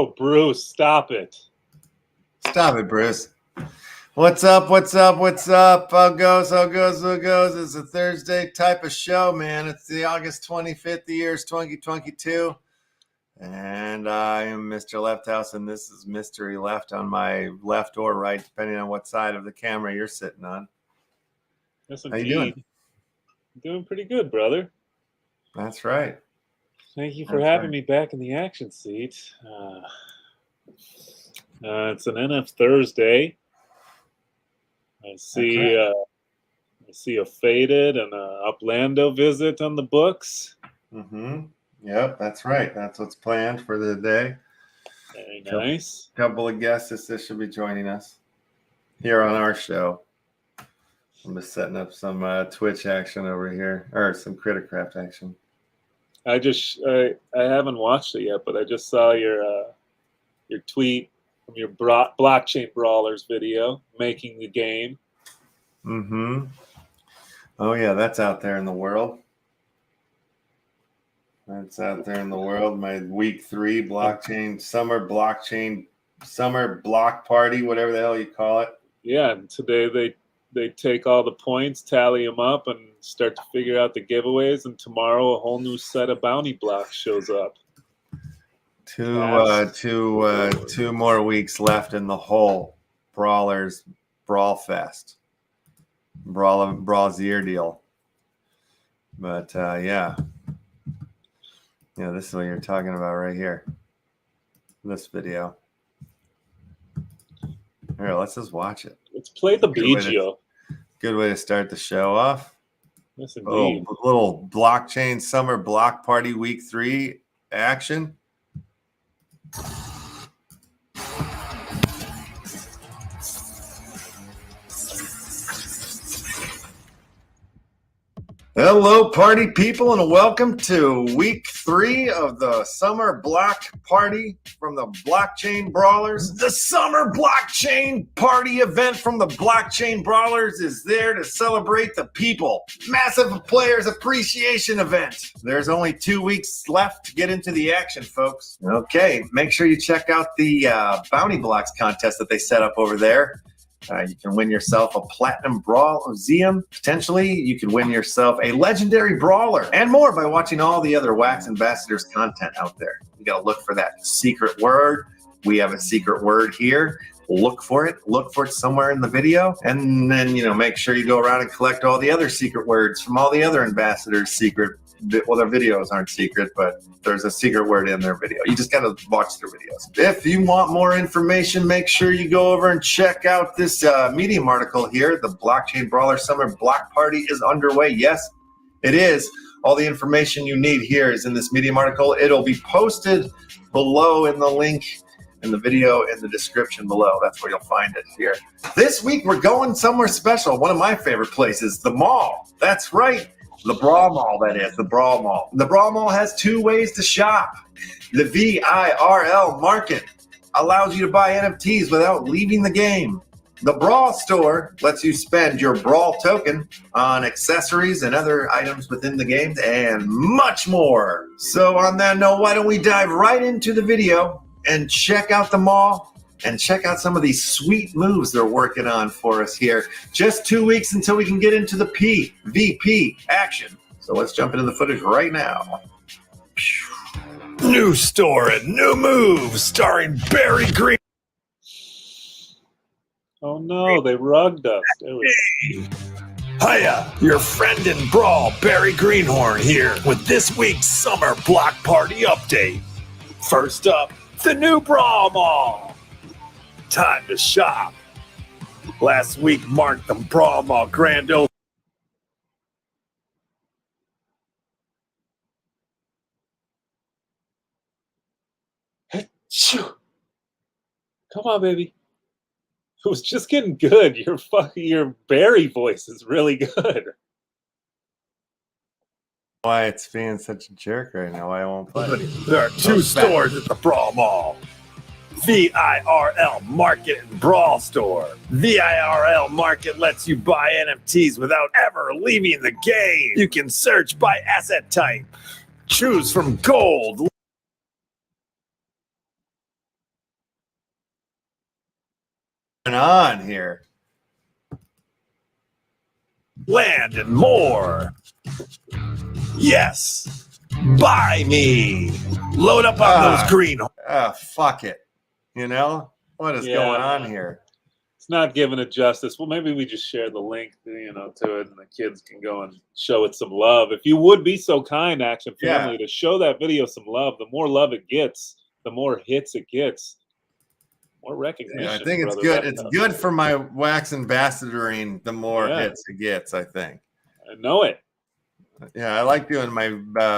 Oh, Bruce, stop it. Stop it, Bruce. What's up? What's up? What's up? How goes? How goes? How goes? It's a Thursday type of show, man. It's the August 25th, the year is 2022. And I am Mr. Lefthouse, and this is Mystery Left on my left or right, depending on what side of the camera you're sitting on. Yes, How you doing? I'm doing pretty good, brother. That's right. Thank you for having me back in the action seat. It's an NF Thursday. I see a Faded and a Uplando visit on the books. Mm-hmm. Yep, that's right. That's what's planned for the day. Very nice. Couple of guests that should be joining us here on our show. I'm just setting up some Twitch action over here, or some Criticraft action. I haven't watched it yet, but I just saw your tweet from your blockchain brawlers video making the game. Mm-hmm. Oh yeah, that's out there in the world. That's out there in the world. My week 3 summer block party, whatever the hell you call it. Yeah, and today they take all the points, tally them up, and start to figure out the giveaways. And tomorrow, a whole new set of bounty blocks shows up. Two more weeks left in the whole Brawlers Brawl Fest, Brawl's-ear deal. But yeah, this is what you're talking about right here. This video. Here, let's just watch it. Let's play the BGO. Good way to start the show off. Yes, indeed. Little blockchain summer block party week 3 action. Hello, party people, and welcome to week 3 of the summer block party from the Blockchain Brawlers. The summer blockchain party event from the Blockchain Brawlers is there to celebrate the people. Massive players appreciation event. There's only 2 weeks left to get into the action, folks. Okay, make sure you check out the bounty blocks contest that they set up over there. You can win yourself a Platinum Brawl Museum. Potentially, you can win yourself a Legendary Brawler and more by watching all the other Wax Ambassadors content out there. You got to look for that secret word. We have a secret word here. Look for it. Look for it somewhere in the video. And then, make sure you go around and collect all the other secret words from all the other ambassadors' well, their videos aren't secret, but there's a secret word in their video. You just got to watch their videos. If you want more information, make sure you go over and check out this Medium article here. The Blockchain Brawler Summer Block Party is underway. Yes, it is. All the information you need here is in this Medium article. It'll be posted below in the link in the video in the description below. That's where you'll find it here. This week, we're going somewhere special. One of my favorite places, the mall. That's right. The Brawl Mall, that is, the Brawl Mall. The Brawl Mall has 2 ways to shop. The VIRL Market allows you to buy NFTs without leaving the game. The Brawl Store lets you spend your Brawl token on accessories and other items within the game and much more. So on that note, why don't we dive right into the video and check out the mall and check out some of these sweet moves they're working on for us here. Just 2 weeks until we can get into the PvP action. So let's jump into the footage right now. New store and new moves starring Barry Green. Oh no, they rugged us. Hiya, your friend in Brawl, Barry Greenhorn here with this week's Summer Block Party update. First up, the new Brawl Mall. Time to shop. Last week marked the Brawl Mall grand opening. Come on, baby. It was just getting good. Your Barry voice is really good. Why it's being such a jerk right now. Why I won't play. There are 2 stores at the Brawl Mall. VIRL Market and Brawl Store. VIRL Market lets you buy NFTs without ever leaving the game. You can search by asset type. Choose from gold, on here? Land and more. Yes. Buy me. Load up on those green. Fuck it. You know? What is going on here? It's not giving it justice. Well, maybe we just share the link, to it, and the kids can go and show it some love. If you would be so kind, Action Family, to show that video some love. The more love it gets, the more hits it gets, more recognition. Yeah, I think it's good. It's good for my wax ambassadoring. The more hits it gets, I think. I know it. Yeah, I like doing my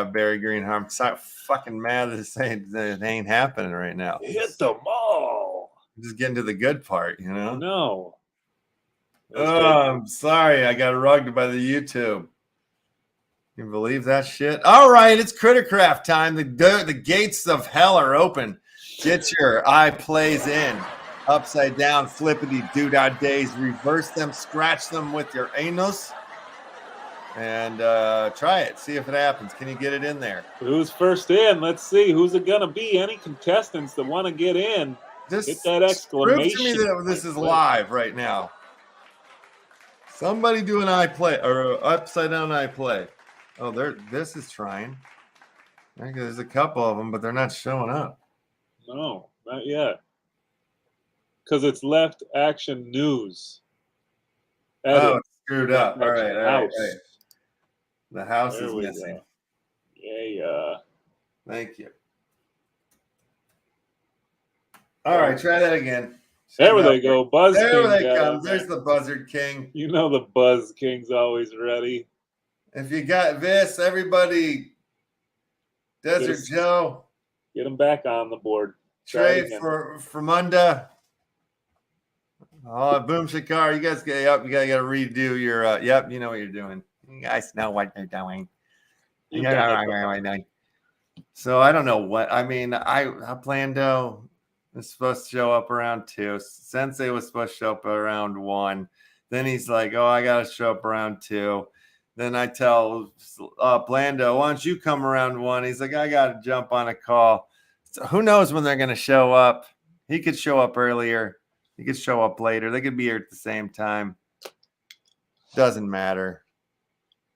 Barry Green. I'm so fucking mad that it ain't happening right now. Hit them all. Just getting to the good part, No. Oh, I'm sorry. I got rugged by the YouTube. You believe that shit? All right, it's Crittercraft time. The gates of hell are open. Get your iPlays in. Upside down, flippity doodah days. Reverse them, scratch them with your anus. And try it. See if it happens. Can you get it in there? Who's first in? Let's see. Who's it going to be? Any contestants that want to get in? Just hit that exclamation. Prove to me that this is live right now. Somebody do an iPlay or upside down iPlay. Oh, this is trying. I think there's a couple of them, but they're not showing up. No, not yet. Because it's Left Action News. Oh, it's screwed up. All right. The house is missing. Yeah. Thank you. All right, try that again. There they go. Buzz King. There they come. There's the Buzzard King. You know the Buzz King's always ready. If you got this, everybody, Desert Joe. Get him back on the board. Trey for Munda. Oh, Boom Shakar, you guys get up. You gotta redo your. Yep, you know what you're doing. You guys know what you're doing. So I don't know what I mean. Uplando is supposed to show up around 2. Sensei was supposed to show up around 1. Then he's like, "Oh, I gotta show up around 2." Then I tell Uplando, "Why don't you come around 1?" He's like, "I gotta jump on a call." So who knows when they're gonna show up? He could show up earlier. He could show up later. They could be here at the same time. Doesn't matter.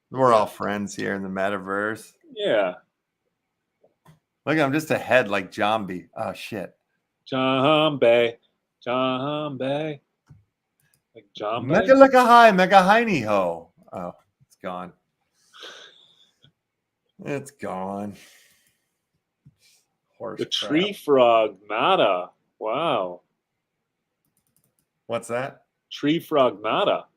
We're all friends here in the metaverse. Yeah. Look, I'm just ahead like Jambi. Oh, shit. Jambi. Like Jambi. Mega like a high, mega hiney ho. Oh, it's gone. It's gone. Horse the crap. tree frog, nada. Wow. What's that? Tree frog, nada.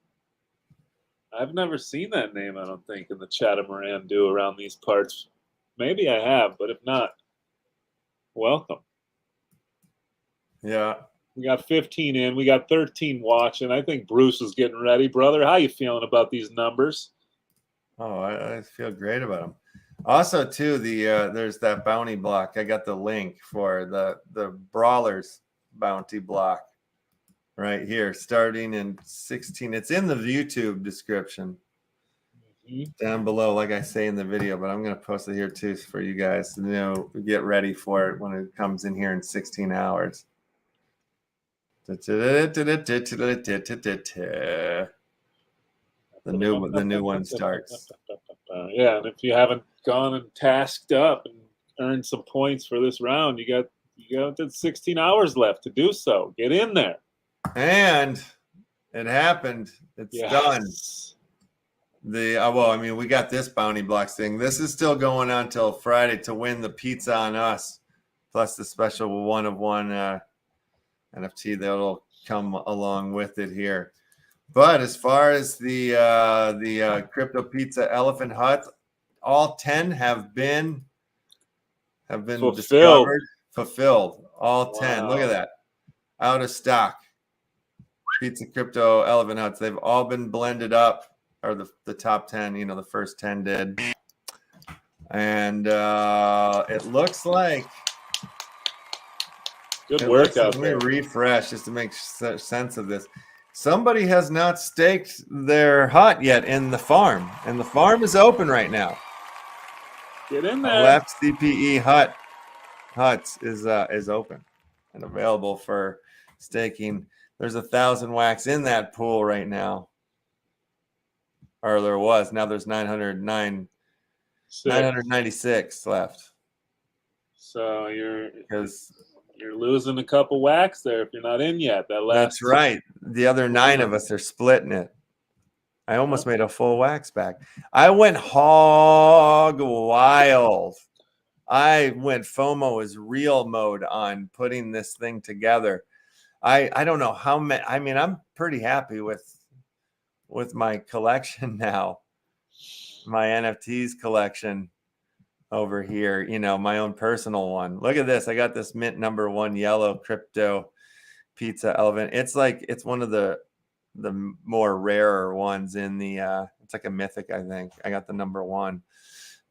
I've never seen that name, I don't think, in the Chatamarandu around these parts. Maybe I have, but if not, welcome. Yeah. We got 15 in. We got 13 watching. I think Bruce is getting ready. Brother, how you feeling about these numbers? Oh, I feel great about them. Also, too, there's that bounty block. I got the link for the Brawlers bounty block right here, starting in 16. It's in the YouTube description down below, like I say in the video, but I'm going to post it here, too, for you guys to get ready for it when it comes in here in 16 hours. The new one starts. Yeah, and if you haven't gone and tasked up and earned some points for this round, you got 16 hours left to do so. Get in there. And it happened. It's done. We got this bounty blocks thing. This is still going on till Friday to win the pizza on us, plus the special 1 of 1 NFT that'll come along with it here. But as far as the Crypto Pizza Elephant Hut, all 10 have been fulfilled. All 10. Look at that. Out of stock. Pizza Crypto Elephant Huts. They've all been blended up, or the top 10. The first 10 did. And it looks like. Good work out there. Let me refresh just to make sense of this. Somebody has not staked their hut yet in the farm, and the farm is open right now. Get in there. Left CPE huts is open and available for staking. There's 1,000 wax in that pool right now. Or there was. Now there's 996 left. So you're losing a couple wax there if you're not in yet. That's right. The other 9 of us are splitting it. I almost made a full wax back. I went hog wild. I went FOMO is real mode on putting this thing together. I don't know how many. I mean, I'm pretty happy with my collection now. My NFTs collection over here, you know, my own personal one. Look at this. I got this mint #1 yellow crypto pizza elephant. It's one of the more rarer ones in the it's like a mythic, I think. I got the #1.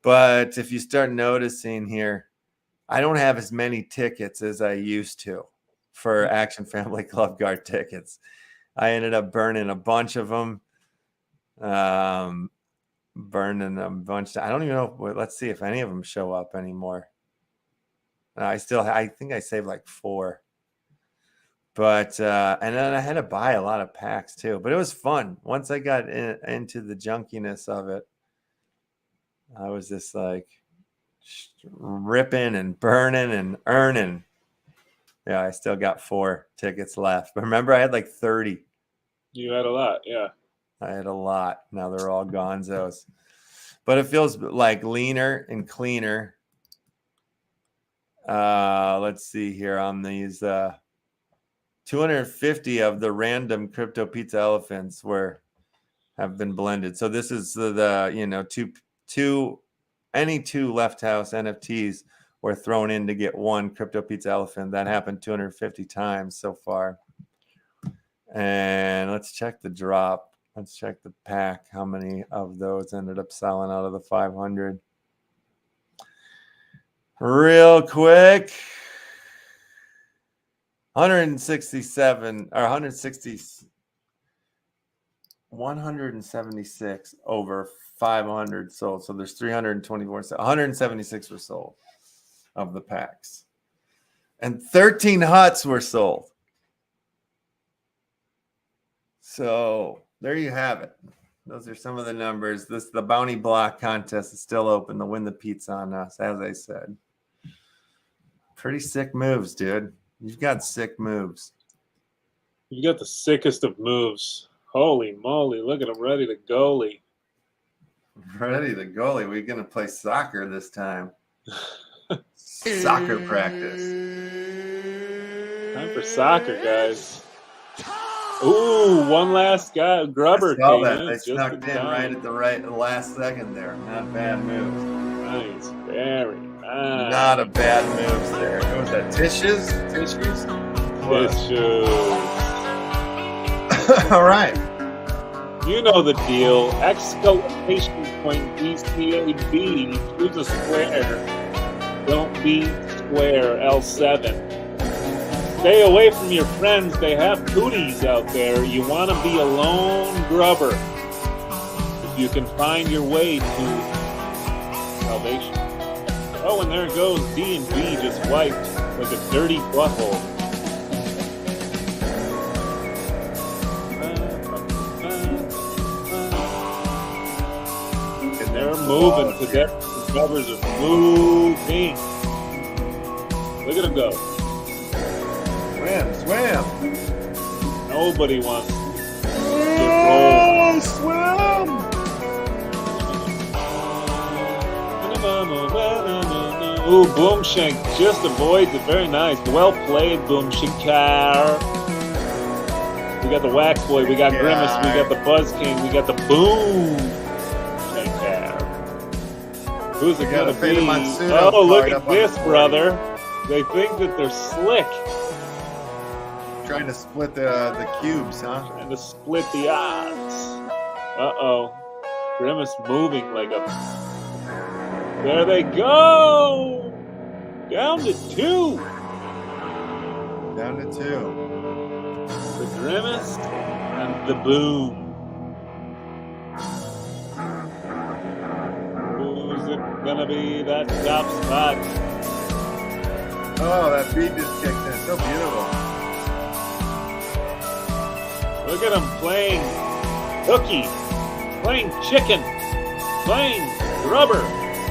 But if you start noticing here, I don't have as many tickets as I used to for Action Family Club Guard tickets. I ended up burning a bunch of them. Burning a bunch. I don't even know. Let's see if any of them show up anymore. I think I saved like 4. But and then I had to buy a lot of packs too. But it was fun. Once I got into the junkiness of it, I was just like ripping and burning and earning. Yeah, I still got 4 tickets left. But remember, I had like 30. You had a lot, yeah. I had a lot. Now they're all gonzos. But it feels like leaner and cleaner. Let's see here on these 250 of the random crypto pizza elephants have been blended. So this is the you know, any two Left House NFTs were thrown in to get 1 crypto pizza elephant. That happened 250 times so far. And let's check the drop. Let's check the pack. How many of those ended up selling out of the 500? Real quick. 167 or 176 over 500 sold. So there's 324. So 176 were sold of the packs. And 13 huts were sold. So there you have it. Those are some of the numbers. The bounty block contest is still open to win the pizza on us, as I said. Pretty sick moves, dude. You've got sick moves. You got the sickest of moves. Holy moly, look at him ready to goalie. Ready to goalie. We're going to play soccer this time. Soccer practice. Time for soccer, guys. Ooh, one last guy. Grubber came in. They snuck in right at the last second there. Not bad moves. Nice. Very nice. Not a bad move there. What was that? Tissues? Tissues. All right. You know the deal. Exclamation point DCAB. Choose a square. Don't be square. L7. Stay away from your friends. They have cooties out there. You want to be a lone grubber. If you can find your way to salvation. Oh, and there goes D&B just wiped like a dirty butthole. And they're moving to death. The grubbers are moving. Look at them go. Swim. Nobody wants to get rolled. Swim. Ooh, Boomshank just avoids it. Very nice. Well played, Boomshankar. We got the Wax Boy. We got Grimace. We got the Buzz King. We got the Boomshankar. Who's it going to be? Oh, look at this, brother. They think that they're slick. Trying to split the cubes, huh? Trying to split the odds. Uh-oh. Grimace moving like a... There they go! Down to 2. Down to 2. The Grimace and the Boom. Who's it gonna be that top spot? Oh, that beat just kicked in. So beautiful. Look at him playing hooky, playing chicken, playing rubber.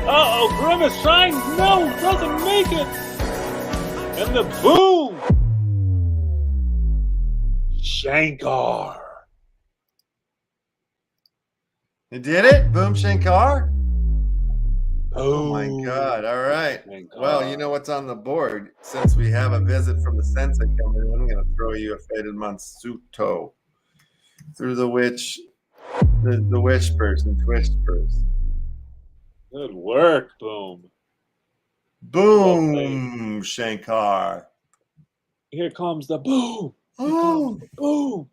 Uh-oh, Grimace trying, no, doesn't make it. And the boom. Shankar. You did it? Boom Shankar? Oh my Boom. God. All right. Shankar. Well, you know what's on the board? Since we have a visit from the Sensei coming in, I'm going to throw you a faded MONSUTA through the witch, the wish person, twist person. Good work, Boom. Boom, Shankar. Here comes the boom. Here Oh. comes the boom.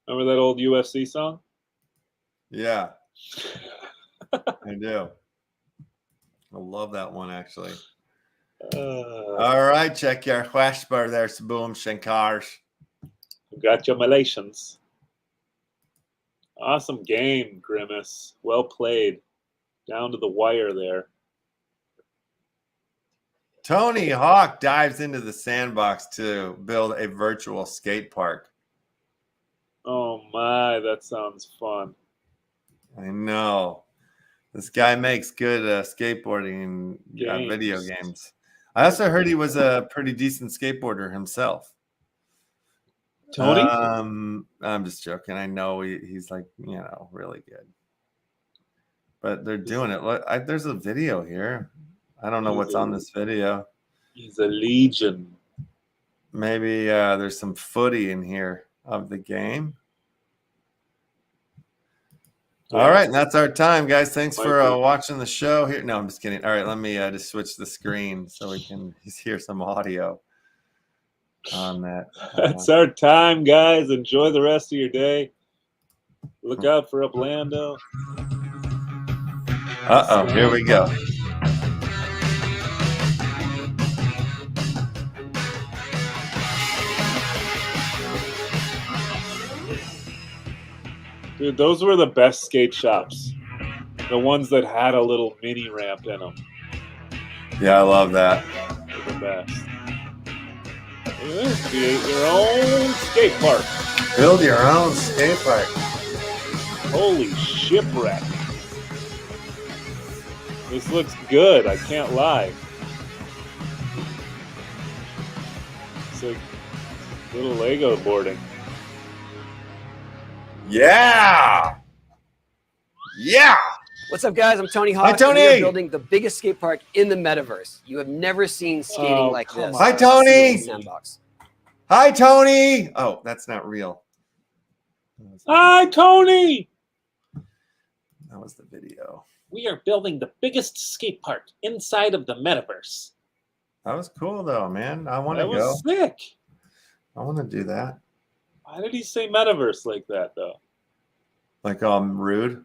Remember that old UFC song? Yeah, I do. I love that one, actually. All right, check your whisper there, Boom Shankar. Congratulations. Awesome game, Grimace. Well played. Down to the wire there. Tony Hawk dives into the sandbox to build a virtual skate park. Oh my, that sounds fun. I know. This guy makes good skateboarding video games. I also heard he was a pretty decent skateboarder himself. Tony? I'm just joking. I know he's like, really good. But they're doing it. Look, there's a video here. I don't know what's on this video. He's a legion. Maybe there's some footy in here of the game. Yeah. All right, and that's our time, guys. Thanks for watching the show here. No, I'm just kidding. All right, let me just switch the screen so we can hear some audio on that. That's our time, guys. Enjoy the rest of your day. Look out for Uplando. Uh-oh, here we go. Dude, those were the best skate shops. The ones that had a little mini ramp in them. Yeah, I love that. They're the best. Look at this, create your own skate park. Build your own skate park. Holy shipwreck. This looks good, I can't lie. It's like little Lego boarding. Yeah! Yeah! What's up, guys? I'm Tony Hawk. Hi, Tony! We are building the biggest skate park in the metaverse. You have never seen skating like this. Hi, Tony! Sandbox. Hi, Tony! Oh, that's not real. Hi, Tony! That was the video. We are building the biggest skate park inside of the metaverse. That was cool, though, man. I want to That go. was sick. I want to do that. Why did he say metaverse like that, though? Like, rude?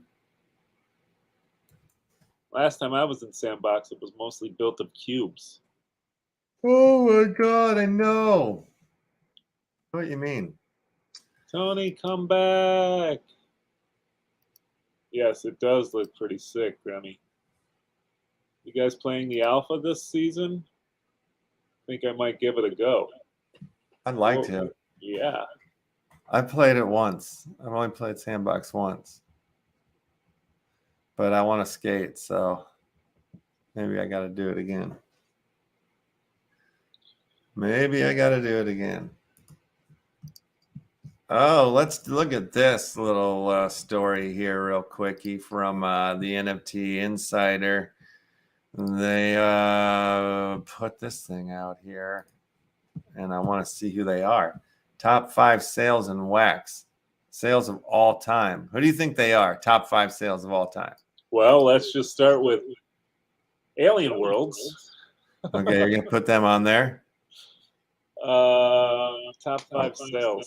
Last time I was in Sandbox, it was mostly built of cubes. Oh, my God, I know. What you mean? Tony, come back. Yes, it does look pretty sick, Remy. You guys playing the alpha this season? I think I might give it a go. I'd like to. Yeah. I played it once. I've only played Sandbox once. But I want to skate, so maybe I got to do it again. Maybe I got to do it again. Oh, let's look at this little story here real quickie from the NFT Insider. They put this thing out here, and I want to see who they are. Top 5 sales in wax. Sales of all time. Who do you think they are? Top 5 sales of all time. Well, let's just start with Alien Worlds. Okay, you're going to put them on there? Top 5 sales.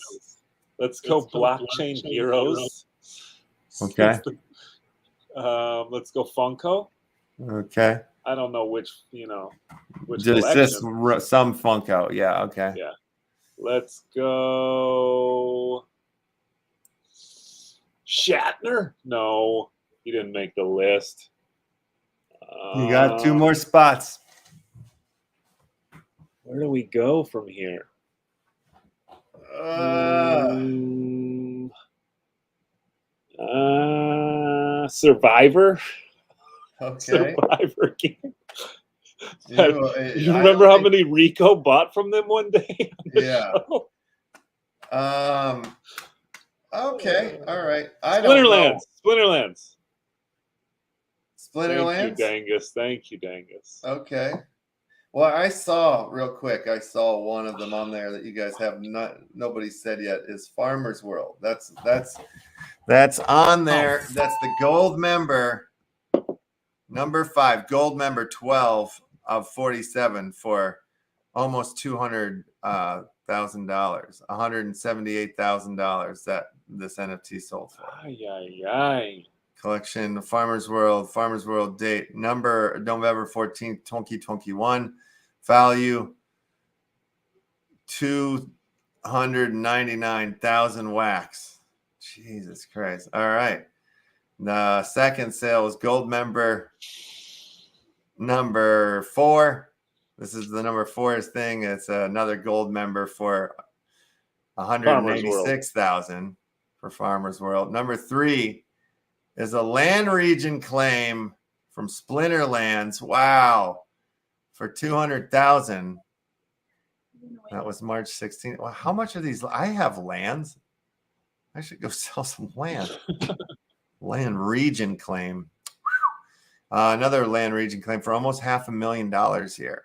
Let's go Blockchain Heroes. Okay. Let's go Funko. Okay. I don't know which Just some Funko. Yeah, okay. Yeah. Let's go Shatner. No, he didn't make the list. You got 2 more spots. Where do we go from here? Survivor. Okay. Survivor game. You I remember don't how think- many Rico bought from them one day? Yeah. Okay. All right. I don't know. Splinterlands. Thank you, Splinterlands. Dangus. Thank you, Dangus. Okay. Well, I saw real quick. I saw one of them on there that you guys have nobody said yet is Farmer's World. That's on there. That's the gold member, number 5, gold member 12 of 47 for almost $200,000, $178,000 that this NFT sold for. Ay, ay, ay. Collection, Farmer's World date, number November 14th, 2021, value 299,000 wax. Jesus Christ. All right. The second sale is gold member number 4. This is the number 4 thing. It's another gold member for 186,000 for Farmer's World. Number 3 is a land region claim from Splinterlands. Wow. For 200,000. That was March 16th. Well, how much are these? I have lands. I should go sell some land. Land region claim. Another land region claim for almost $500,000 here.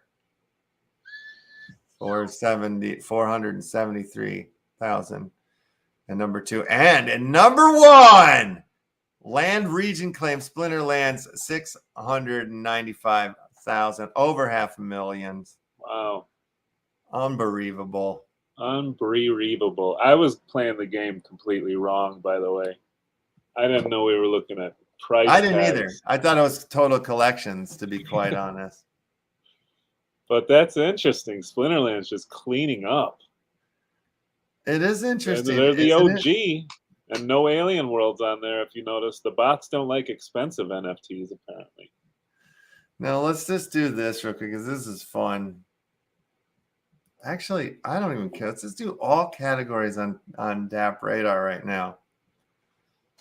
473,000. And number 2. And number 1. Land region claim Splinterlands 695,000, over $500,000. Wow. Unbelievable. Unbelievable. I was playing the game completely wrong, by the way. I didn't know we were looking at price I didn't tags. either. I thought it was total collections, to be quite honest. But that's interesting. Splinterland's just cleaning up. It is interesting. They're the isn't OG. it? And no Alien Worlds on there, if you notice. The bots don't like expensive NFTs, apparently. Now, let's just do this real quick because this is fun. Actually, I don't even care. Let's just do all categories on DApp Radar right now.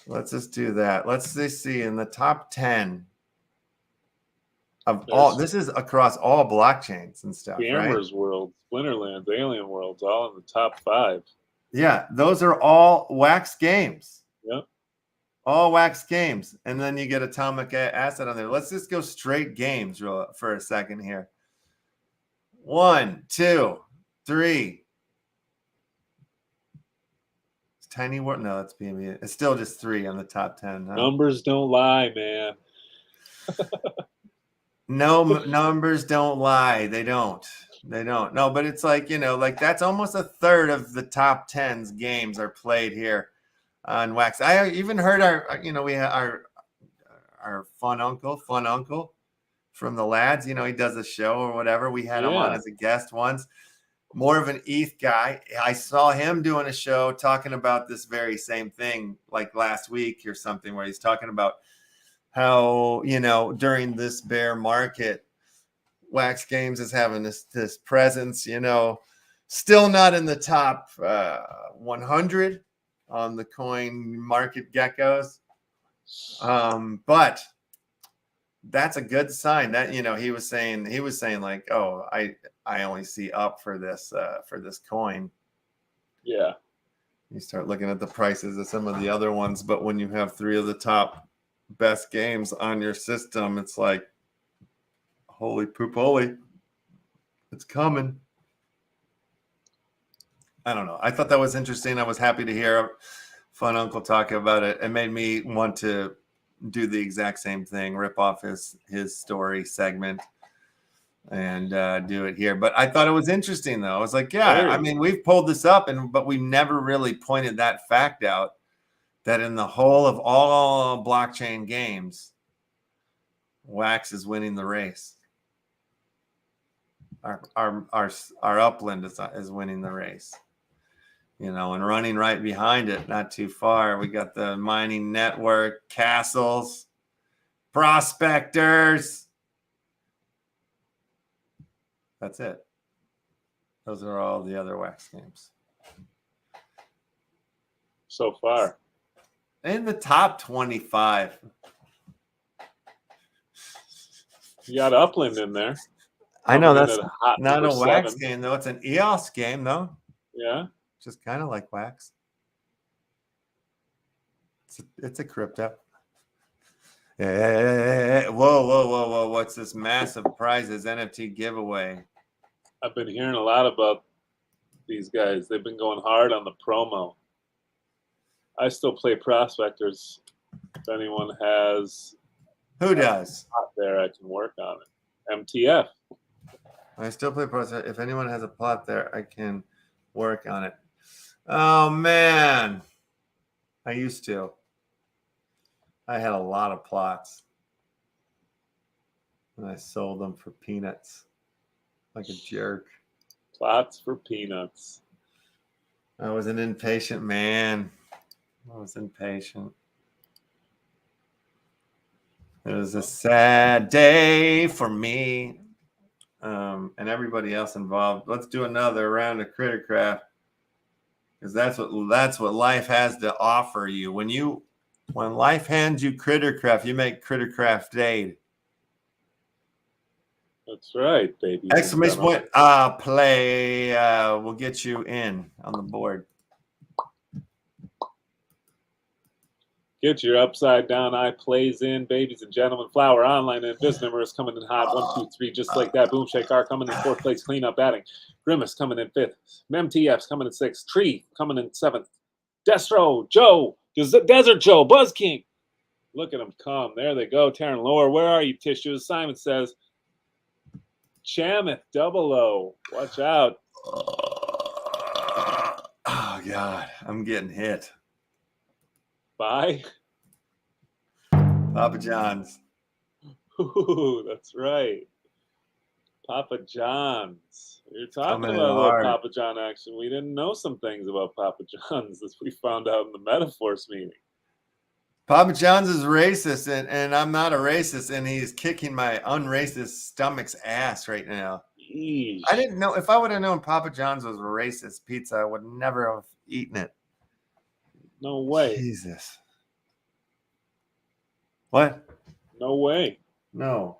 Let's just do that. Let's just see in the top 10 of all. This is across all blockchains and stuff, Gamers right? World, Splinterlands, Alien Worlds, all in the top 5. Yeah, those are all wax games. Yep. All wax games. And then you get Atomic Asset on there. Let's just go straight games for a second here. 1, 2, 3. It's Tiny World. No, that's BME. It's still just 3 on the top 10. Huh? Numbers don't lie, man. No, numbers don't lie. They don't. They don't. No, but it's like, like that's almost a third of the top 10's games are played here on Wax. I even heard we have our fun uncle from the lads, he does a show or whatever. We had him on as a guest once. More of an ETH guy. I saw him doing a show talking about this very same thing like last week or something, where he's talking about how, during this bear market, Wax Games is having this presence, still not in the top 100 on the coin market geckos. But that's a good sign that, he was saying like, oh, I only see up for this coin. Yeah. You start looking at the prices of some of the other ones, but when you have 3 of the top best games on your system, it's like, holy poop, holy, it's coming. I don't know. I thought that was interesting. I was happy to hear Fun Uncle talk about it. It made me want to do the exact same thing, rip off his story segment and do it here. But I thought it was interesting, though. I was like, yeah, I mean, we've pulled this up, but we've never really pointed that fact out, that in the whole of all blockchain games, Wax is winning the race. Our Upland is winning the race, and running right behind it, not too far, we got the mining network, castles, prospectors. That's it. Those are all the other Wax games So far. In the top 25. You got Upland in there. I know Coming that's in at hot not a number wax 7. game though. It's an EOS game though. Yeah. Just kind of like wax. It's a crypto. Hey, whoa. What's this massive prizes NFT giveaway? I've been hearing a lot about these guys. They've been going hard on the promo. I still play Prospectors. If anyone has Who does? out there, I can work on it. MTF. I still play Prospectors. If anyone has a plot there, I can work on it. Oh man. I used to. I had a lot of plots. And I sold them for peanuts. Like a jerk. Plots for peanuts. I was an impatient man. I was impatient. It was a sad day for me. And everybody else involved. Let's do another round of Crittercraft. Because that's what life has to offer you. When life hands you Crittercraft, you make Crittercraft day. That's right, baby. Exclamation point, play will get you in on the board. Get your upside down eye plays in, babies and gentlemen. Flower online and Biz number is coming in hot. 1, 2, 3, just like that. Boom Shake R coming in 4th place. Clean up batting. Grimace coming in 5th. MTF's coming in 6th. Tree coming in 7th. Destro, Joe, Desert Joe, Buzz King. Look at them come. There they go. Taryn Lower, where are you, Tissues? Simon says, Chamath, 00. Watch out. Oh, God. I'm getting hit. Bye. Papa John's. Ooh, that's right. Papa John's. You're talking Coming about a little hard. Papa John action. We didn't know some things about Papa John's as we found out in the Metaforce meeting. Papa John's is racist, and I'm not a racist, and he's kicking my unracist stomach's ass right now. Yeesh. I didn't know. If I would have known Papa John's was a racist pizza, I would never have eaten it. No way. Jesus. What? No way. No.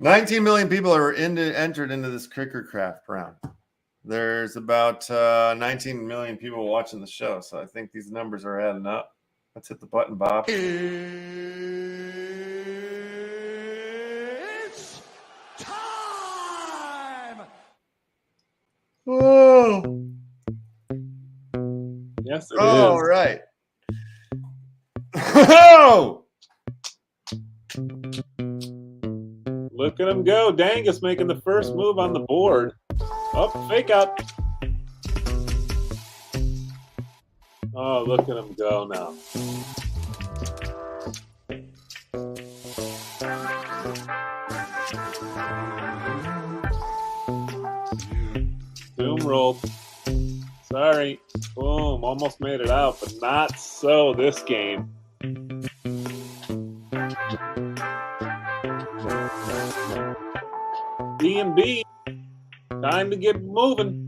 19 million people are entered into this Crittercraft round. There's about 19 million people watching the show, so I think these numbers are adding up. Let's hit the button, Bob. It's time! Oh, Yes, it all is. right. Oh! Look at him go. Dangus making the first move on the board. Oh, fake out. Oh, look at him go now. Boom rolled. Sorry. Boom. Almost made it out, but not so this game. D&B. Time to get moving.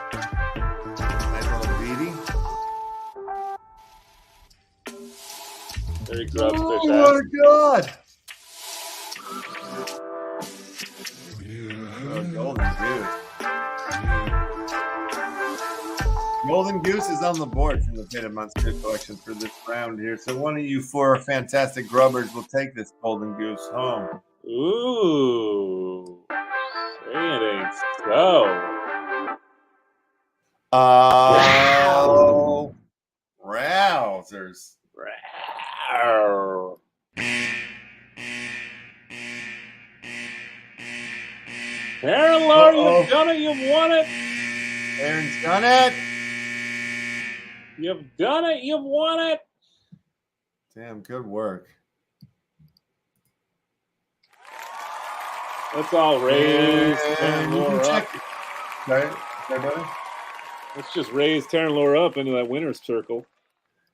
Nice little beady. There he grubs fish Oh, ass. my God. Oh, Golden Goose. Golden Goose is on the board from the Painted Monster collection for this round here. So one of you 4 fantastic grubbers will take this Golden Goose home. Ooh. Say it ain't so. Oh, rousers. Rawr. Parallel, you've done it, you've won it. Aaron's done it. You've done it, you've won it. Damn, good work. Let's all raise And Taryn you can Laura up. check it. Sorry, brother. Let's just raise Taryn Laura up into that winner's circle.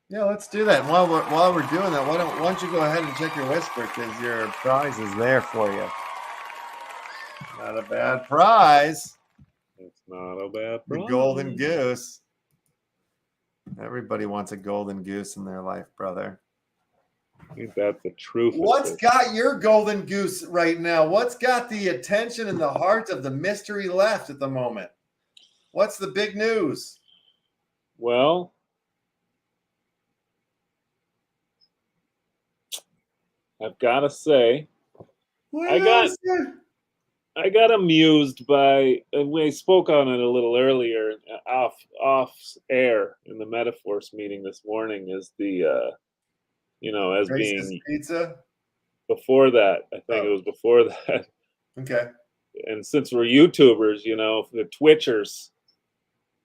Yeah, let's do that. While we're doing that, why don't you go ahead and check your whisper because your prize is there for you. Not a bad prize. It's not a bad The prize. Golden Goose. Everybody wants a golden goose in their life, brother. Ain't that the truth? What's got your golden goose right now? What's got the attention and the heart of the mystery left at the moment? What's the big news? Well, I've got to say, I got amused by, and we spoke on it a little earlier, off air in the Metaforce meeting this morning, is the as Racist being pizza. Before that, I think it was before that. Okay. And since we're YouTubers, the Twitchers,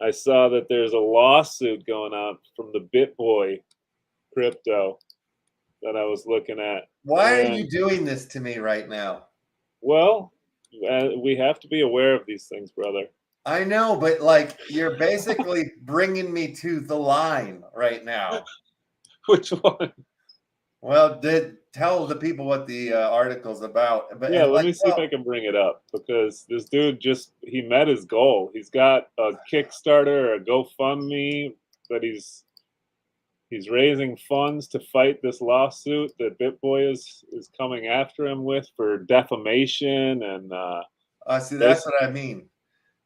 I saw that there's a lawsuit going on from the BitBoy crypto that I was looking at. Why are you doing this to me right now? Well, we have to be aware of these things, brother. I know, but like you're basically bringing me to the line right now. Which one? Well, tell the people what the article's about. But yeah, let me see if I can bring it up, because this dude he met his goal. He's got a Kickstarter, a GoFundMe that he's raising funds to fight this lawsuit that BitBoy is coming after him with for defamation and. See, that's what I mean.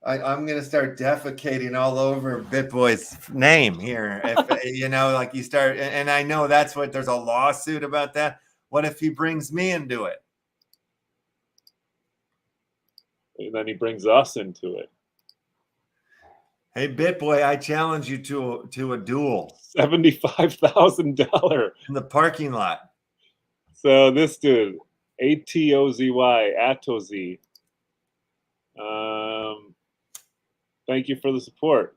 I'm gonna start defecating all over BitBoy's name here. If like you start, and I know that's what there's a lawsuit about that. What if he brings me into it? And then he brings us into it. Hey, BitBoy, I challenge you to a duel. $75,000 in the parking lot. So this dude, ATOZY, thank you for the support.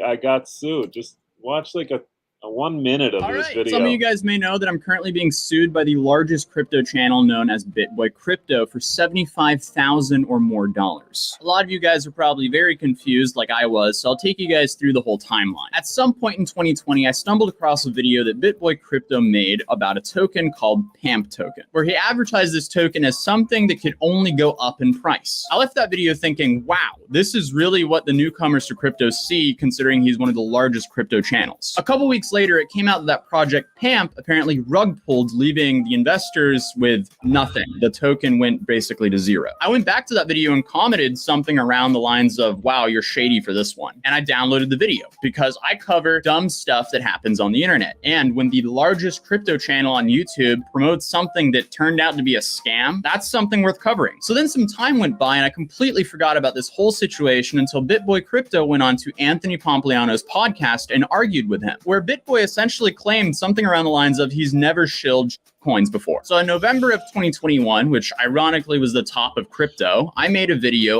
I got sued. Just watch like a 1 minute of this video. Some of you guys may know that I'm currently being sued by the largest crypto channel known as BitBoy Crypto for $75,000 or more. A lot of you guys are probably very confused like I was, so I'll take you guys through the whole timeline. At some point in 2020, I stumbled across a video that BitBoy Crypto made about a token called PAMP token, where he advertised this token as something that could only go up in price. I left that video thinking, wow, this is really what the newcomers to crypto see, considering he's one of the largest crypto channels. A couple weeks later, it came out that Project PAMP apparently rug pulled, leaving the investors with nothing. The token went basically to zero. I went back to that video and commented something around the lines of, wow, you're shady for this one. And I downloaded the video because I cover dumb stuff that happens on the internet. And when the largest crypto channel on YouTube promotes something that turned out to be a scam, that's something worth covering. So then some time went by and I completely forgot about this whole situation until BitBoy Crypto went on to Anthony Pompliano's podcast and argued with him, where BitBoy essentially claimed something around the lines of he's never shilled coins before. So in November of 2021, which ironically was the top of crypto, I made a video.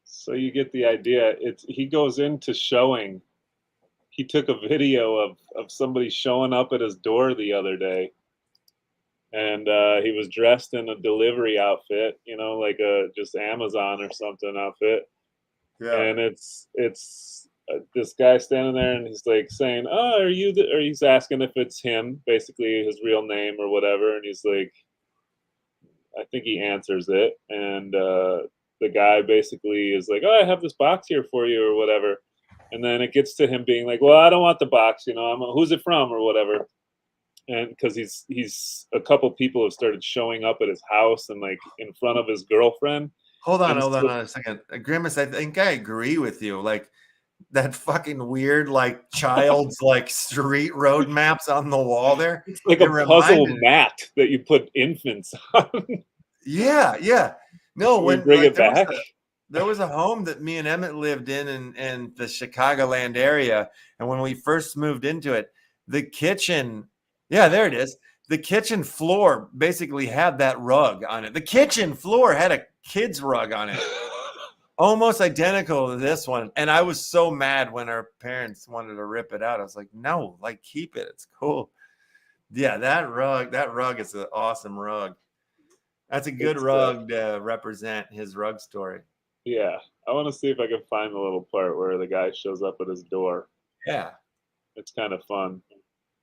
So you get the idea. He goes into showing. He took a video of somebody showing up at his door the other day, and he was dressed in a delivery outfit, like a just Amazon or something outfit. Yeah. And it's this guy standing there, and he's like saying, "Oh, are you?" Or he's asking if it's him, basically his real name or whatever. And he's like, I think he answers it, and the guy basically is like, "Oh, I have this box here for you," or whatever. And then it gets to him being like, "Well, I don't want the box, who's it from," or whatever. And because he's a couple people have started showing up at his house and like in front of his girlfriend. Hold on a second. Grimace, I think I agree with you. Like that fucking weird, like child's like street road maps on the wall there. It's like a puzzle mat that you put infants on. Yeah. No, when bring it back. There was a home that me and Emmett lived in the Chicagoland area. And when we first moved into it, the kitchen, yeah, there it is. The kitchen floor basically had that rug on it. The kitchen floor had a kid's rug on it. Almost identical to this one. And I was so mad when our parents wanted to rip it out. I was like, no, like keep it. It's cool. Yeah, that rug is an awesome rug. That's a good rug to represent his rug story. Yeah. I want to see if I can find the little part where the guy shows up at his door. Yeah. It's kind of fun.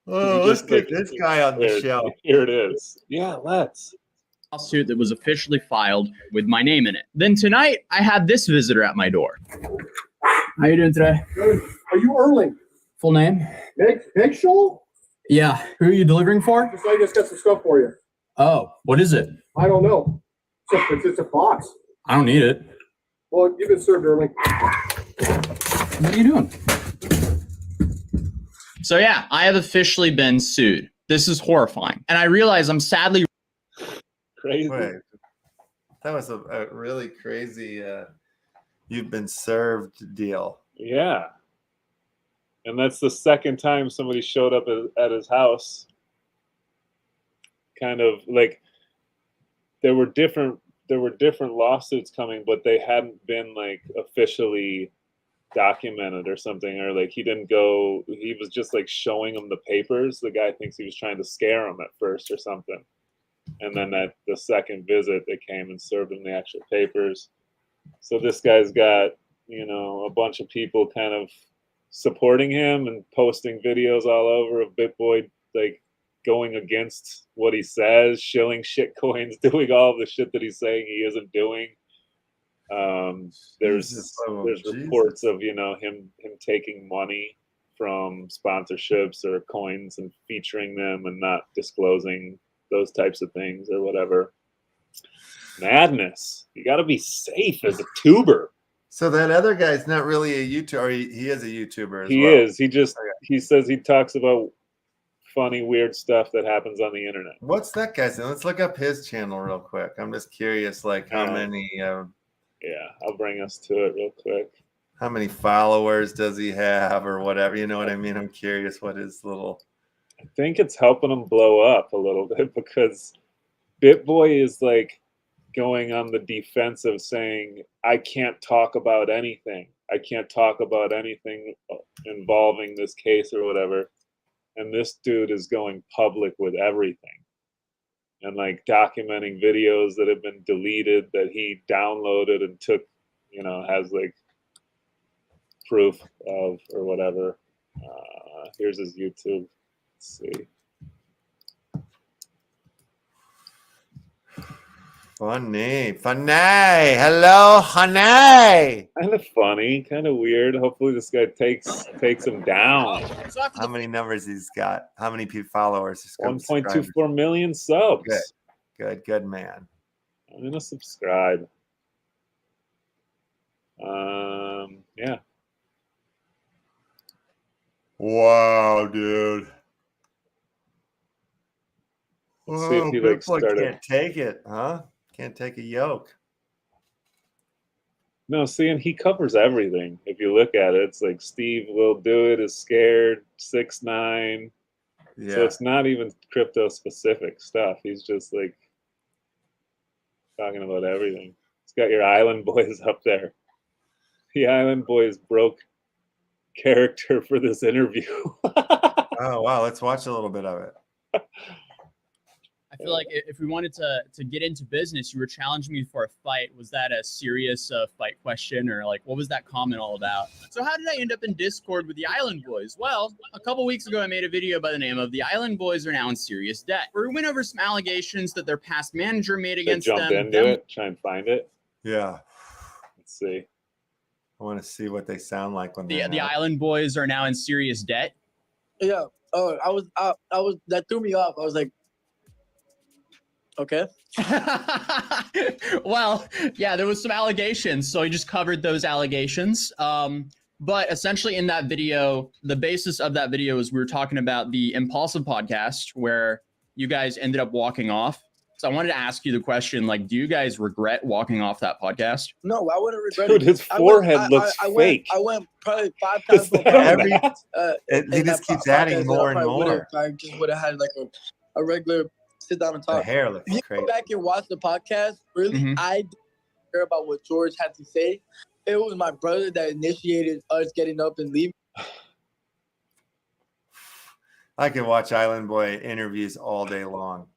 Oh, let's get this guy on the show. Here it is. Yeah, let's. Lawsuit that was officially filed with my name in it. Then tonight, I had this visitor at my door. How you doing today? Good. Are you early? Full name? Big Shoal? Yeah. Who are you delivering for? I just got some stuff for you. Oh, what is it? I don't know. It's a box. I don't need it. Well, you've been served early. What are you doing? So yeah, I have officially been sued. This is horrifying. And I realize I'm sadly Crazy. Wait, that was a really crazy you've been served deal. Yeah. And that's the second time somebody showed up at his house. Kind of like there were different lawsuits coming, but they hadn't been like officially documented or something, or like he was just like showing him the papers. The guy thinks he was trying to scare him at first or something. And then at the second visit, they came and served him the actual papers. So this guy's got, a bunch of people kind of supporting him and posting videos all over of BitBoy, like going against what he says, shilling shit coins, doing all the shit that he's saying he isn't doing. There's reports of, him taking money from sponsorships or coins and featuring them and not disclosing those types of things or whatever. Madness. You got to be safe as a tuber. So that other guy's not really a YouTuber, or he is a YouTuber as well. He is. He says he talks about funny, weird stuff that happens on the internet. What's that guy's name? Let's look up his channel real quick. I'm just curious, like how many. Yeah, I'll bring us to it real quick. How many followers does he have, or whatever? You know what I mean? I'm curious what his little. I think it's helping him blow up a little bit because BitBoy is like going on the defensive, saying, "I can't talk about anything. I can't talk about anything involving this case or whatever." And this dude is going public with everything and like documenting videos that have been deleted that he downloaded and took, has like proof of or whatever. Here's his YouTube. Let's see. Funny. Hello, honey. Kind of funny, kind of weird. Hopefully this guy takes him down. How many numbers he's got? How many followers? 1.24 million subs. Good man. I'm gonna subscribe. Yeah. Wow, dude. Let's see if he like started. Can't take it, huh? Can't take a yoke. No, see, and he covers everything. If you look at it, it's like Steve will do it, is scared, 6ix9ine. Yeah. So it's not even crypto specific stuff. He's just like talking about everything. It's got your Island Boys up there. The Island Boys broke character for this interview. Oh wow, let's watch a little bit of it. I feel like if we wanted to get into business, you were challenging me for a fight. Was that a serious fight question, or like what was that comment all about? So how did I end up in Discord with the Island Boys? Well, a couple weeks ago, I made a video by the name of "The Island Boys Are Now in Serious Debt," where we went over some allegations that their past manager made against them. Jump into it, try and find it. Yeah. Let's see. I want to see what they sound like when the Island Boys are now in serious debt. Yeah. Oh, I was that threw me off. I was like, okay. Well, yeah, there was some allegations, so he just covered those allegations. But essentially in that video, the basis of that video is we were talking about the Impulsive podcast where you guys ended up walking off. So I wanted to ask you the question, like, do you guys regret walking off that podcast? No, I wouldn't regret Dude, it. his forehead looks fake. I went probably 5 times. He just keeps adding more and more. I just would have had like a regular sit down and talk. The hair looks If you crazy. go back and watch the podcast, really, I didn't care about what George had to say. It was my brother that initiated us getting up and leaving. I could watch Island Boy interviews all day long.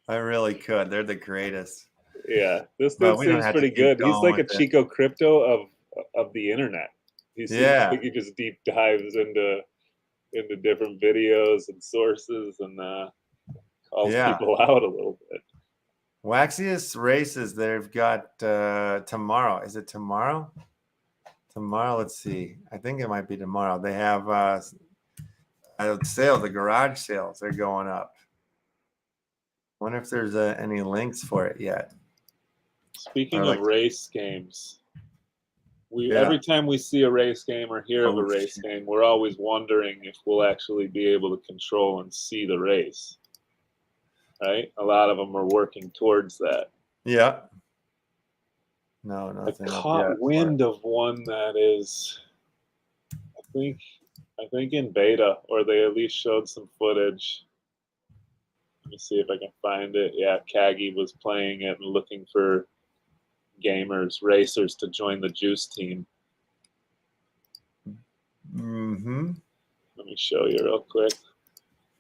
I really could. They're the greatest. Yeah, this dude seems pretty good. He's like a Chico Crypto of the internet. I think he just deep dives into different videos and sources and calls people out a little bit. Waxiest races they've got tomorrow. Is it tomorrow? Tomorrow, let's see. I think it might be tomorrow. They have a sale, the garage sales. They're going up. Wonder if there's any links for it yet. Speaking Or of like- race games, Yeah. every time we see a race game or hear of a race game, we're always wondering if we'll actually be able to control and see the race. Right? A lot of them are working towards that. Yeah. No, I nothing up caught yet. wind of one that is, I think in beta, or they at least showed some footage. Let me see if I can find it. Yeah, Kagi was playing it and looking for gamers, racers to join the Juice team. Mm-hmm. Let me show you real quick.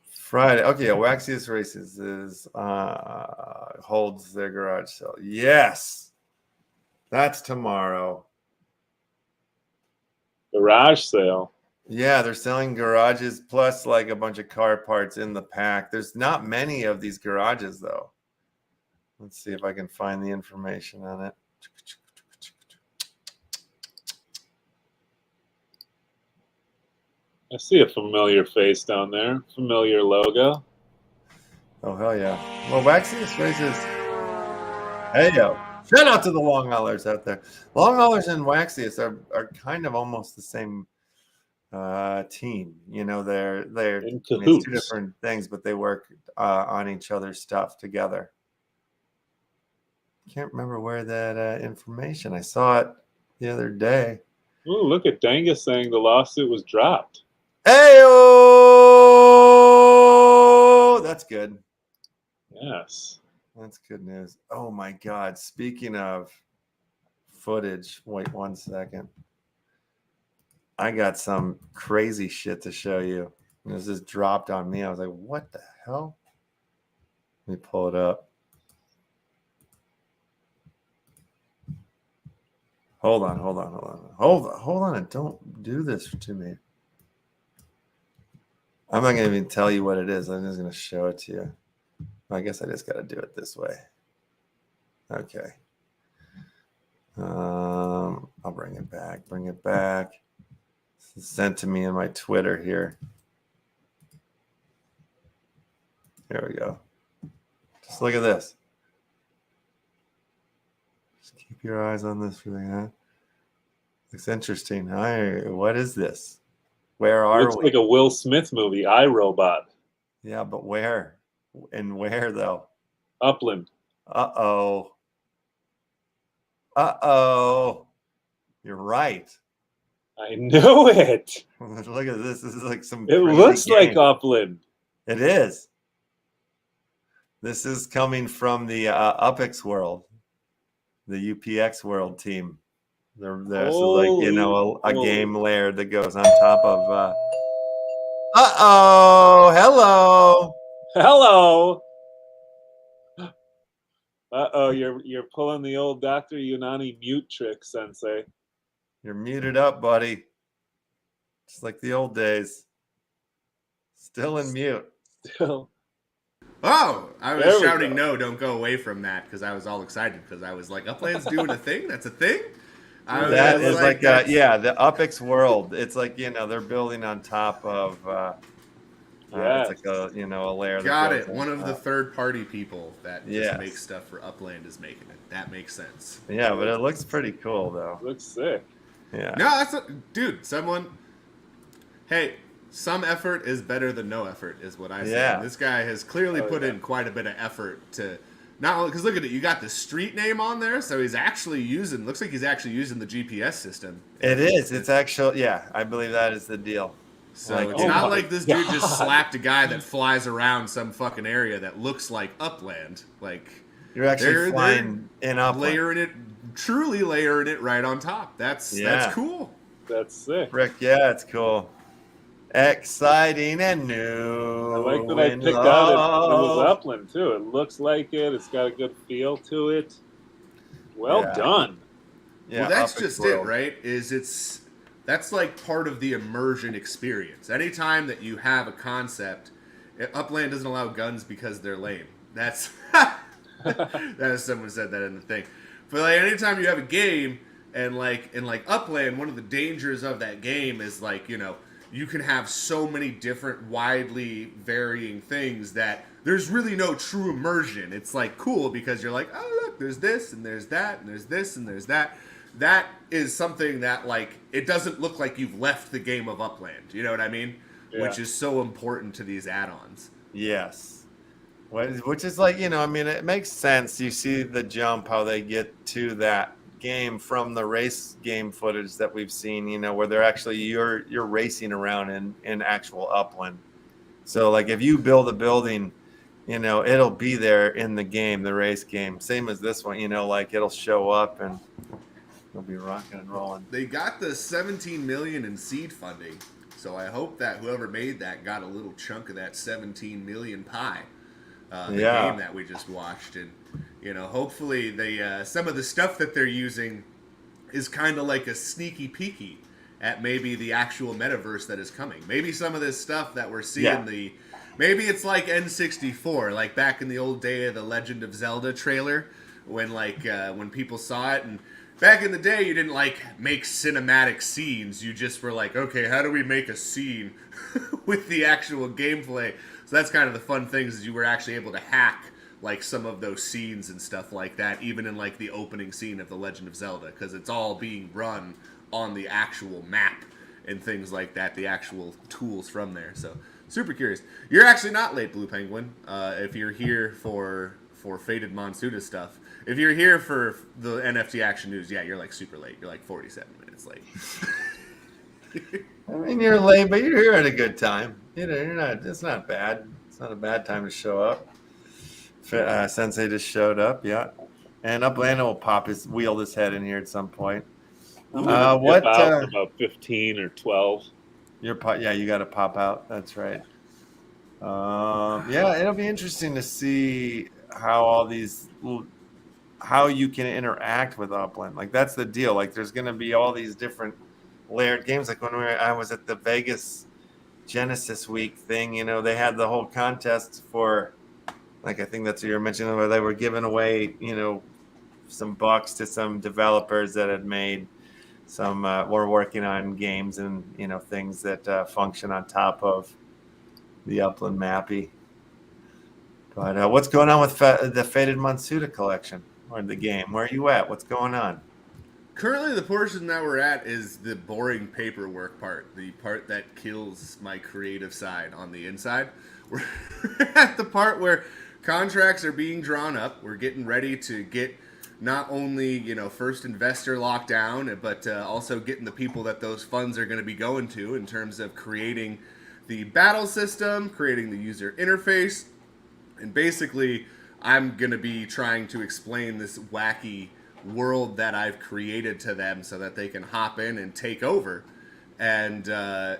Friday. Okay, Waxiest Races is holds their garage sale. Yes. That's tomorrow. Garage sale. Yeah, they're selling garages plus like a bunch of car parts in the pack. There's not many of these garages though. Let's see if I can find the information on it. I see a familiar face down there. Familiar logo. Oh, hell yeah. Well, Waxiest Races. Hey, yo. Shout out to the long haulers out there. Long haulers and Waxiest are kind of almost the same team. You know, they're In it's two cahoots. different things, but they work on each other's stuff together. Can't remember where that information. I saw it the other day. Ooh, look at Dangus saying the lawsuit was dropped. Hey-o! That's good. Yes. That's good news. Oh my God. Speaking of footage, wait 1 second. I got some crazy shit to show you. This just dropped on me. I was like, what the hell? Let me pull it up. Hold on. And don't do this to me. I'm not going to even tell you what it is. I'm just going to show it to you. I guess I just got to do it this way. Okay. I'll bring it back. This is sent to me in my Twitter here. Here we go. Just look at this. Just keep your eyes on this for a minute. Looks interesting. What is this? Where are Looks we? like a Will Smith movie, iRobot. Yeah, but where? And where though? Upland. Uh-oh. You're right. I knew it. Look at this. This is like some It crazy looks game. like Upland. It is. This is coming from the UPX world, the UPX world team. There's like, you know, a game layer that goes on top of. Hello. Hello. You're pulling the old Dr. Yunani mute trick, Sensei. You're muted up, buddy. Just like the old days. Still in mute. Still. Oh, I was There we shouting, go. no, don't go away from that, because I was all excited, because I was like, Upland's doing a thing? That's a thing? I That was is like, that's- yeah, the UPX world. It's like, you know, they're building on top of, Yes. it's like a, you know, a layer. Got that it. goes One on of the top. third-party people that just Yes. makes stuff for Upland is making it. That makes sense. Yeah, but it looks pretty cool, though. Looks sick. Yeah. No, that's a, dude, hey, some effort is better than no effort, is what I say. Yeah. And this guy has clearly Oh, put yeah. in quite a bit of effort to not only, because look at it, you got the street name on there, so he's actually using, looks like he's actually using the GPS system. It is. It's actual. Yeah, I believe that is the deal. So Like, it's oh not my like this dude just God. slapped a guy that flies around some fucking area that looks like Upland. Like, You're actually They're flying in up. truly layering it right on top. That's cool. That's sick. Rick, yeah, it's cool. Exciting and new. I like that I and picked out it was love. Upland too. It looks like it. It's got a good feel to it. Well Yeah. done. Yeah, Well, that's UPX just world. it, right? That's like part of the immersion experience. Anytime that you have a concept, Upland doesn't allow guns because they're lame. That's that is someone said that in the thing. But like anytime you have a game And like Upland, one of the dangers of that game is like, you know, you can have so many different widely varying things that there's really no true immersion. It's like cool because you're like, oh look, there's this and there's that and there's this and there's that. That is something that like it doesn't look like you've left the game of Upland. You know what I mean? Yeah. Which is so important to these add-ons. Yes. Which is like, you know, I mean, it makes sense. You see the jump, how they get to that game from the race game footage that we've seen, you know, where they're actually, you're racing around in actual Upland. So like if you build a building, you know, it'll be there in the game, the race game. Same as this one, you know, like it'll show up and it'll be rocking and rolling. They got the 17 million in seed funding. So I hope that whoever made that got a little chunk of that 17 million pie. The game that we just watched, and you know, hopefully they some of the stuff that they're using is kind of like a sneaky peeky at maybe the actual metaverse that is coming. Maybe some of this stuff that we're seeing maybe it's like N64, like back in the old day of the Legend of Zelda trailer, when when people saw it, and back in the day you didn't like make cinematic scenes, you just were like, okay, how do we make a scene with the actual gameplay? So that's kind of the fun things, is you were actually able to hack like some of those scenes and stuff like that, even in like the opening scene of The Legend of Zelda, because it's all being run on the actual map and things like that, the actual tools from there. So super curious. You're actually not late, Blue Penguin, if you're here for Faded MONSUTA stuff. If you're here for the NFT Action News, yeah, you're like super late. You're like 47 minutes late. I mean, you're late, but you're here at a good time. You know, you're not. It's not bad. It's not a bad time to show up. Sensei just showed up, yeah, and Uplando will wheel his head in here at some point. What? About 15 or 12. You got to pop out. That's right. Yeah, it'll be interesting to see how how you can interact with Upland. Like that's the deal. Like there's going to be all these different layered games. Like when I was at the Vegas Genesis Week thing, you know, they had the whole contest for, like, I think that's what you're mentioning, where they were giving away, you know, some bucks to some developers that had made some, were working on games and, you know, things that function on top of the Upland Mappy. But what's going on with the Faded MONSUTA collection or the game? Where are you at? What's going on? Currently, the portion that we're at is the boring paperwork part, the part that kills my creative side on the inside. We're at the part where contracts are being drawn up. We're getting ready to get not only, you know, first investor locked down, but also getting the people that those funds are going to be going to in terms of creating the battle system, creating the user interface, and basically I'm going to be trying to explain this wacky world that I've created to them so that they can hop in and take over. And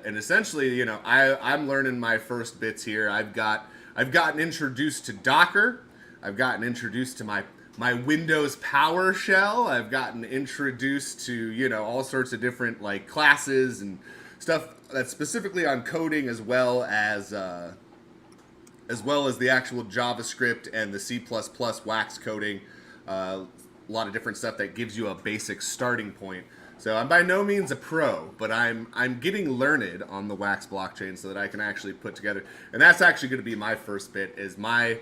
essentially, you know, I'm learning my first bits here. I've gotten introduced to Docker. I've gotten introduced to my Windows PowerShell. I've gotten introduced to, you know, all sorts of different like classes and stuff that's specifically on coding, as well as the actual JavaScript and the C++ wax coding. A lot of different stuff that gives you a basic starting point. So I'm by no means a pro, but I'm getting learned on the Wax blockchain so that I can actually put together. And that's actually going to be my first bit, is my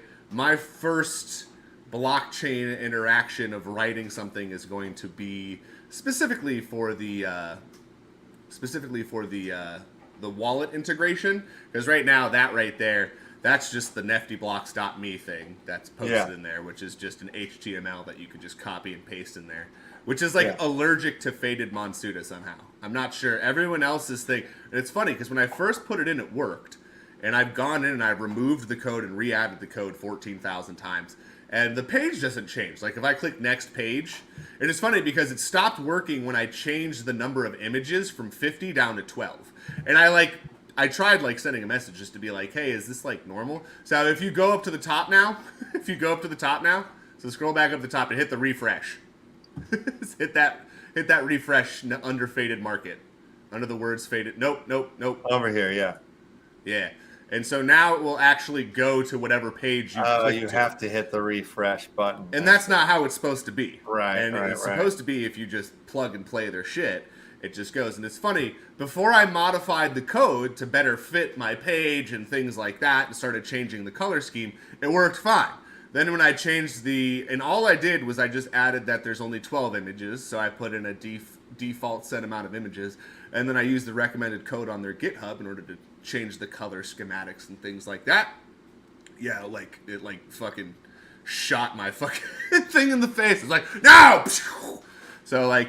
first blockchain interaction of writing something is going to be specifically for the wallet integration, because right now that right there, that's just the neftyblocks.me thing that's posted in there, which is just an HTML that you could just copy and paste in there, which is like allergic to Faded MONSUTA somehow. I'm not sure. Everyone else's thing, and it's funny because when I first put it in, it worked, and I've gone in and I've removed the code and re-added the code 14,000 times, and the page doesn't change. Like if I click next page, and it's funny because it stopped working when I changed the number of images from 50 down to 12, and I tried like sending a message just to be like, hey, is this like normal? So if you go up to the top now, so scroll back up the top and hit the refresh. hit that refresh under Faded Market. Under the words Faded. Nope. Over here, yeah. Yeah. And so now it will actually go to whatever page you click you to. have to hit the refresh button. And that's not how it's supposed to be. Right, And right, it's right. supposed to be if you just plug and play their shit, it just goes. And it's funny, before I modified the code to better fit my page and things like that and started changing the color scheme, it worked fine. Then when I changed and all I did was I just added that there's only 12 images, so I put in a default set amount of images, and then I used the recommended code on their GitHub in order to change the color schematics and things like that. Yeah, it fucking shot my fucking thing in the face. It's like, no! So I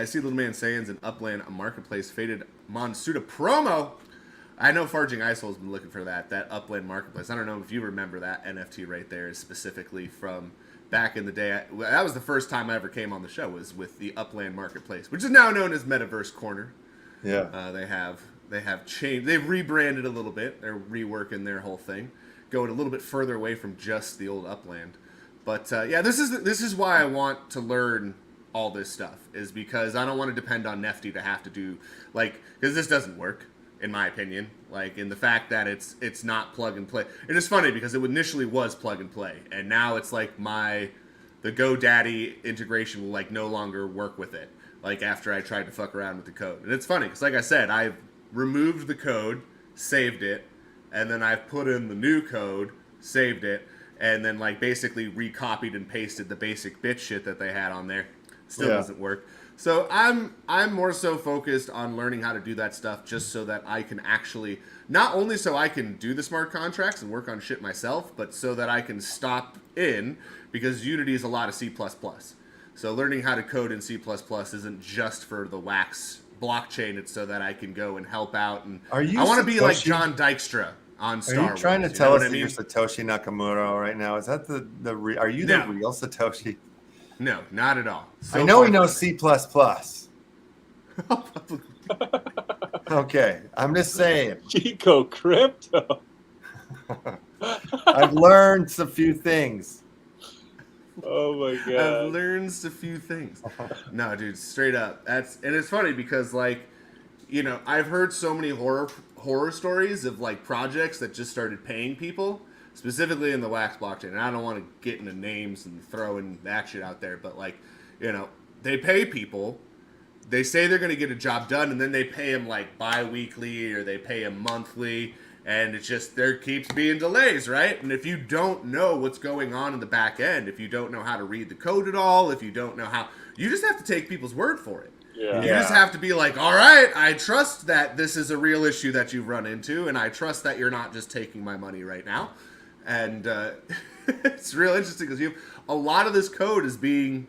see Little Man Saiyans in Upland Marketplace faded MONSUTA promo. I know Farging Icehole's been looking for that Upland Marketplace. I don't know if you remember that NFT right there is specifically from back in the day. That was the first time I ever came on the show, was with the Upland Marketplace, which is now known as Metaverse Corner. Yeah. They have changed. They've rebranded a little bit. They're reworking their whole thing, going a little bit further away from just the old Upland. But this is why I want to learn all this stuff, is because I don't want to depend on Nefty to have to do because this doesn't work, in my opinion. In the fact that it's not plug and play. It is funny because it initially was plug and play, and now it's the GoDaddy integration will no longer work with it. After I tried to fuck around with the code, and it's funny because like I said, I've removed the code, saved it, and then I've put in the new code, saved it, and then basically recopied and pasted the basic bit shit that they had on there. Still doesn't work. So I'm more so focused on learning how to do that stuff, just so that I can actually, not only so I can do the smart contracts and work on shit myself, but so that I can stop in, because Unity is a lot of C++. So learning how to code in C++ isn't just for the Wax blockchain. It's so that I can go and help out. And I want to be like John Dykstra on Star Wars. Are you trying to tell us that you're Satoshi Nakamoto right now? Is that are you the real Satoshi? No, not at all. So I know he knows C++. Okay, I'm just saying. Chico Crypto. I've learned a few things. Oh my god! I've learned a few things. No, dude, straight up. And it's funny because I've heard so many horror stories of projects that just started paying people, specifically in the Wax blockchain. And I don't want to get into names and throwing that shit out there, but they pay people. They say they're going to get a job done, and then they pay them bi-weekly or they pay them monthly. And it's just, there keeps being delays, right? And if you don't know what's going on in the back end, if you don't know how to read the code at all, if you don't know how, you just have to take people's word for it. Yeah. You just have to be all right, I trust that this is a real issue that you've run into, and I trust that you're not just taking my money right now. And it's real interesting because a lot of this code is being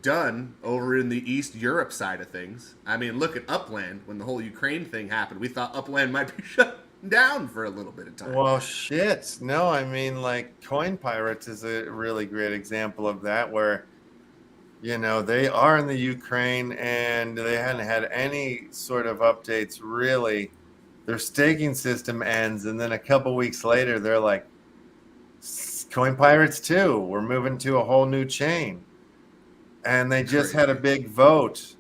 done over in the East Europe side of things. I mean, look at Upland. When the whole Ukraine thing happened, we thought Upland might be shut down for a little bit of time. Well, shit. No, I mean, Coin Pirates is a really great example of that, where, they are in the Ukraine and they hadn't had any sort of updates, really. Their staking system ends, and then a couple weeks later, they're like, Coin Pirates 2, we're moving to a whole new chain. And they just had a big vote.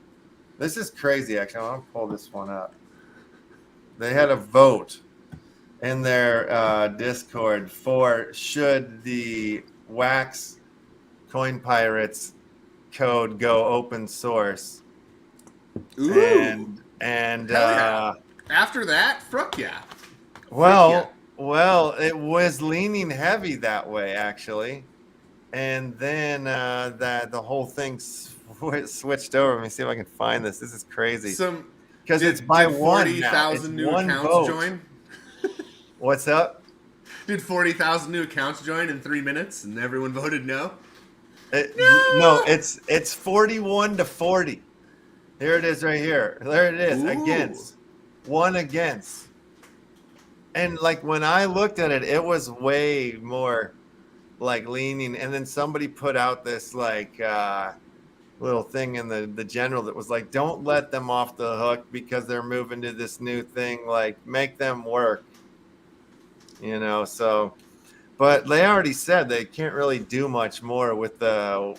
This is crazy, actually. I want to pull this one up. They had a vote in their Discord for should the Wax Coin Pirates code go open source. Ooh. And after that, fuck yeah. Well, it was leaning heavy that way, actually. And then the whole thing switched over. Let me see if I can find this. This is crazy. Because it's by 40,000 new accounts join? What's up? Did 40,000 new accounts join in 3 minutes and everyone voted no? No, it's 41 to 40. Here it is right here. There it is. Ooh. Against. One against. And when I looked at it, it was way more leaning. And then somebody put out this little thing in the general that was don't let them off the hook because they're moving to this new thing. Make them work. So, but they already said they can't really do much more with the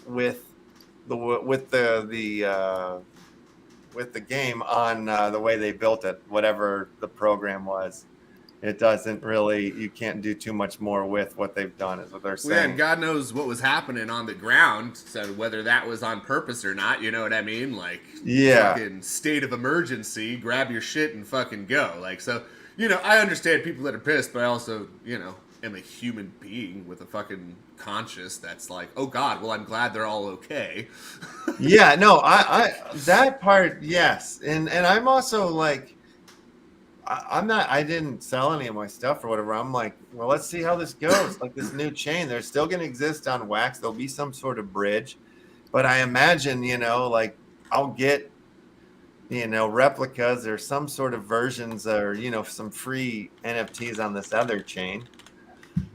game on the way they built it, whatever the program was. it doesn't really, you can't do too much more with what they've done, is what they're Well, yeah, saying. and God knows what was happening on the ground, so whether that was on purpose or not, you know what I mean? Like, fucking state of emergency, grab your shit and fucking go. Like, so, you know, I understand people that are pissed, but I also, you know, am a human being with a fucking conscience that's like, oh God, well, I'm glad they're all okay. Yeah, no, I that part, yes. And I'm also like, I didn't sell any of my stuff or whatever. I'm like, well, let's see how this goes. Like this new chain, they're still going to exist on wax. There'll be some sort of bridge, but I imagine, you know, like I'll get, you know, replicas or some sort of versions or, you know, some free NFTs on this other chain,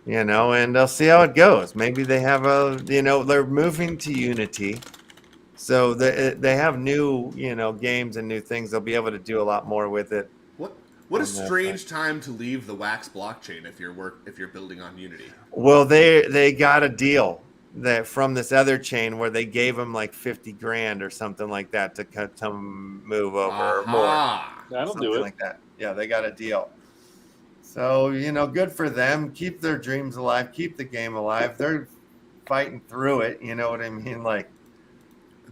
you know, and I'll see how it goes. Maybe they have you know, they're moving to Unity. So they have new, you know, games and new things. They'll be able to do a lot more with it. What a strange time to leave the Wax blockchain if you're building on Unity. Well, they got a deal that from this other chain where they gave them like 50 grand or something like that to move over or more. That'll do it. Like that. Yeah, they got a deal. So, you know, good for them. Keep their dreams alive. Keep the game alive. They're fighting through it. You know what I mean? Like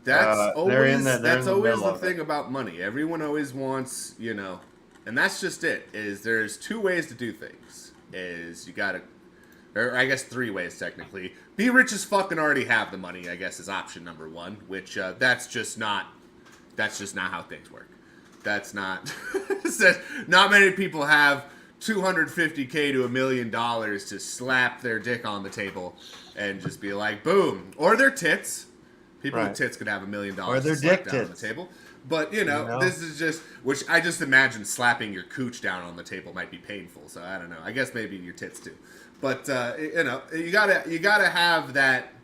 that's always the thing about money. Everyone always wants, you know. And that's just it, is there's two ways to do things. Is you gotta, or I guess three ways technically. Be rich as fuck and already have the money, I guess, is option number one, which that's just not how things work. That's not, not many people have $250K to $1 million to slap their dick on the table and just be like, boom. Or their tits. People with tits could have $1 million or their dick dick down on the table. But, you know, this is just, which I just imagine slapping your cooch down on the table might be painful. So I don't know. I guess maybe your tits too. But, you know, you gotta have that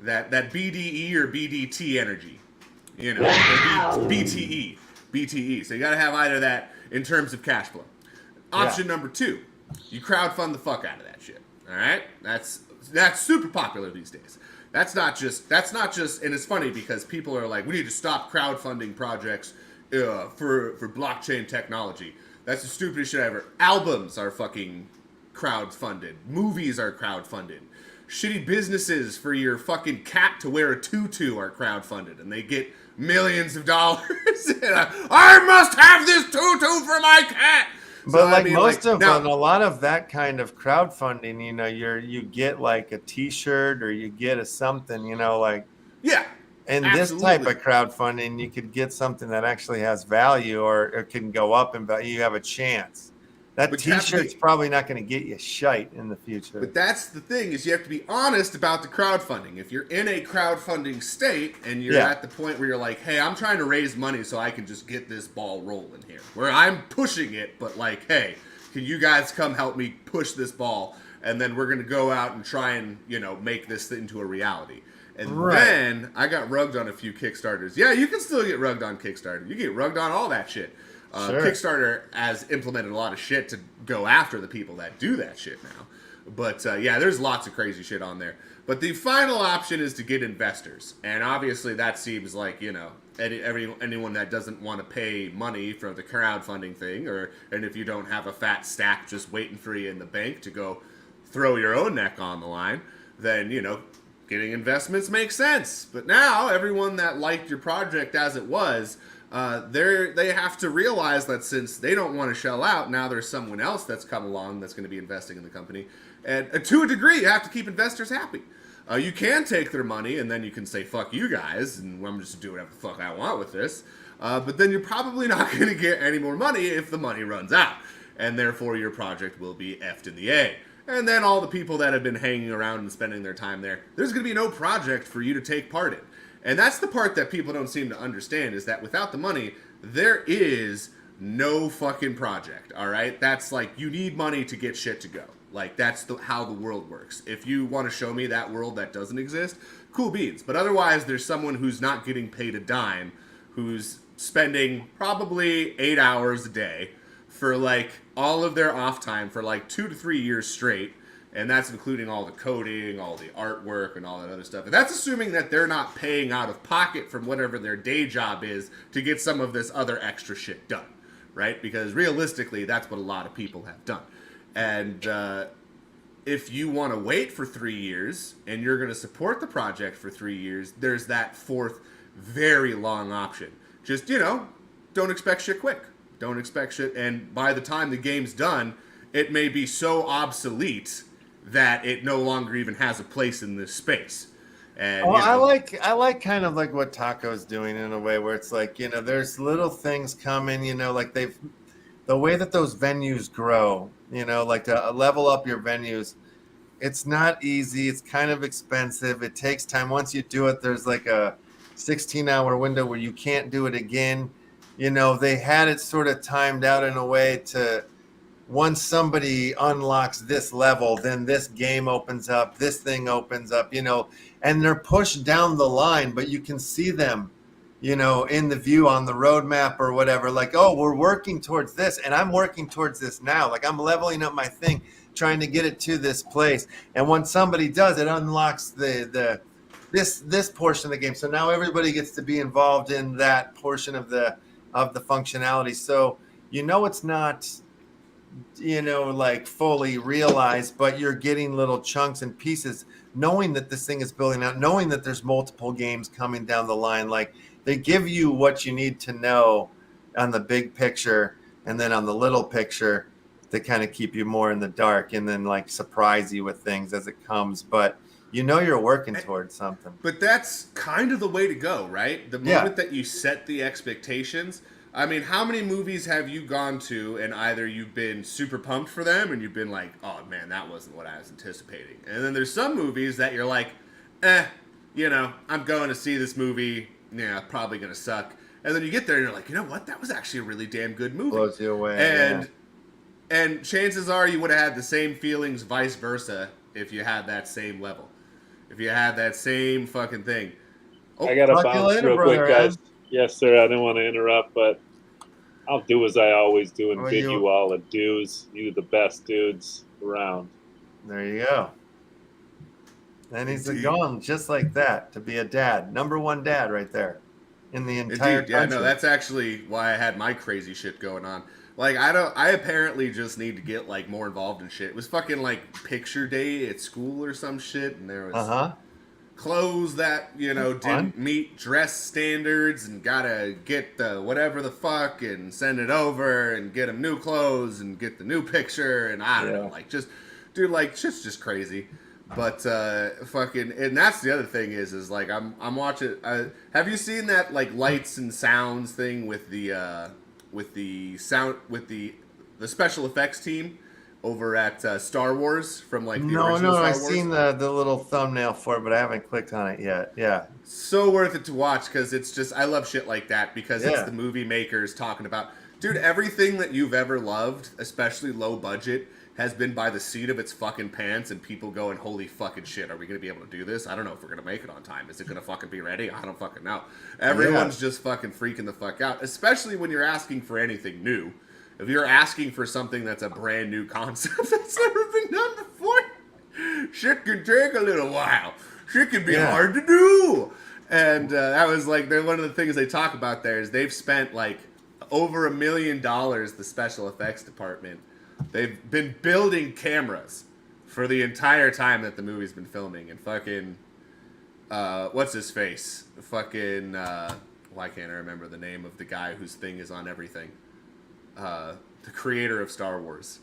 BDE or BDT energy, you know, BTE. So you gotta have either that in terms of cash flow. Option number two, you crowdfund the fuck out of that shit. All right. That's super popular these days. That's not just, and it's funny because people are like, we need to stop crowdfunding projects for blockchain technology. That's the stupidest shit ever. Albums are fucking crowdfunded. Movies are crowdfunded. Shitty businesses for your fucking cat to wear a tutu are crowdfunded, and they get millions of dollars. I must have this tutu for my cat. But so, like, I mean, most of them, a lot of that kind of crowdfunding, you know, you get like a T-shirt or you get a something, you know, like And this type of crowdfunding, you could get something that actually has value or it can go up in value. You have a chance. That T-shirt's probably not going to get you shite in the future. But that's the thing, is you have to be honest about the crowdfunding. If you're in a crowdfunding state and you're at the point where you're like, hey, I'm trying to raise money so I can just get this ball rolling here. Where I'm pushing it, but like, hey, can you guys come help me push this ball? And then we're going to go out and try and, you know, make this into a reality. And then I got rugged on a few Kickstarters. Yeah, you can still get rugged on Kickstarter. You get rugged on all that shit. Kickstarter has implemented a lot of shit to go after the people that do that shit now. But yeah, there's lots of crazy shit on there. But the final option is to get investors. And obviously that seems like, you know, anyone that doesn't want to pay money for the crowdfunding thing, and if you don't have a fat stack just waiting for you in the bank to go throw your own neck on the line, then, you know, getting investments makes sense. But now everyone that liked your project as it was, they have to realize that since they don't want to shell out, now there's someone else that's come along that's going to be investing in the company. And to a degree, you have to keep investors happy. You can take their money and then you can say, fuck you guys, and I'm just doing whatever the fuck I want with this. But then you're probably not going to get any more money if the money runs out. And therefore your project will be effed in the A. And then all the people that have been hanging around and spending their time there's going to be no project for you to take part in. And that's the part that people don't seem to understand, is that without the money, there is no fucking project, all right? That's like, you need money to get shit to go. Like, that's how the world works. If you want to show me that world that doesn't exist, cool beans. But otherwise, there's someone who's not getting paid a dime, who's spending probably 8 hours a day for, like, all of their off time for, like, 2 to 3 years straight. And that's including all the coding, all the artwork, and all that other stuff. And that's assuming that they're not paying out of pocket from whatever their day job is to get some of this other extra shit done, right? Because realistically, that's what a lot of people have done. And if you want to wait for 3 years and you're going to support the project for 3 years, there's that fourth very long option. Just, don't expect shit quick. Don't expect shit. And by the time the game's done, it may be so obsolete that it no longer even has a place in this space. And I like kind of like what Taco's doing in a way where it's like, there's little things coming, like the way that those venues grow, like to level up your venues, it's not easy. It's kind of expensive. It takes time. Once you do it, there's like a 16-hour window where you can't do it again. They had it sort of timed out in a way to, once somebody unlocks this level, then this game opens up, this thing opens up, and they're pushed down the line, but you can see them, in the view on the roadmap or whatever, like, oh, we're working towards this, and I'm working towards this now. Like, I'm leveling up my thing, trying to get it to this place. And when somebody does, it unlocks this portion of the game. So now everybody gets to be involved in that portion of the functionality. So, it's not, like fully realized, but you're getting little chunks and pieces, knowing that this thing is building out, knowing that there's multiple games coming down the line. Like, they give you what you need to know on the big picture, and then on the little picture to kind of keep you more in the dark, and then like surprise you with things as it comes. But you're working towards something. But that's kind of the way to go, right? The moment that you set the expectations. I mean, how many movies have you gone to and either you've been super pumped for them and you've been like, oh man, that wasn't what I was anticipating. And then there's some movies that you're like, I'm going to see this movie. Yeah, probably going to suck. And then you get there and you're like, you know what? That was actually a really damn good movie. Blows you away. And chances are you would have had the same feelings vice versa if you had that same level. If you had that same fucking thing. Oh, I got to bounce real quick, guys. Yes, sir. I didn't want to interrupt, but I'll do as I always do and bid you all adieus. You the best dudes around. There you go. And he's gone just like that to be a dad. Number one dad right there in the entire country. Yeah, no, that's actually why I had my crazy shit going on. Like, I apparently just need to get, like, more involved in shit. It was fucking, like, picture day at school or some shit, and there was clothes that, didn't meet dress standards, and gotta get the whatever the fuck and send it over and get them new clothes and get the new picture, and I don't know, like, just, dude, like, shit's just crazy. But fucking, and that's the other thing is like I'm watching. Have you seen that like lights and sounds thing with the special effects team over at Star Wars from like the original Star I've Wars? Seen the little thumbnail for it, but I haven't clicked on it yet. Yeah, so worth it to watch because it's just I love shit like that because it's the movie makers talking about, dude, everything that you've ever loved, especially low budget, has been by the seat of its fucking pants, and people going, holy fucking shit, are we going to be able to do this? I don't know if we're going to make it on time. Is it going to fucking be ready? I don't fucking know. Everyone's just fucking freaking the fuck out, especially when you're asking for anything new. If you're asking for something that's a brand new concept that's never been done before, shit can take a little while. Shit can be hard to do. And that was like, one of the things they talk about there is they've spent like over $1 million, the special effects department. They've been building cameras for the entire time that the movie's been filming. And fucking, what's his face? Fucking, why can't I remember the name of the guy whose thing is on everything? The creator of Star Wars.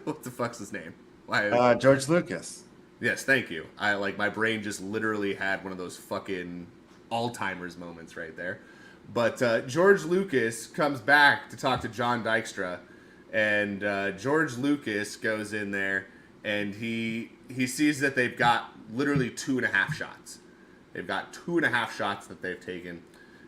What the fuck's his name? Why? George Lucas. Yes, thank you. My brain just literally had one of those fucking Alzheimer's moments right there. But George Lucas comes back to talk to John Dykstra. And George Lucas goes in there, and he sees that they've got literally 2.5 shots. They've got 2.5 shots that they've taken,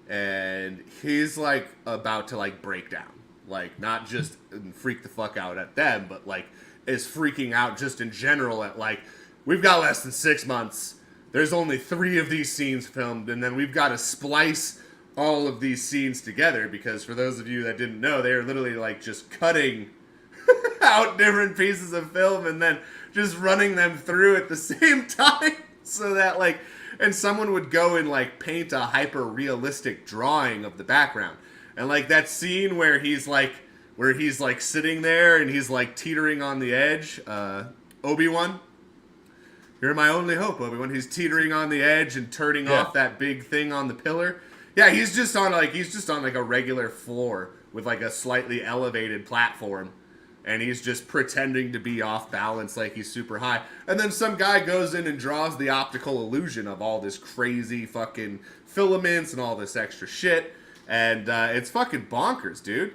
and he's like about to like break down, like not just freak the fuck out at them, but like is freaking out just in general at like, we've got less than 6 months. There's only 3 of these scenes filmed, and then we've got to splice all of these scenes together, because for those of you that didn't know, they are literally like just cutting out different pieces of film and then just running them through at the same time, so that like, and someone would go and like paint a hyper realistic drawing of the background. And like that scene where he's like where he's like sitting there and he's like teetering on the edge. Obi-Wan, you're my only hope, Obi-Wan. He's teetering on the edge and turning off that big thing on the pillar. Yeah, he's just on like a regular floor with like a slightly elevated platform, and he's just pretending to be off balance like he's super high. And then some guy goes in and draws the optical illusion of all this crazy fucking filaments and all this extra shit, and it's fucking bonkers, dude.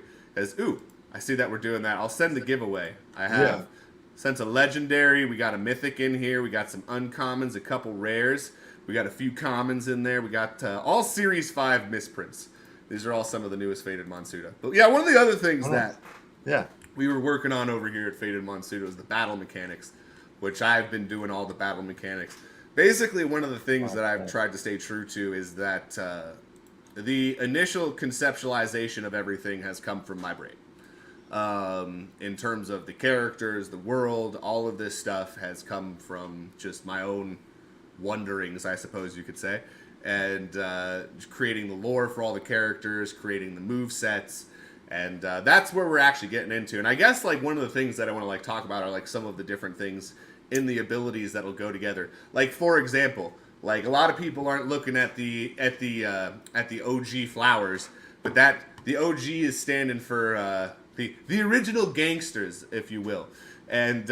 I see that we're doing that. I'll send the giveaway. I have sent a legendary. We got a mythic in here. We got some uncommons, a couple rares. We got a few commons in there. We got all Series 5 misprints. These are all some of the newest Faded MONSUTA. But yeah, one of the other things that we were working on over here at Faded MONSUTA was the battle mechanics, which I've been doing all the battle mechanics. Basically, one of the things that I've tried to stay true to is that the initial conceptualization of everything has come from my brain. In terms of the characters, the world, all of this stuff has come from just my own wonderings, I suppose you could say, and creating the lore for all the characters, creating the move sets, and that's where we're actually getting into. And I guess like one of the things that I want to like talk about are like some of the different things in the abilities that'll go together. Like for example, like a lot of people aren't looking at the OG flowers, but the OG is standing for the original gangsters, if you will, and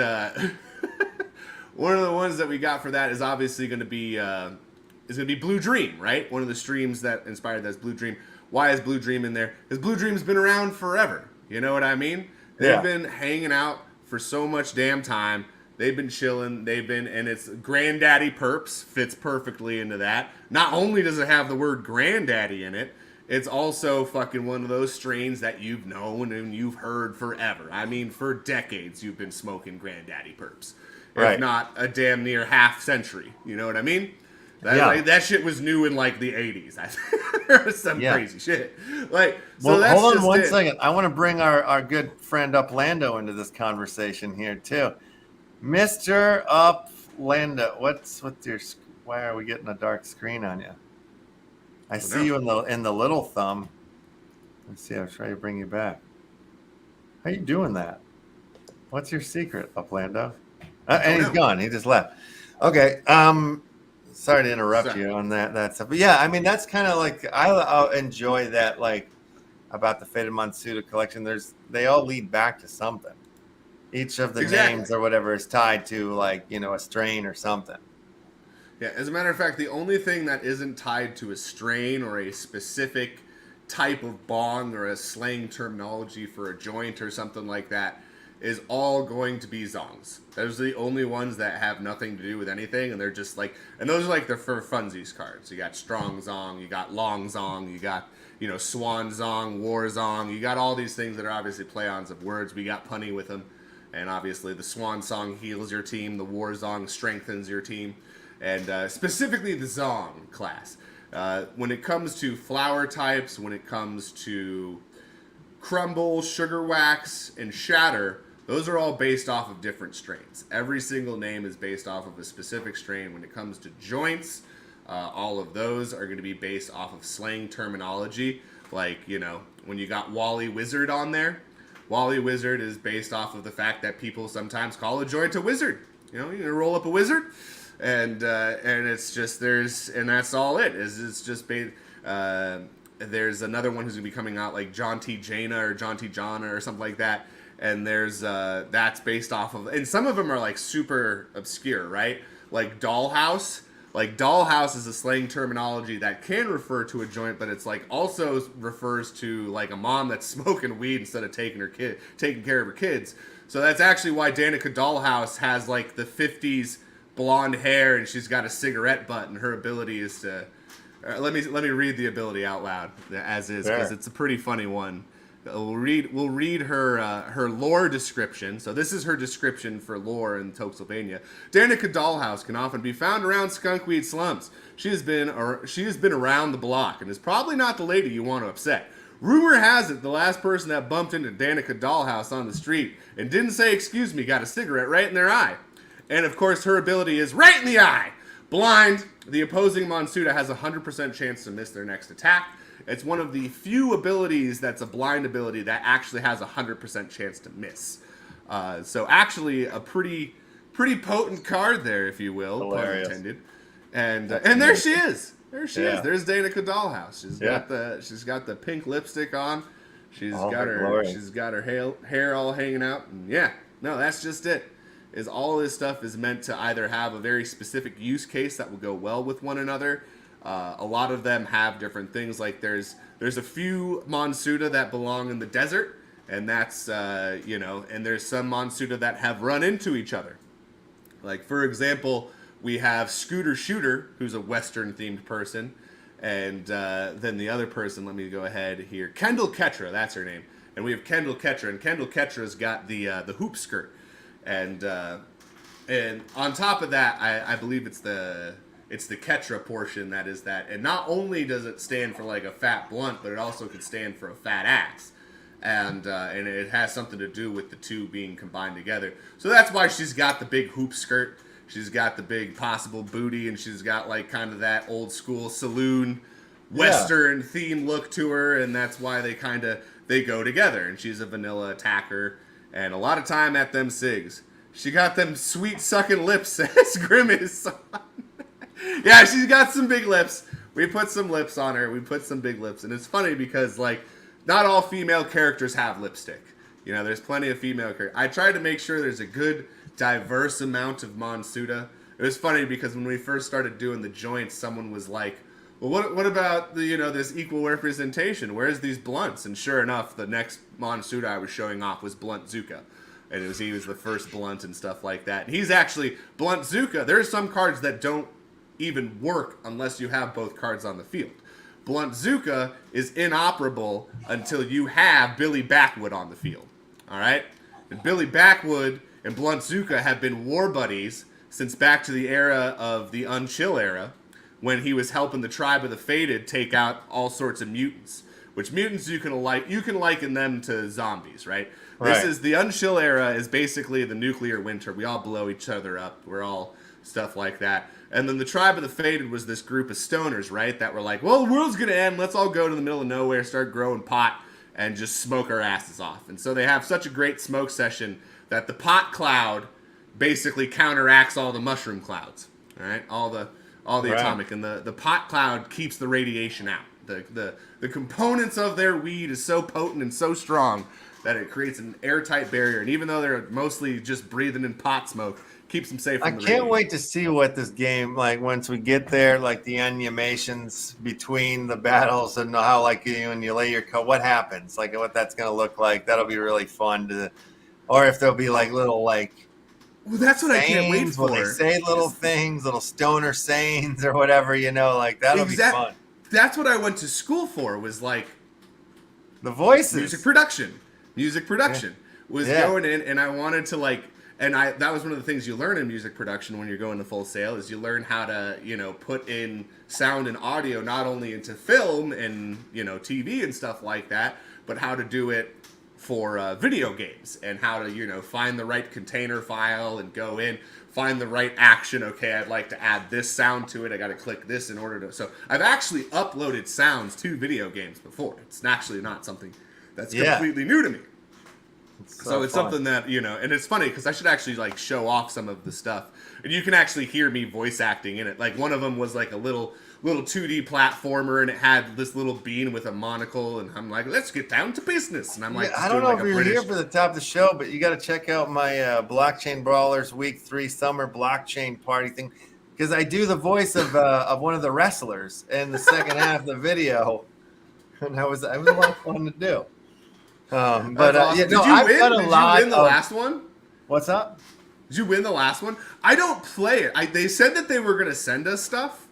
one of the ones that we got for that is obviously going to be Blue Dream, right? One of the streams that inspired that's Blue Dream. Why is Blue Dream in there? Because Blue Dream's been around forever. You know what I mean? They've been hanging out for so much damn time. They've been chilling. And it's Granddaddy Perps fits perfectly into that. Not only does it have the word Granddaddy in it, it's also fucking one of those strains that you've known and you've heard forever. I mean, for decades you've been smoking Granddaddy Perps. If not a damn near half century. You know what I mean? That shit was new in like the 80s. Some crazy shit. Like, so that's hold on just one second. I want to bring our good friend Uplando into this conversation here too. Mr. Uplando, what's with your? Why are we getting a dark screen on you? I see you in the little thumb. Let's see. I'll try to bring you back. How you doing that? What's your secret, Uplando? And he's gone. He just left. Okay. Sorry to interrupt you on that stuff. But yeah, I mean, that's kind of like, I enjoy that, like, about the Faded MONSUTA collection. They all lead back to something. Each of the names or whatever is tied to, like, you know, a strain or something. Yeah, as a matter of fact, the only thing that isn't tied to a strain or a specific type of bong or a slang terminology for a joint or something like that is all going to be zongs. Those are the only ones that have nothing to do with anything, and they're just like, and those are like the for funsies cards. You got strong zong, you got long zong, you got, you know, swan zong, war zong. You got all these things that are obviously play-ons of words. We got punny with them, and obviously the swan song heals your team, the war zong strengthens your team, and specifically the zong class. When it comes to flower types, when it comes to crumble, sugar wax, and shatter, those are all based off of different strains. Every single name is based off of a specific strain. When it comes to joints, all of those are going to be based off of slang terminology. Like, you know, when you got Wally Wizard on there, Wally Wizard is based off of the fact that people sometimes call a joint a wizard. You know, you're going to roll up a wizard, and it's just, and that's all it is. It's just based, there's another one who's going to be coming out like John T. Jana or John T. Jana or something like that. And there's, that's based off of, and some of them are like super obscure, right? Like Dollhouse. Like Dollhouse is a slang terminology that can refer to a joint, but it's like also refers to like a mom that's smoking weed instead of taking care of her kids. So that's actually why Danica Dollhouse has like the 50s blonde hair and she's got a cigarette butt, and her ability is to, let me read the ability out loud as is, because it's a pretty funny one. We'll read her lore description. So this is her description for lore in Toxylvania. Danica Dollhouse can often be found around skunkweed slums. She has been around the block and is probably not the lady you want to upset. Rumor has it the last person that bumped into Danica Dollhouse on the street and didn't say excuse me got a cigarette right in their eye. And of course her ability is right in the eye. Blind, the opposing MONSUTA has a 100% chance to miss their next attack. It's one of the few abilities that's a blind ability that actually has a 100% chance to miss. So actually a pretty potent card there, if you will, Hilarious. pun intended. And there she is. There she is. There's Danica Dollhouse. She's got the pink lipstick on. She's got her hair all hanging out. And that's just it. Is all this stuff is meant to either have a very specific use case that will go well with one another. A lot of them have different things. Like there's a few MONSUTA that belong in the desert, and that's and there's some MONSUTA that have run into each other. Like for example, we have Scooter Shooter, who's a Western themed person, and then the other person. Let me go ahead here. Kendall Ketra, that's her name, and we have Kendall Ketra, and Kendall Ketra's got the hoop skirt. And on top of that, I believe it's the Ketra portion that is that. And not only does it stand for like a fat blunt, but it also could stand for a fat axe. And it has something to do with the two being combined together. So that's why she's got the big hoop skirt. She's got the big possible booty, and she's got like kind of that old school saloon Western theme look to her. And that's why they go together. And she's a vanilla attacker. And a lot of time at them SIGs. She got them sweet sucking lips as Grimace. Yeah, she's got some big lips. We put some lips on her. We put some big lips. And it's funny because, like, not all female characters have lipstick. You know, there's plenty of female characters. I tried to make sure there's a good, diverse amount of MONSUTA. It was funny because when we first started doing the joints, someone was like, well, what about the this equal representation? Where's these blunts? And sure enough, the next MONSUTA I was showing off was Blunt Zuka, and he was the first blunt and stuff like that. And he's actually Blunt Zuka. There are some cards that don't even work unless you have both cards on the field. Blunt Zuka is inoperable until you have Billy Backwood on the field. All right, and Billy Backwood and Blunt Zuka have been war buddies since back to the era of the Unchill era, when he was helping the Tribe of the Fated take out all sorts of mutants. Which mutants you can liken them to zombies, right? This is the Unchill era is basically the nuclear winter. We all blow each other up. We're all stuff like that. And then the Tribe of the Fated was this group of stoners, right? That were like, well, the world's gonna end. Let's all go to the middle of nowhere, start growing pot, and just smoke our asses off. And so they have such a great smoke session that the pot cloud basically counteracts all the mushroom clouds. All right, all the atomic, and the pot cloud keeps the radiation out. The components of their weed is so potent and so strong that it creates an airtight barrier. And even though they're mostly just breathing in pot smoke, keeps them safe from the radiation. I can't wait to see what this game, like once we get there, like the animations between the battles and how like when you lay your coat, what happens, like what that's going to look like. That'll be really fun to, or if there'll be like little like, well, that's what I can't wait for. They say little things, little stoner sayings or whatever, like that'll be fun. That's what I went to school for, was like the voices. Music production was going in, and I wanted to like, and that was one of the things you learn in music production when you're going to Full Sail, is you learn how to, put in sound and audio, not only into film and, TV and stuff like that, but how to do it for video games, and how to find the right container file and go in, find the right action. Okay, I'd like to add this sound to it. I got to click this in order to. So I've actually uploaded sounds to video games before. It's actually not something that's completely new to me. So it's something that and it's funny because I should actually like show off some of the stuff, and you can actually hear me voice acting in it. Like one of them was like a little 2D platformer, and it had this little bean with a monocle, and I'm like, let's get down to business. And I'm like, I don't know if you're here for the top of the show, but you got to check out my Blockchain Brawlers Week 3 Summer Blockchain Party thing, because I do the voice of one of the wrestlers in the second half of the video, and it was a lot of fun to do. But awesome. Did you win the last one? What's up? Did you win the last one? I don't play it. They said that they were gonna send us stuff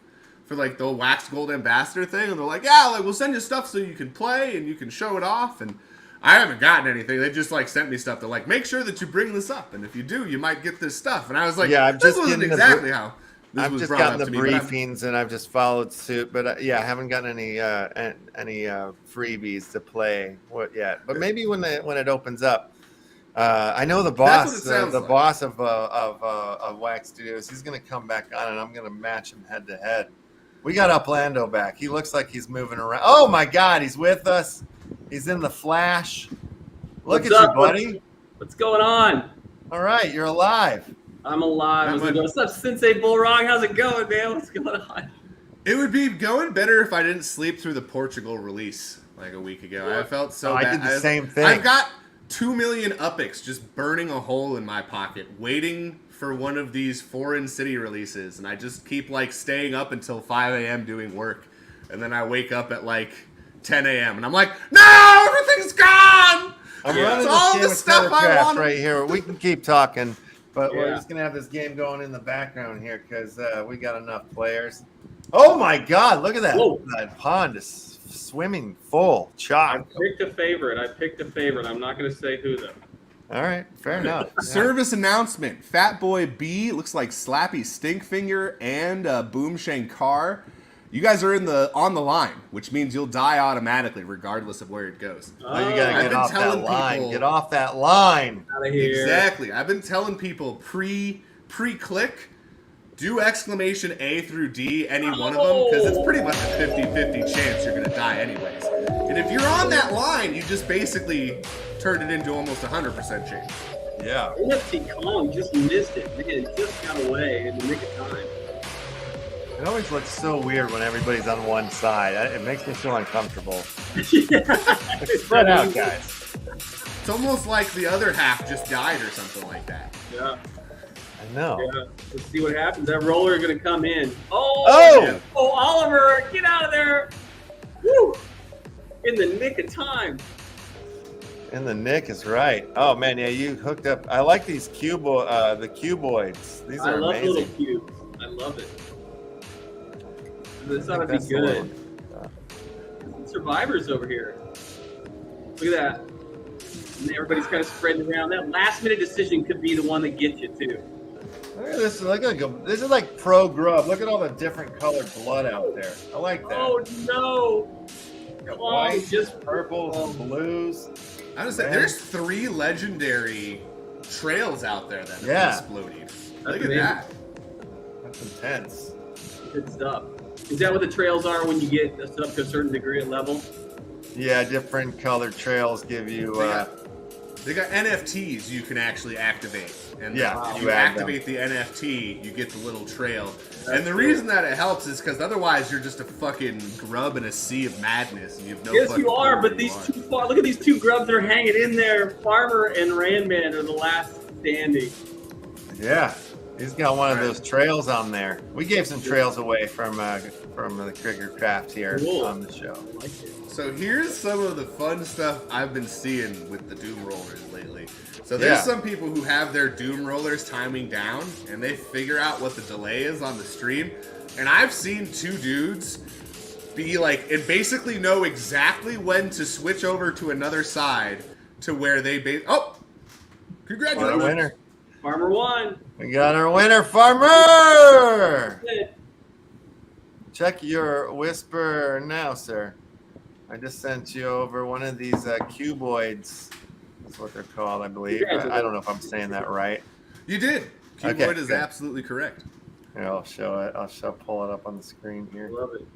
for like the Wax Gold Ambassador thing, and they're like, yeah, like we'll send you stuff so you can play and you can show it off. And I haven't gotten anything. They just like sent me stuff. They're like, make sure that you bring this up, and if you do, you might get this stuff. And I was like, this wasn't exactly how. I've just gotten the briefings and I've just followed suit, but I haven't gotten any freebies to play yet. But maybe when it opens up, I know the boss, boss of Wax Studios, he's going to come back on, and I'm going to match him head to head. We got Uplando back. He looks like he's moving around. Oh my God, he's with us. He's in the flash. Look What's at up? you, buddy. What's going on? All right, you're alive. I'm alive. What's up, Sensei Bulrog? How's it going, man? What's going on? It would be going better if I didn't sleep through the Portugal release like a week ago. I felt so bad. I did the same thing. I've got 2 million Upix just burning a hole in my pocket, waiting for one of these foreign city releases, and I just keep like staying up until 5 a.m. doing work, and then I wake up at like 10 a.m. and I'm like, no, everything's gone. I'm running all this the game stuff of I Telegraph want right here. We can keep talking, but we're Yeah. just gonna have this game going in the background here because we got enough players. Oh my God! Look at that! Whoa. That pond is swimming full I chock. picked a favorite. I'm not going to say who, though. All right, fair enough. Yeah. Service announcement: Fat Boy B, looks like Slappy Stinkfinger, and Boom Shankar. You guys are on the line, which means you'll die automatically, regardless of where it goes. Oh, you gotta I've get been off that telling line. people- Get off that line. Out of here. Exactly. I've been telling people pre-click, do exclamation A through D, any one of them, because it's pretty much a 50-50 chance you're going to die anyways. And if you're on that line, you just basically turned it into almost 100% chance. Yeah. Lefty Kong just missed it. Man, it just got away in the nick of time. It always looks so weird when everybody's on one side. It makes me feel uncomfortable. Spread out, guys. It's almost like the other half just died or something like that. Yeah. I know. Yeah. Let's see what happens. That roller is going to come in. Oh! Oh, Oliver, get out of there. Woo! In the nick of time. And the Nick is right. Oh man, yeah, you hooked up. I like these the cuboids. These I are love little amazing. cubes. I love it. This ought to be That's the good. one. Survivors over here. Look at that. And everybody's kind of spreading around. That last minute decision could be the one that gets you too. Look at this. This is like pro grub. Look at all the different colored blood out there. I like that. Oh no! Got Oh, white, just purples, blues. I was saying, there's 3 legendary trails out there that have Yeah. exploded. Look at amazing. that. That's intense. Good stuff. Is that what the trails are when you get up to a certain degree of level? Yeah, different colored trails give you. They got NFTs you can actually activate. And Yeah, if you you add them. activate the NFT, you get the little trail. And the reason that it helps is because otherwise you're just a fucking grub in a sea of madness. And you have no Yes, fucking you are. clue But where you these are. look at these two grubs that are hanging in there. Farmer and Randman are the last standing. Yeah, he's got one of those trails on there. We gave some trails away from the Cricket Craft here Cool. on the show. I like it. So here's some of the fun stuff I've been seeing with the Doom Rollers lately. So there's some people who have their Doom Rollers timing down, and they figure out what the delay is on the stream. And I've seen 2 dudes be like, and basically know exactly when to switch over to another side to where they What a congratulations! winner. Farmer won. We got our winner, Farmer! Yeah. Check your whisper now, sir. I just sent you over one of these cuboids. That's what they're called, I believe. I don't know if I'm saying that right. You did. Okay, Cuboid is good. absolutely correct. Here, I'll show it. Pull it up on the screen here Love it.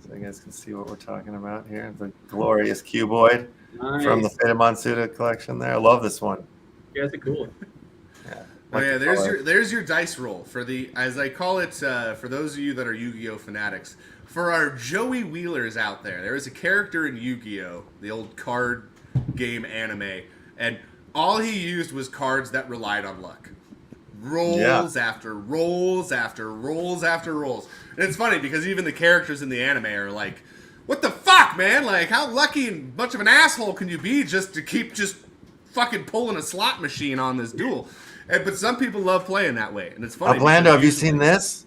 so you guys can see what we're talking about here. The glorious cuboid Nice. from the MONSUTA collection there. I love this one. You guys are cool. Yeah. Oh yeah, Like the color. there's your dice roll for the, as I call it, for those of you that are Yu-Gi-Oh fanatics. For our Joey Wheelers out there is a character in Yu-Gi-Oh, the old card game anime, and all he used was cards that relied on luck. Rolls after rolls after rolls after rolls. And it's funny because even the characters in the anime are like, what the fuck, man? Like, how lucky and much of an asshole can you be just to keep just fucking pulling a slot machine on this duel? But some people love playing that way, and it's funny. Uplando, have you seen this?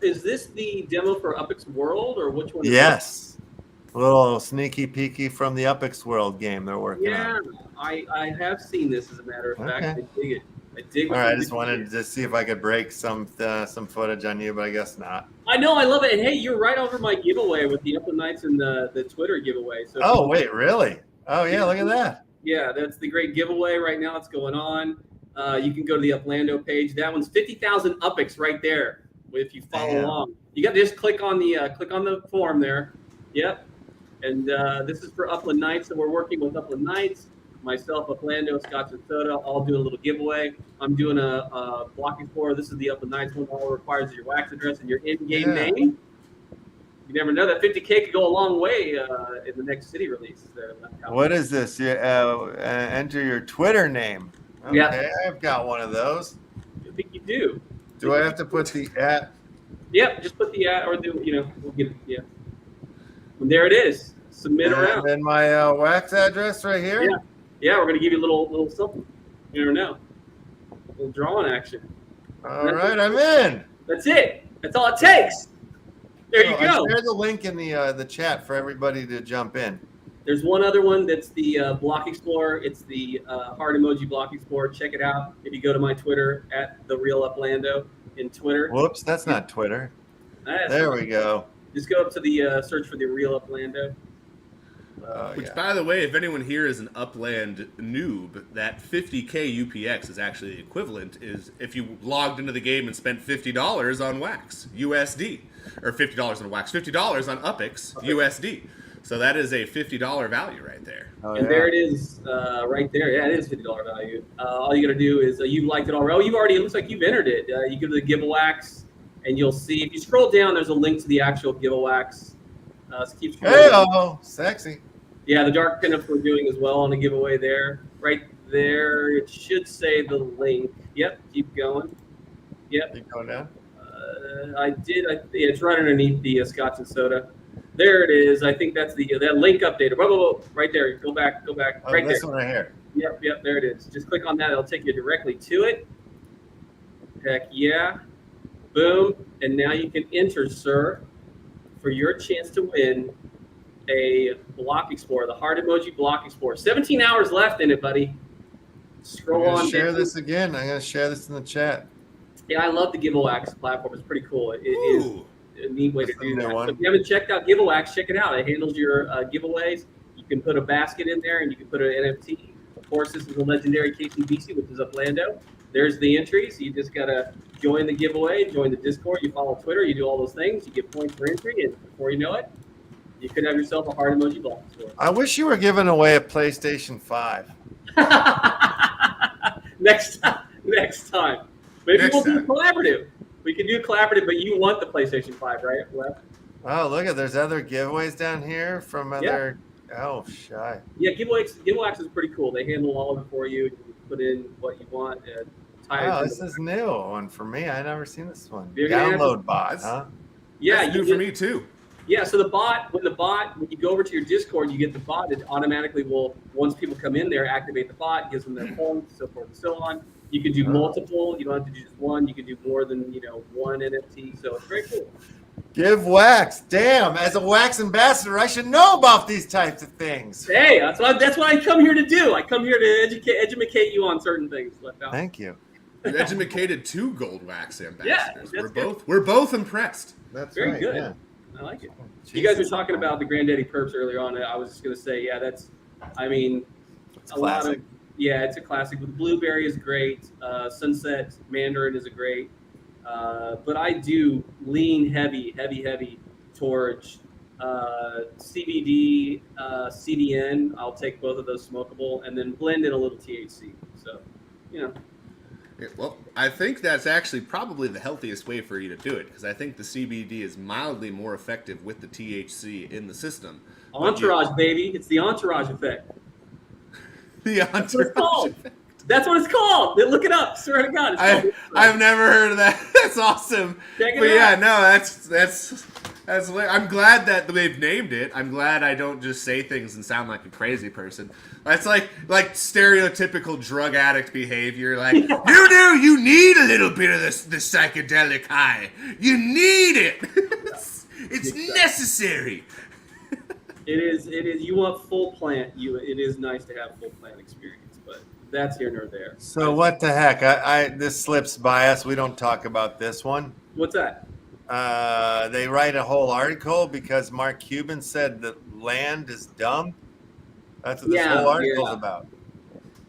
Is this the demo for Upix World, or which one? Yes. A little sneaky peeky from the Upix World game they're working Yeah, on. I have seen this, as a matter of fact. Okay. I dig it. I dig it. All right, I just wanted to see if I could break some footage on you, but I guess not. I know, I love it. And hey, you're right over my giveaway with the Upland Knights and the Twitter giveaway. So Oh, wait, really? Oh, yeah, look at that. yeah, that's the great giveaway right now that's going on. You can go to the Uplando page. That one's 50,000 Upix right there. if you follow along. You got to just click on the form there. Yep. And this is for Upland Nights, so we're working with Upland Nights. Myself, Uplando, Scotch and Soda, all doing a little giveaway. I'm doing a Block Explorer. This is the Upland Nights one. All it requires is your wax address and your in-game name. You never know, that 50K could go a long way in the next city release. What is this? Enter your Twitter name. Okay, yeah. I've got one of those. I think you do. Do I have to put the @ Yep, just put the @ or we'll give it, yeah. And there it is. Submit around. And then my wax address right here? Yeah. Yeah, we're gonna give you a little something. You never know. A little drawing action. All right, I'm in. That's it. That's all it takes. There you go. Share the link in the chat for everybody to jump in. There's one other one that's the Block Explorer. It's the heart emoji Block Explorer. Check it out. If you go to my Twitter @TheRealUplando in Twitter. Whoops, that's not Twitter. There we go. Just go up to the search for the Real Uplando. Which, by the way, if anyone here is an Upland noob, that 50K UPX is actually the equivalent is if you logged into the game and spent $50 on wax USD, or $50 on wax, $50 on UPX USD. So that is a $50 value right there. And there it is, right there. Yeah, it is $50 value. All you got to do is you liked it already. Oh, it looks like you've entered it. You go to the Give a Wax, and you'll see if you scroll down, there's a link to the actual Give a Wax. So keep scrolling. Hey, sexy. Yeah, the dark pinups we're doing as well on a giveaway there. Right there, it should say the link. Yep, keep going. Yep. Keep going down. It's right underneath the Scotch and Soda. There it is. I think that's that link updater. Whoa, right there. Go back. Oh, Right this there. one right here. Yep, there it is. Just click on that. It'll take you directly to it. Heck yeah. Boom. And now you can enter, sir, for your chance to win a Block Explorer, the heart emoji Block Explorer. 17 hours left in it, buddy. Scroll on. Share this again. I'm going to share this in the chat. Yeah, I love the Give a Wax platform. It's pretty cool. It is a neat way to do that. One. So if you haven't checked out Give a Wax, check it out. It handles your giveaways. You can put a basket in there, and you can put an NFT. Of course, this is a legendary KTBC, which is Uplando. There's the entries. You just got to join the giveaway, join the Discord. You follow Twitter. You do all those things. You get points for entry, and before you know it, you could have yourself a heart emoji Block Explorer. I wish you were giving away a PlayStation 5. Next time. Maybe we'll do collaborative. We can do collaborative, but you want the PlayStation 5, right? Left. Oh, look at there's other giveaways down here from other. Yeah. Oh, shy. Yeah, giveaways is pretty cool. They handle all of it for you. You put in what you want. Oh, this is new one for me. I never seen this one. You're Download bot, huh? Yeah, that's new for me too. Yeah, so when you go over to your Discord, you get the bot. It automatically will, once people come in there, activate the bot, gives them their points, so forth and so on. You can do multiple. You don't have to do just one. You can do more than one NFT. So it's very cool. Give wax. Damn, as a wax ambassador, I should know about these types of things. Hey, that's what I come here to do. I come here to educate you on certain things. Thank you. You've educated 2 gold wax ambassadors. Yeah, we're both impressed. That's very right, good. Yeah. I like it. You guys were talking about the Granddaddy Perps earlier on. I was just gonna say, yeah, it's classic. lot of. Yeah, it's a classic. With Blueberry is great. Sunset Mandarin is a great. But I do lean heavy towards CBD, CBN. I'll take both of those smokable and then blend in a little THC. So, Yeah, well, I think that's actually probably the healthiest way for you to do it because I think the CBD is mildly more effective with the THC in the system. Entourage, baby. It's the entourage effect. The entourage effect. That's what it's called. Look it up. Swear to God. I've never heard of that. That's awesome. Check it but out. Yeah, no, that's I'm glad that they've named it. I'm glad I don't just say things and sound like a crazy person. That's like stereotypical drug addict behavior. Like, you need a little bit of the psychedelic high. You need it. It's necessary. It is. You want full plant. It is nice to have full plant experience, but that's here nor there. So what the heck? This slips by us. We don't talk about this one. What's that? They write a whole article because Mark Cuban said that land is dumb. That's what this whole article is about.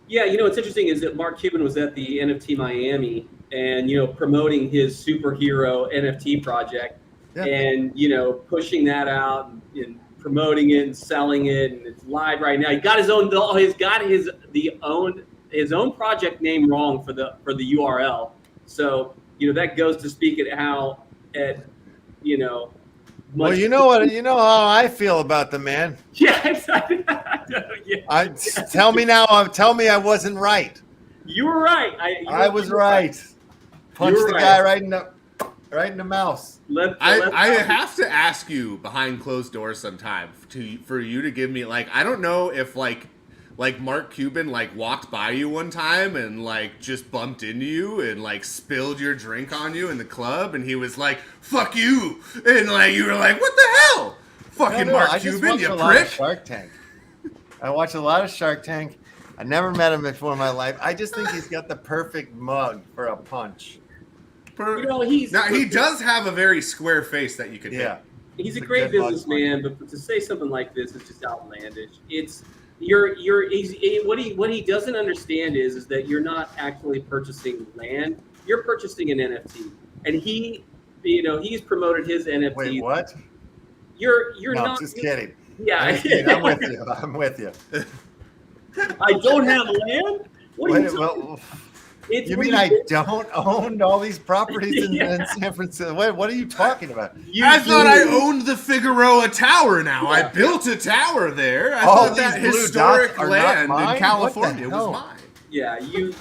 Yeah, what's interesting is that Mark Cuban was at the NFT Miami and promoting his superhero NFT project, and pushing that out and promoting it and selling it, and it's live right now. He got his own project name wrong for the URL. So that goes to speak at how well, you know how I feel about the man. Yeah, exactly. Tell me I wasn't right. You were right. I was right. Punch the guy right in the mouth. I have to ask you behind closed doors sometime for you to give me, like, I don't know if like Mark Cuban walked by you one time and just bumped into you and spilled your drink on you in the club, and he was like, "Fuck you," and you were like, "What the hell, fucking Mark Cuban, you prick." Shark Tank. I watch a lot of Shark Tank. I never met him before in my life. I just think he's got the perfect mug for a punch. He does have a very square face that you could hit. He's a great businessman, but to say something like this is just outlandish. It's what he doesn't understand is that you're not actually purchasing land. You're purchasing an NFT, and he's promoted his NFT. Wait, what? You're no, not just kidding. Yeah, I'm with you. I'm with you. I don't have land. What are you talking? You mean I don't own all these properties in San Francisco? What are you talking about? I thought I owned the Figueroa Tower now. Yeah. I built a tower there. I thought that historic land in California was mine. Yeah, you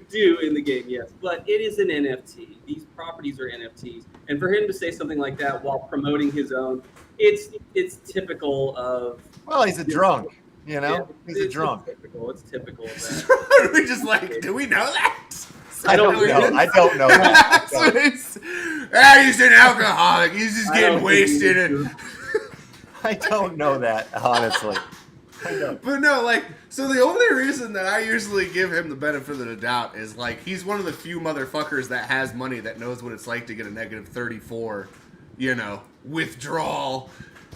do in the game, yes. But it is an NFT. These properties are NFTs. And for him to say something like that while promoting his own, it's typical of... Well, he's a drunk. He's a drunk. It's typical of that. We just do we know that? I don't know. I don't know that. He's an alcoholic. He's just getting wasted. I don't know that, honestly. I don't. But no, so the only reason that I usually give him the benefit of the doubt is he's one of the few motherfuckers that has money that knows what it's like to get a negative 34, withdrawal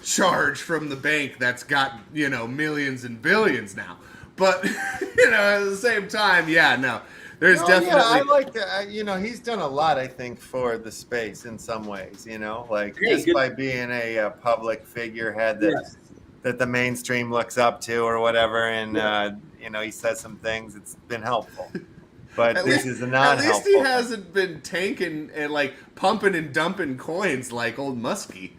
charge from the bank that's got millions and billions now. But at the same time, there's definitely I like that. He's done a lot, I think, for the space in some ways, just by being a public figurehead that the mainstream looks up to or whatever, and he says some things. It's been helpful. But this is not helpful. At least he hasn't been tanking and pumping and dumping coins like old Muskie.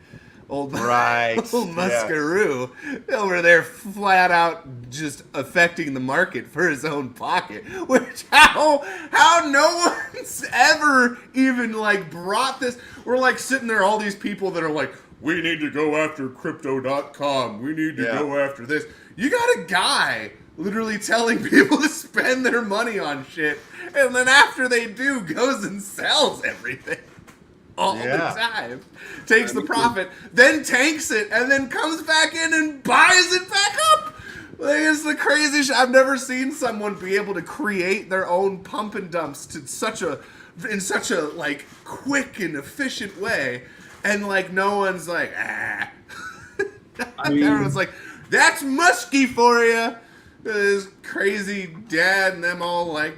Old Muskaroo over there, flat out just affecting the market for his own pocket. Which how no one's ever even brought this. We're sitting there, all these people that are we need to go after crypto.com. We need to go after this. You got a guy literally telling people to spend their money on shit, and then after they do, goes and sells everything. All the time. Takes the profit, then tanks it, and then comes back in and buys it back up. It's the craziest shit. I've never seen someone be able to create their own pump and dumps in such a quick and efficient way, and no one's everyone's that's Muskie for you. This crazy dad and them all I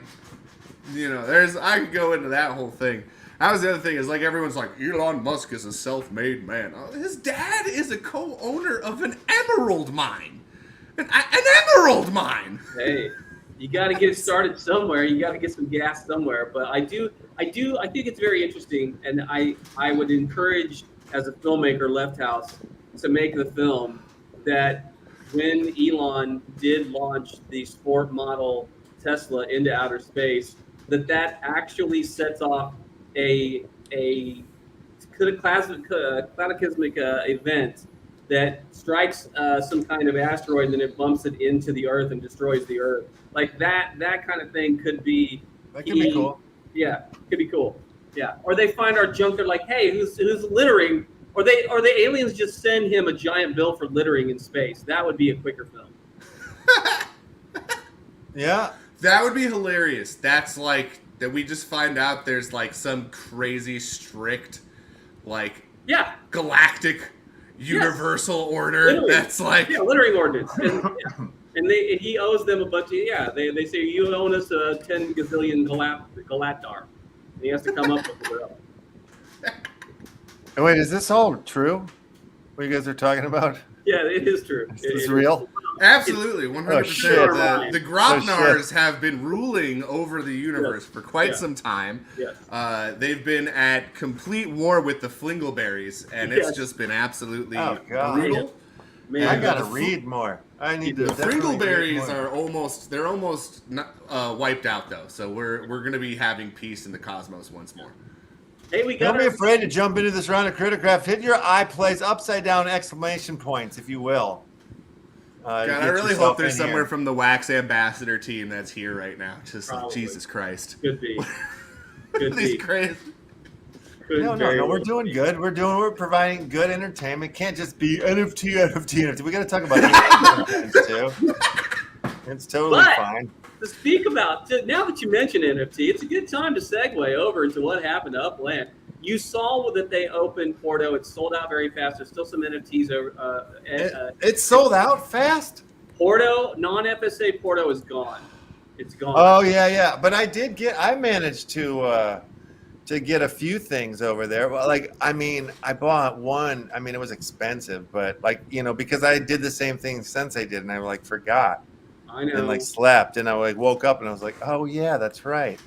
could go into that whole thing. That was the other thing is everyone's Elon Musk is a self-made man. His dad is a co-owner of an emerald mine. An emerald mine. Hey, you got to get it started somewhere. You got to get some gas somewhere. But I think it's very interesting, and I would encourage as a filmmaker, Left House, to make the film that when Elon did launch the sport model Tesla into outer space, that actually sets off a cataclysmic event that strikes some kind of asteroid, and then it bumps it into the Earth and destroys the Earth. That kind of thing could be. That could be cool. Yeah, could be cool. Yeah, or they find our junk. They're like, hey, who's littering? Or the aliens just send him a giant bill for littering in space. That would be a quicker film. Yeah, that would be hilarious. That's that we just find out there's some crazy strict galactic universal order. Literally. That's littering ordinance. And he owes them a bunch of they say you own us 10 gazillion galattar. And he has to come up with the grill. And wait, is this all true? What you guys are talking about? Yeah, it is true. Is this real? Absolutely, 100%. shit. The Grobnars have been ruling over the universe for quite some time. Yes. They've been at complete war with the Flingleberries, and it's just been absolutely brutal. Man, I gotta read more. I need to. The Flingleberries are almost wiped out though, so we're gonna be having peace in the cosmos once more. Hey, we got. Don't be afraid to jump into this round of Criticraft. Hit your eye plays upside down exclamation points, if you will. God, I really hope there's somewhere from the Wax Ambassador team that's here right now. Just like, Jesus Christ. Could be. Could These be. crazy. No, we're doing good. We're providing good entertainment. Can't just be NFT. We got to talk about NFTs too. It's totally fine. To speak about, now that you mention NFT, it's a good time to segue over into what happened to Upland. You saw that they opened Porto. It sold out very fast. There's still some NFTs over. It sold out fast? Porto, non-FSA Porto is gone. It's gone. Oh, yeah. But I managed to get a few things over there. Well, I bought one. I mean, it was expensive, but because I did the same thing Sensei did, and I forgot. I know. And slept, and I woke up, and I was like, oh yeah, that's right.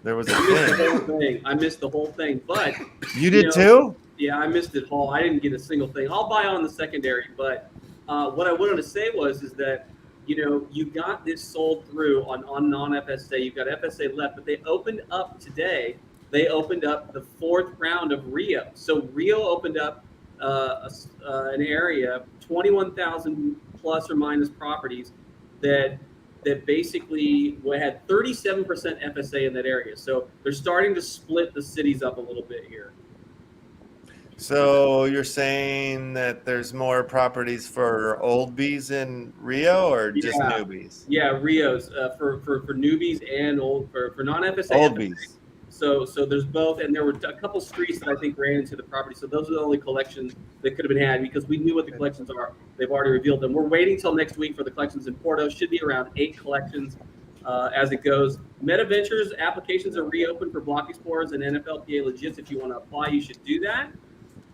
There was a thing. I missed the whole thing, but you did too? Yeah, I missed it all. I didn't get a single thing. I'll buy on the secondary, but what I wanted to say is that you got this sold through on non-FSA. You've got FSA left, but they opened up today. They opened up the 4th round of Rio. So Rio opened up an area, 21,000 plus or minus properties that basically had 37% FSA in that area. So they're starting to split the cities up a little bit here. So you're saying that there's more properties for old bees in Rio or just newbies? Yeah, Rio's for newbies and for non-FSA. Old bees. So there's both, and there were a couple streets that I think ran into the property. So those are the only collections that could have been had because we knew what the collections are. They've already revealed them. We're waiting till next week for the collections in Porto. Should be around 8 collections as it goes. MetaVentures applications are reopened for Block Explorers and NFLPA Legits. If you want to apply, you should do that.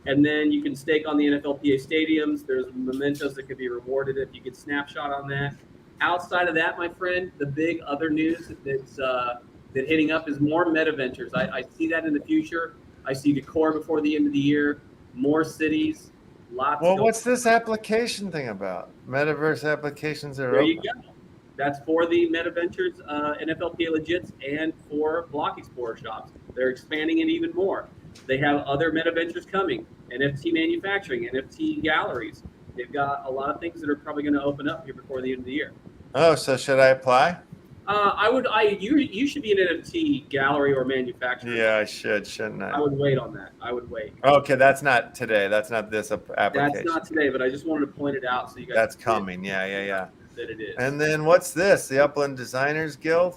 And then you can stake on the NFLPA stadiums. There's mementos that could be rewarded if you get snapshot on that. Outside of that, my friend, the big other news that's hitting up is more MetaVentures. I see that in the future. I see Decor before the end of the year, more cities, lots. Well, what's this application thing about? Metaverse applications are open. You go. That's for the MetaVentures, NFLPA Legits, and for Block Explorer shops. They're expanding it even more. They have other MetaVentures coming, NFT manufacturing, NFT galleries. They've got a lot of things that are probably going to open up here before the end of the year. Oh, so should I apply? You should be an NFT gallery or manufacturer. Yeah, I should, shouldn't I? I would wait on that. I would wait. Okay, that's not today. That's not this application. That's not today, but I just wanted to point it out so you guys. That's coming. Yeah. That it is. And then what's this? The Upland Designers Guild?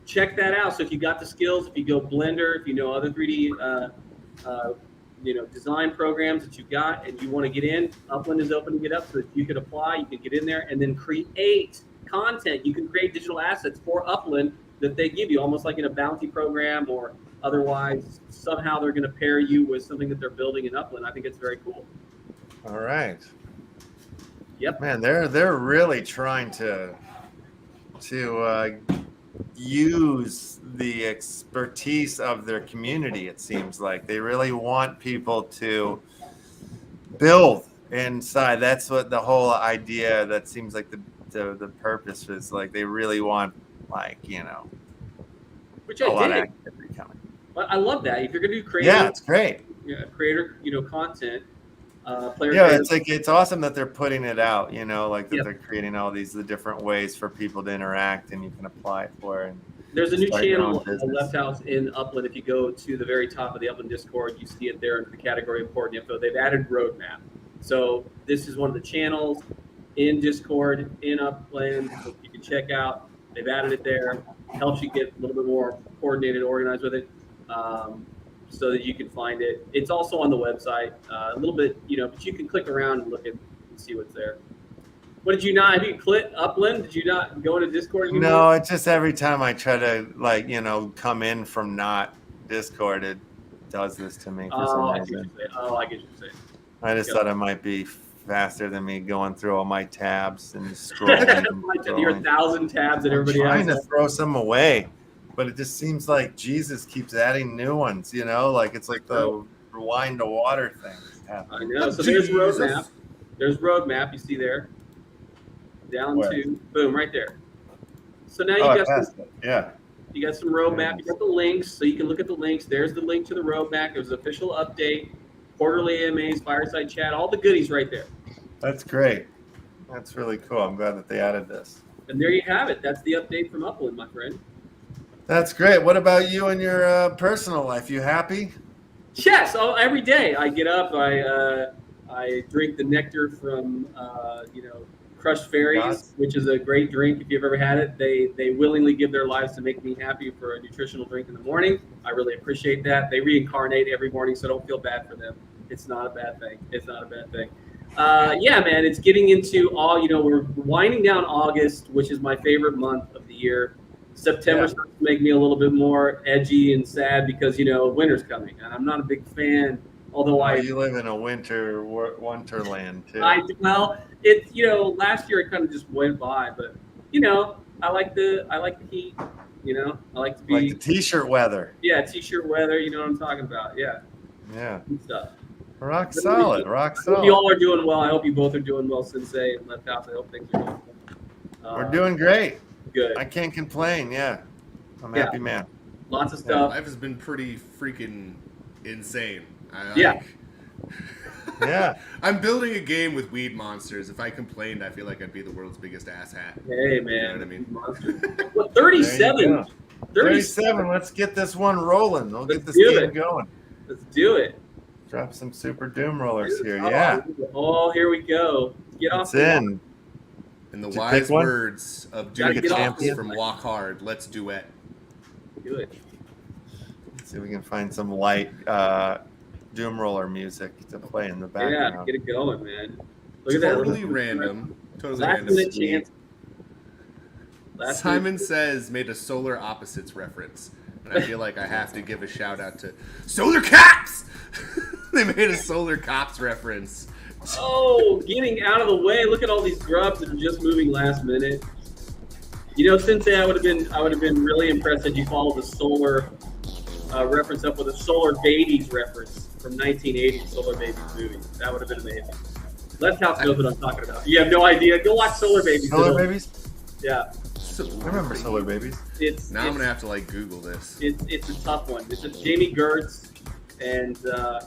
Check that out. So if you got the skills, if you go Blender, if you know other 3D, design programs that you've got, and you want to get in, Upland is opening it up so that you can apply. You can get in there and then create content. You can create digital assets for Upland that they give you, almost like in a bounty program or otherwise. Somehow they're going to pair you with something that they're building in Upland. I think it's very cool. All right. Yep. Man, they're really trying to use the expertise of their community. It seems like they really want people to build inside. That's what the whole idea. That seems like the purpose is. Like they really want, which a lot of I did. activity coming. But I love that. If you're going to do creative, yeah, it's great. Creator, content. Player it's awesome that they're putting it out. They're creating all the different ways for people to interact, and you can apply for it. There's a new channel, Left House in Upland. If you go to the very top of the Upland Discord, you see it there in the category important info. They've added roadmap. So this is one of the channels in Discord in Upland. So you can check out. They've added it there. Helps you get a little bit more coordinated, organized with it, so that you can find it. It's also on the website. A little bit, but you can click around and look and see what's there. What did you not? Have you clicked Upland? Did you not go into Discord? No, it's just every time I try to come in from not Discord, it does this to me for Oh, some I get what reason. you're saying. Oh, I get what you're saying. I just Yep. thought it might be faster than me going through all my tabs and scrolling. and Your scrolling. 1,000 tabs that I'm everybody trying has. to throw some away, but it just seems like Jesus keeps adding new ones. You know, like it's like the rewind to water thing. I know. So there's roadmap. There's roadmap. You see there. Down Where? to boom right there. So now Oh, I you got passed it. Yeah. you got some roadmap. You got the links, so you can look at the links. There's the link to the roadmap. There's an official update, quarterly AMAs, fireside chat, all the goodies right there. That's great. That's really cool. I'm glad that they added this. And there you have it. That's the update from Upland, my friend. That's great. What about you and your personal life? You happy? Yes. Oh, every day I get up, I drink the nectar from Crushed Fairies, Gods. which is a great drink if you've ever had it. They willingly give their lives to make me happy for a nutritional drink in the morning. I really appreciate that. They reincarnate every morning, so don't feel bad for them. It's not a bad thing. It's not a bad thing. Yeah, man, it's getting into we're winding down August, which is my favorite month of the year. September starts to make me a little bit more edgy and sad because, winter's coming. And I'm not a big fan, although You live in a wonderland too. last year it kind of just went by, but, I like the heat, I like to be. Like the t-shirt weather. Yeah, t-shirt weather, you know what I'm talking about. Yeah, Yeah. good stuff. Rock solid. Rock I hope solid. you all are doing well. I hope you both are doing well, Sensei and Left House. I hope things are going well. We're doing great. Good. I can't complain. Yeah. I'm a happy man. Lots of stuff. Life has been pretty freaking insane. Yeah. Yeah. I'm building a game with weed monsters. If I complained, I feel like I'd be the world's biggest asshat. Hey, man. You know what I mean? What, There you 37? go. 37. Let's get this one rolling. We'll get this do game it. going. Let's do it. Drop some super doom rollers here. Yeah. Oh, here we go. Get off It's the in. In the Did you wise pick one? words of Gotta Duke get off Champs the- from Walk Hard, let's duet. Do it. Let's see if we can find some light doom roller music to play in the Yeah, background. get it going, man. Look at that. Totally random. Totally Last random. minute chance. Simon Says made a Solar Opposites reference. And I feel like I have to give a shout out to Solar Cops! They made a Solar Cops reference. Oh, getting out of the way. Look at all these grubs that are just moving last minute. Sensei, I would have been really impressed if you followed the solar reference up with a Solar Babies reference from 1980 Solar Babies movie. That would have been amazing. Left House knows what I'm talking about. You have no idea. Go watch Solar Babies. Solar Babies? Yeah. I remember Solar Babies. Now I'm going to have to Google this. It's a tough one. It's just Jamie Gertz and the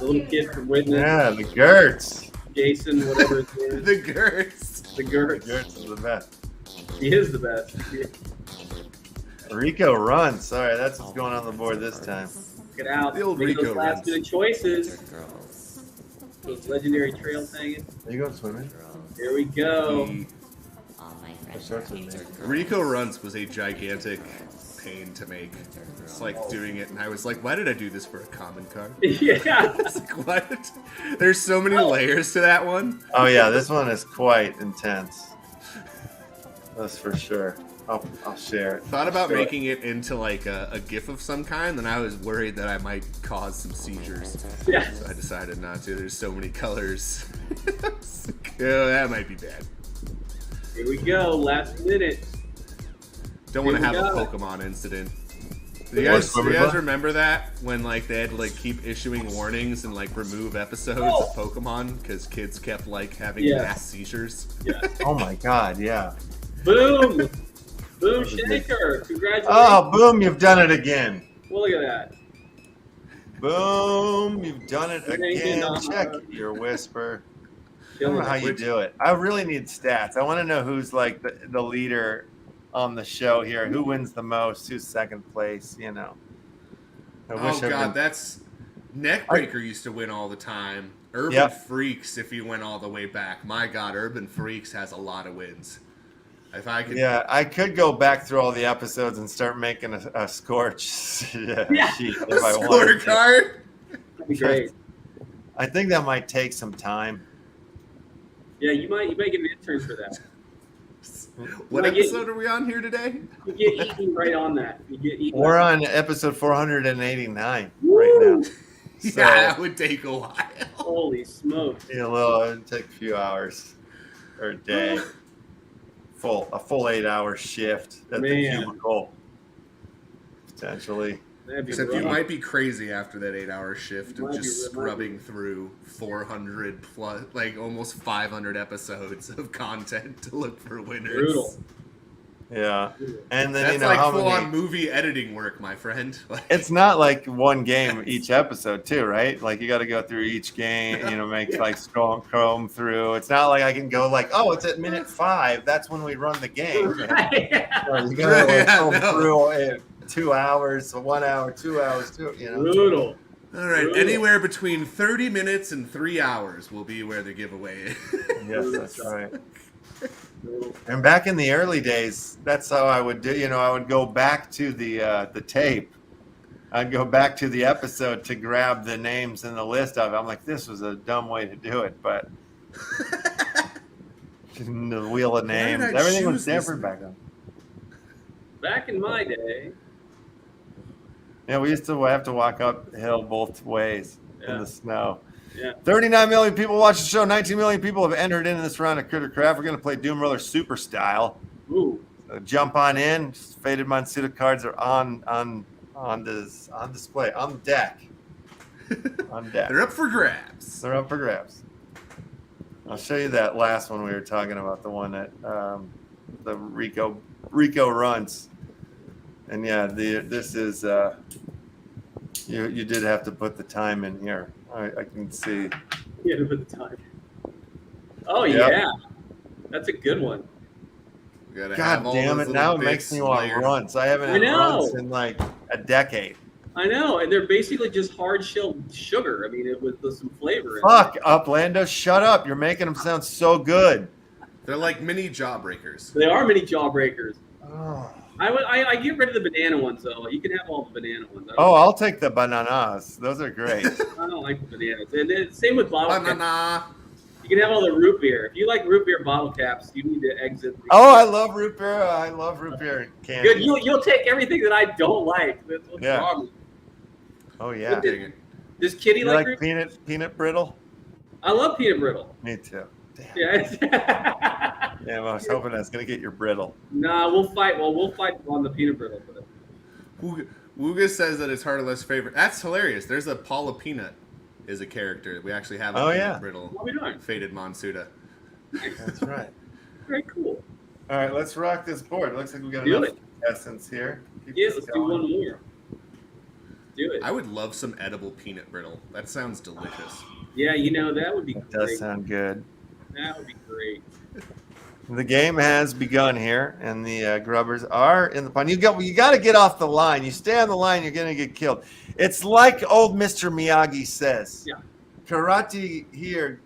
little kid from Witness. Yeah, the Gertz. Jason, whatever his name is. The Gertz. The Gertz. The Gertz is the best. He is the best. Rico runs. Sorry, that's what's going on the board this time. Get out. The old Make Rico those last runs. minute choices. Those legendary trails hanging. Are you going swimming? Here we go. What shorts are they? Rico Runs was a gigantic pain to make. It's like doing it, and I was like, why did I do this for a common card? Yeah. It's like, what? There's so many layers to that one. Oh yeah, this one is quite intense. That's for sure. I'll share it. Thought about Sure. making it into a GIF of some kind, and I was worried that I might cause some seizures. Yeah. So I decided not to. There's so many colors. Oh, that might be bad. Here we go. Last minute. Don't want to Here have we a go. Pokemon incident. Do you guys remember that when they had to keep issuing warnings and remove episodes of Pokemon because kids kept having mass seizures? Yeah. Oh my god, yeah. Boom. Boom Shaker. Congratulations. Oh, boom, you've done it again. Well, look at that. Boom, you've done it again. on. Check your whisper. I don't Killing know how it. you do it. I really need stats. I want to know who's the leader on the show here. Who wins the most? Who's second place? I wish Oh god, that's Neckbreaker used to win all the time. Urban Yep. Freaks, if you went all the way back. My god, Urban Freaks has a lot of wins. If I could, Yeah, I could go back through all the episodes and start making a scorch sheet a if I wanted to. scorecard. That'd be great. I think that might take some time. Yeah, you might get an intern for that. What I get- episode are we on here today? You get eaten right on that. You get eaten. We're on episode 489 right now. Yeah, So, that would take a while. Holy smokes. it'd take a few hours or a day. A full 8-hour shift at the Man. cubicle. Potentially. That'd be Except you rough. might be crazy after that 8-hour shift of Might be just rough. scrubbing through 400 plus, like almost 500 episodes of content to look for winners. Brutal. Yeah. And then, That's you know, like how full many... on movie editing work, my friend. Like, It's not like one game each episode, too, right? Like, you got to go through each game, you know, make like comb through. It's not like I can go like, oh, it's at minute 5. That's when we run the game. Right. Or you got to Yeah, comb no. through in 2 hours, 1 hour, 2 hours, too. You know. Brutal. all right, Brutal. anywhere between 30 minutes and 3 hours will be where the giveaway is. Yes, that's right. And back in the early days, that's how I would do. You know, I would go back to the tape. I'd go back to the episode to grab the names in the list of it. I'm like, this was a dumb way to do it, but the wheel of names, did I everything was choose this different back then. Back in my day. Yeah, we used to have to walk uphill both ways in Yeah. the snow. Yeah. 39 million people watch the show. 19 million people have entered into this round of Critter Craft. We're going to play DJMrLEFTY'S Super Style. Ooh. So jump on in. Faded MONSUTA cards are on display on the deck. On deck. They're up for grabs. They're up for grabs. I'll show you that last one we were talking about, the one that the Rico runs. And yeah, this is you did have to put the time in here. I can see. Yeah, with the time. Oh Yep. yeah, that's a good one. You gotta have God all damn those it! Now it little makes me bits want layered. runs. I haven't I had know. runs in like a decade. I know, and they're basically just hard shelled sugar. I mean, it with some flavor. in it. Fuck, Uplando, shut up! You're making them sound so good. They're like mini jawbreakers. They are mini jawbreakers. Oh. I get rid of the banana ones though. You can have all the banana ones. Oh, I'll take the bananas. Those are great. I don't like the bananas. And then same with bottle caps. Banana. You can have all the root beer. If you like root beer bottle caps, you need to exit. Oh, I love root beer. I love root beer candy. Good. You'll take everything that I don't like. That's what's Yeah. wrong with you. Oh yeah. Dang it. Does Kitty You like like root? peanut brittle? I love peanut brittle. Me too. Damn. Yeah. Damn, I was hoping I was gonna get your brittle. Nah, we'll fight. Well, we'll fight on the peanut brittle. But Wooga says that it's Harlow's favorite. That's hilarious. There's a Paula Peanut is a character. We actually have a Oh, peanut yeah. brittle what are we doing? faded MONSUTA. That's right. Very cool. All right, let's rock this board. Looks like we got Do enough it. essence here. Keep Yeah, this let's do going. one more. Do it. I would love some edible peanut brittle. That sounds delicious. Yeah, you know that would be That does great. sound good. That would be great. The game has begun here, and the grubbers are in the pond. You got to get off the line. You stay on the line, you're gonna get killed. It's like old Mr. Miyagi says. Yeah. Karate here,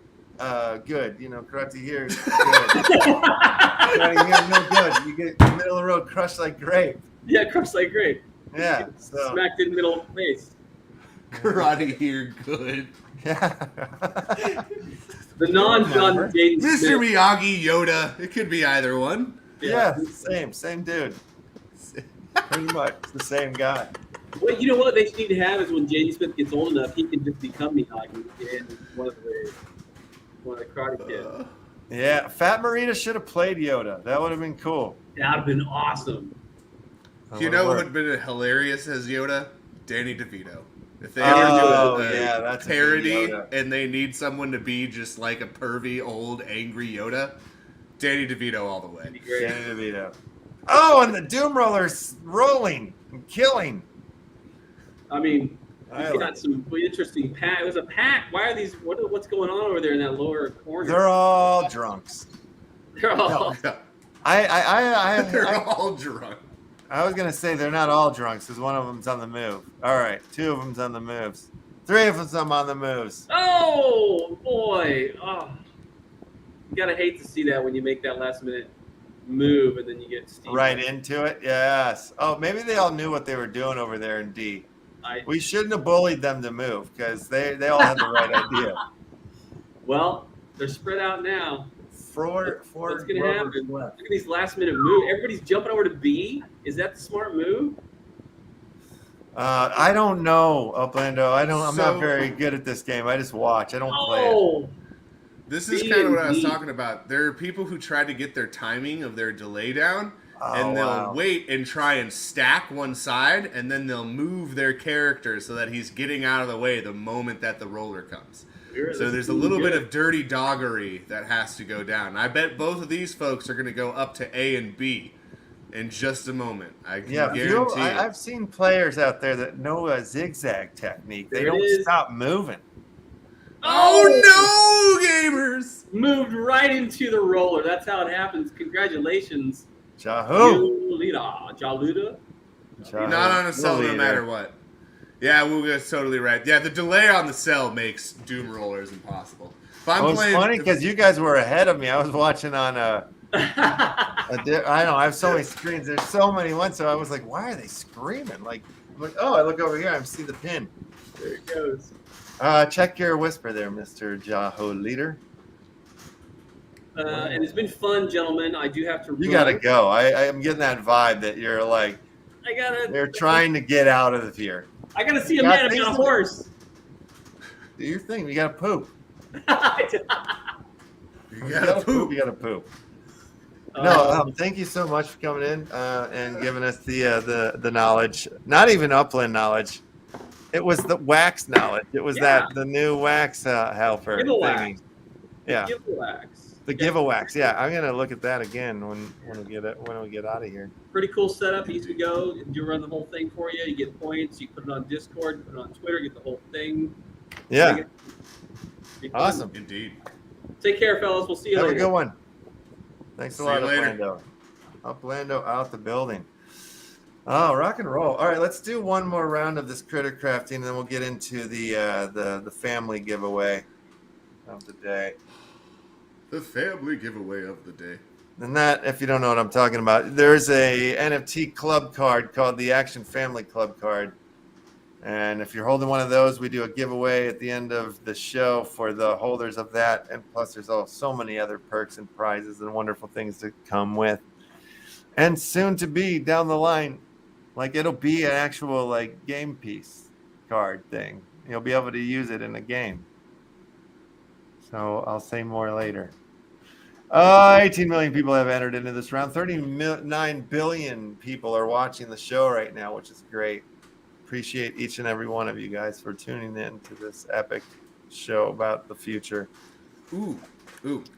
good. You know, karate here, good. Karate here, no good. You get middle of the road, crushed like grape. Yeah, crushed like grape. Yeah. So Smacked in the middle of the face. Karate here, good. yeah. The non-John Remember? Jaden Mr. Smith. Miyagi, Yoda. It could be either one. Yeah. Same dude. Pretty much the same guy. Well, you know what they need to have is when Jaden Smith gets old enough, he can just become Miyagi in one of the Karate Kids. Yeah. Fat Marita should have played Yoda. That would have been cool. That'd have been awesome. That You would've know what worked. would have been hilarious as Yoda? Danny DeVito. If they Oh, ever do yeah, that's a good parody Yoda. and they need someone to be just like a pervy, old, angry Yoda, Danny DeVito all the way. That'd be great. Danny DeVito. Oh, and the Doom Roller's rolling and killing. I mean, I he's like got some interesting pack. There's a pack. Why are these? What's going on over there in that lower corner? They're all drunks. They're all. They're I all drunk. was gonna say they're not all drunks because one of them's on the move. All right, 2 of them's on the moves. 3 of them's on the moves. Oh boy! Oh, you gotta hate to see that when you make that last minute move and then you get steamed. Right into it. Yes. Oh, maybe they all knew what they were doing over there in D. We shouldn't have bullied them to move because they all had the right idea. Well, they're spread out now. What's gonna happen? Look at these last minute moves. Everybody's jumping over to B. Is that the smart move? I don't know, Uplando. I'm not very good at this game. I just watch. I don't play it. This is kind of what I was talking about. There are people who try to get their timing of their delay down, and they'll wait and try and stack one side, and then they'll move their character so that he's getting out of the way the moment that the roller comes. So there's a little bit of dirty doggery that has to go down. I bet both of these folks are going to go up to A and B in just a moment. I can guarantee it. I've seen players out there that know a zigzag technique. They don't stop moving. Oh no, gamers! Moved right into the roller. That's how it happens. Congratulations. Jaluda. You're not on a cell no matter what. Yeah, Wooga's totally right. Yeah, the delay on the cell makes Doom Rollers impossible. If I'm playing, it's funny because you guys were ahead of me. I was watching on I know I have so many screens. There's so many ones. So I was like, why are they screaming? Like, I look over here. I see the pin. There it goes. Check your whisper there, Mr. Jaho Leader. And it's been fun, gentlemen. I do have to. You gotta go. I'm getting that vibe that you're like. They're trying to get out of here. I gotta see a man on a horse. Do your thing. You gotta poop. You gotta poop. You gotta poop. No, thank you so much for coming in and giving us the knowledge. Not even Upland knowledge. It was the wax knowledge. It was the new wax helper thingy. Yeah. The give-a-wax. Yeah, I'm gonna look at that again when we get out of here. Pretty cool setup. Easy to go. Do run the whole thing for you. You get points. You put it on Discord. You put it on Twitter. Get the whole thing. Yeah. Awesome. Indeed. Take care, fellas. We'll see you later. Have a good one. Thanks a lot, later. Uplando. Uplando out the building. Oh, rock and roll. All right, let's do one more round of this critter crafting, and then we'll get into the family giveaway of the day. The family giveaway of the day. And that, if you don't know what I'm talking about, there's a NFT club card called the Action Family Club card. And if you're holding one of those, we do a giveaway at the end of the show for the holders of that. And plus, there's so many other perks and prizes and wonderful things to come with. And soon to be down the line, like it'll be an actual like game piece card thing. You'll be able to use it in a game. So I'll say more later. 18 million people have entered into this round. 39 billion people are watching the show right now, which is great. Appreciate each and every one of you guys for tuning in to this epic show about the future. Ooh,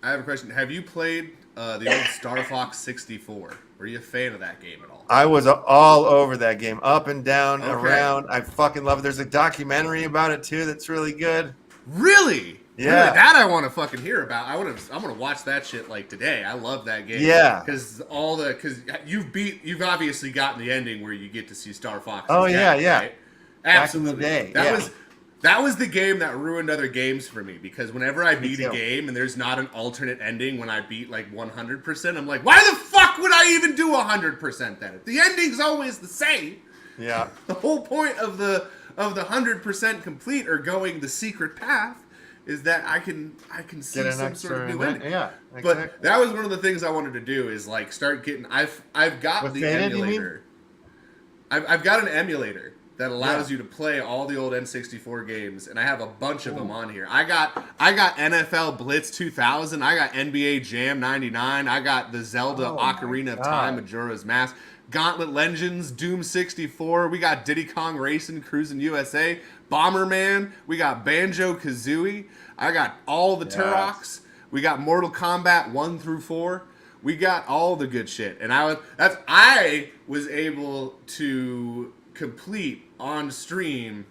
I have a question. Have you played the old Star Fox 64? Were you a fan of that game at all? I was all over that game, up and down, around. I fucking love it. There's a documentary about it too that's really good. Really? Yeah. Really? That I want to fucking hear about. I'm gonna watch that shit like today. I love that game. Yeah. Because you've obviously gotten the ending where you get to see Star Fox. Oh yeah. Right? Absolutely. Back in the day. That was the game that ruined other games for me, because whenever I beat a game and there's not an alternate ending when I beat like 100%, I'm like, why the fuck would I even do 100% then? The ending's always the same. Yeah. The whole point of the 100% complete or going the secret path is that I can see some sort of new ending. Yeah. Exactly. But that was one of the things I wanted to do is like start getting. I've got the emulator. I've got an emulator that allows you to play all the old N64 games, and I have a bunch of them on here. I got NFL Blitz 2000. I got NBA Jam 99. I got the Zelda Ocarina of Time, Majora's Mask. Gauntlet Legends, Doom 64. We got Diddy Kong Racing, Cruising USA. Bomberman. We got Banjo-Kazooie. I got all the Turoks. We got Mortal Kombat 1 through 4. We got all the good shit. And I was able to complete on stream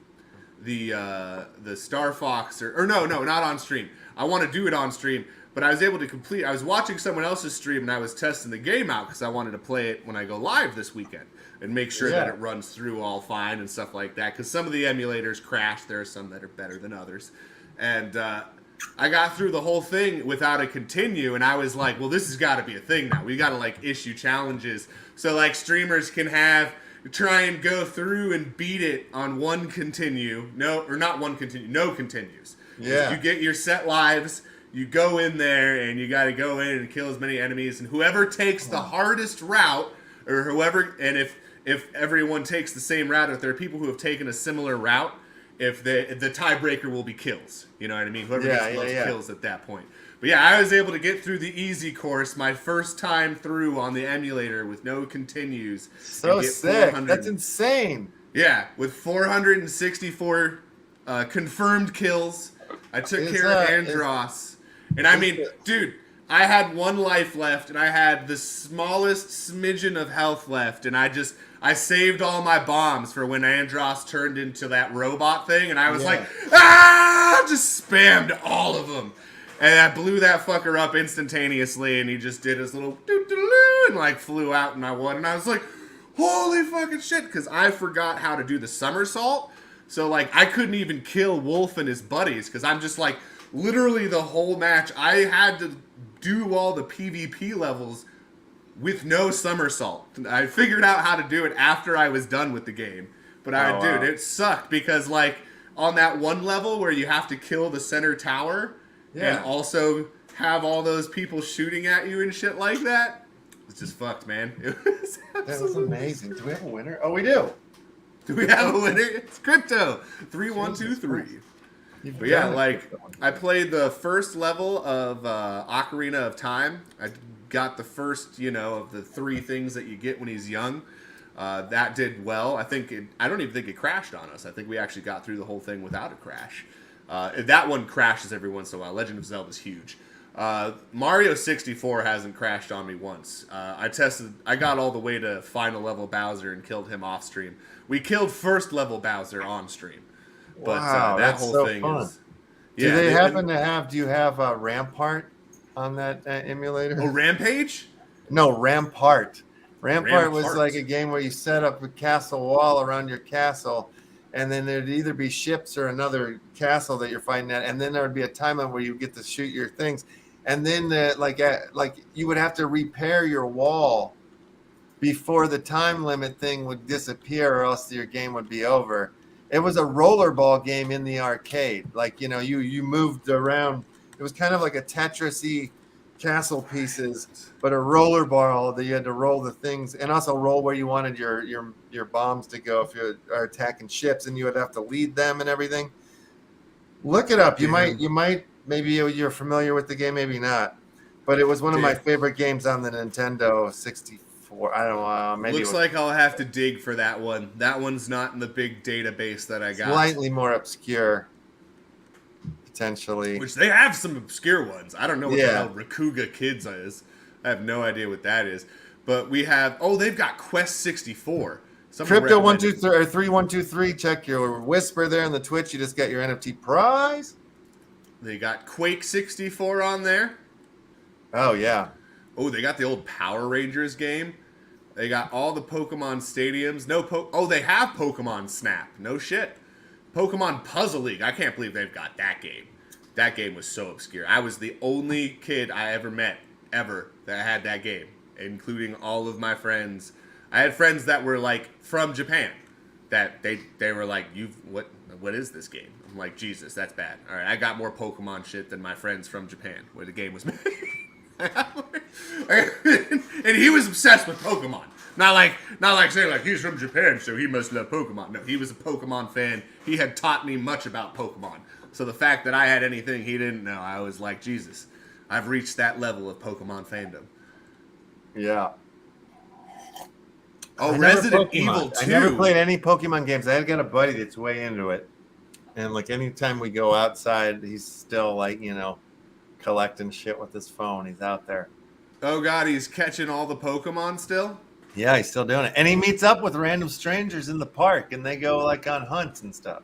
the Star Fox or no, not on stream. I want to do it on stream, but I was able to complete. I was watching someone else's stream and I was testing the game out because I wanted to play it when I go live this weekend and make sure that it runs through all fine and stuff like that. Because some of the emulators crash. There are some that are better than others, and I got through the whole thing without a continue, and I was like, well, this has got to be a thing now. We got to like issue challenges so like streamers can try and go through and beat it on one continue. No continues. Yeah. You get your set lives, you go in there and you got to go in and kill as many enemies, and whoever takes the hardest route, or whoever, and if everyone takes the same route, if there are people who have taken a similar route, if the tiebreaker will be kills. You know what I mean? Whoever gets the most kills at that point. But yeah, I was able to get through the easy course my first time through on the emulator with no continues. So sick. That's insane. Yeah, with 464 confirmed kills. I took care of Andros. And I mean, dude, I had 1 life left, and I had the smallest smidgen of health left, and I saved all my bombs for when Andros turned into that robot thing, and I was like, just spammed all of them. And I blew that fucker up instantaneously, and he just did his little doo-doo-doo and like flew out, and I won. And I was like, holy fucking shit, because I forgot how to do the somersault. So like I couldn't even kill Wolf and his buddies, because I'm just like, literally the whole match, I had to do all the PvP levels with no somersault. I figured out how to do it after I was done with the game. But dude, it sucked, because like on that one level where you have to kill the center tower, and also have all those people shooting at you and shit like that, it's just fucked, man. That was amazing. Do we have a winner? Oh, we do. Do we have a winner? It's Crypto 3123. But yeah, like I played the first level of Ocarina of Time. I got the first, of the 3 things that you get when he's young. That did well. I don't even think it crashed on us. I think we actually got through the whole thing without a crash. That one crashes every once in a while. Legend of Zelda is huge. Mario 64 hasn't crashed on me once. I got all the way to final level Bowser and killed him off stream. We killed first level Bowser on stream. But that whole thing fun. Is... Do they happen to have, do you have Rampart on that emulator? Oh, Rampage? No, Rampart. Rampart was like a game where you set up a castle wall around your castle, and then there'd either be ships or another castle that you're fighting at, and then there would be a time limit where you get to shoot your things, and then like you would have to repair your wall before the time limit thing would disappear, or else your game would be over. It was a rollerball game in the arcade. Like, you moved around. It was kind of like a Tetris-y castle pieces, but a rollerball that you had to roll the things, and also roll where you wanted your bombs to go if you are attacking ships, and you would have to lead them and everything. Look it up. You might maybe you're familiar with the game, maybe not. But it was one of my favorite games on the Nintendo 64. I don't know. Maybe looks like I'll have to dig for that one. That one's not in the big database that I got. Slightly more obscure, potentially. Which they have some obscure ones. I don't know what the hell Rakuga Kids is. I have no idea what that is. But we have. Oh, they've got Quest 64. Crypto 123 or 3123. Check your whisper there on the Twitch. You just got your NFT prize. They got Quake 64 on there. Oh yeah. Oh, they got the old Power Rangers game. They got all the Pokemon stadiums. Oh, they have Pokemon Snap. No shit. Pokemon Puzzle League. I can't believe they've got that game. That game was so obscure. I was the only kid I ever met, that had that game, including all of my friends. I had friends that were, like, from Japan. That they were like, what is this game? I'm like, Jesus, that's bad. All right, I got more Pokemon shit than my friends from Japan, where the game was made. And he was obsessed with Pokemon. Not like saying like he's from Japan, so he must love Pokemon. No, he was a Pokemon fan. He had taught me much about Pokemon. So the fact that I had anything he didn't know, I was like, Jesus, I've reached that level of Pokemon fandom. Yeah. Oh, Resident Evil 2. I never played any Pokemon games. I got a buddy that's way into it. And like anytime we go outside, he's still like, collecting shit with his phone. He's out there. Oh God, he's catching all the Pokemon still? Yeah, he's still doing it. And he meets up with random strangers in the park, and they go like on hunts and stuff.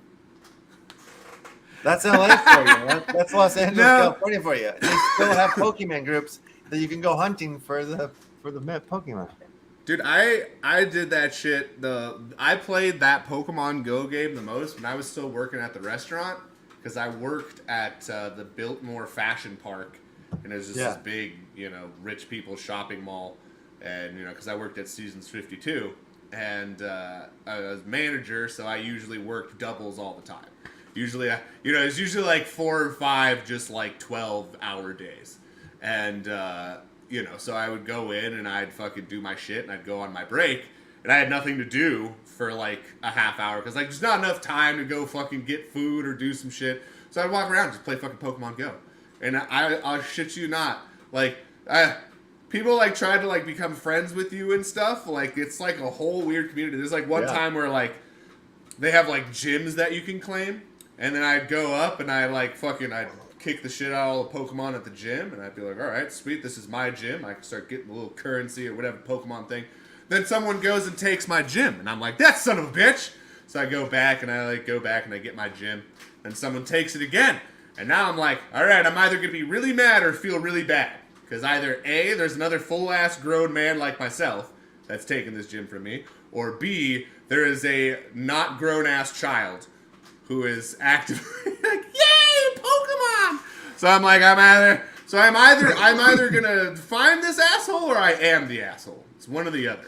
That's LA for you. Right? That's Los Angeles, California for you. They still have Pokemon groups that you can go hunting for the Pokemon. Dude, I did that shit. I played that Pokemon Go game the most when I was still working at the restaurant. Because I worked at the Biltmore Fashion Park, and it was just this big, rich people shopping mall. And, because I worked at Seasons 52, and I was manager, so I usually worked doubles all the time. Usually, it's usually like 4 or 5 just like 12-hour days. And, so I would go in and I'd fucking do my shit and I'd go on my break. And I had nothing to do for like a half hour because like there's not enough time to go fucking get food or do some shit. So I'd walk around and just play fucking Pokemon Go. And I'll shit you not. Like, people like try to like become friends with you and stuff. Like, it's like a whole weird community. There's like one time where like they have like gyms that you can claim. And then I'd go up and I'd kick the shit out of all the Pokemon at the gym. And I'd be like, all right, sweet, this is my gym. I can start getting a little currency or whatever Pokemon thing. Then someone goes and takes my gym. And I'm like, that son of a bitch. So I go back and I get my gym. And someone takes it again. And now I'm like, all right, I'm either going to be really mad or feel really bad. Because either A, there's another full-ass grown man like myself that's taking this gym from me. Or B, there is a not grown-ass child who is actively like, yay, Pokemon! So I'm like, I'm either gonna find this asshole or I am the asshole. It's one or the other.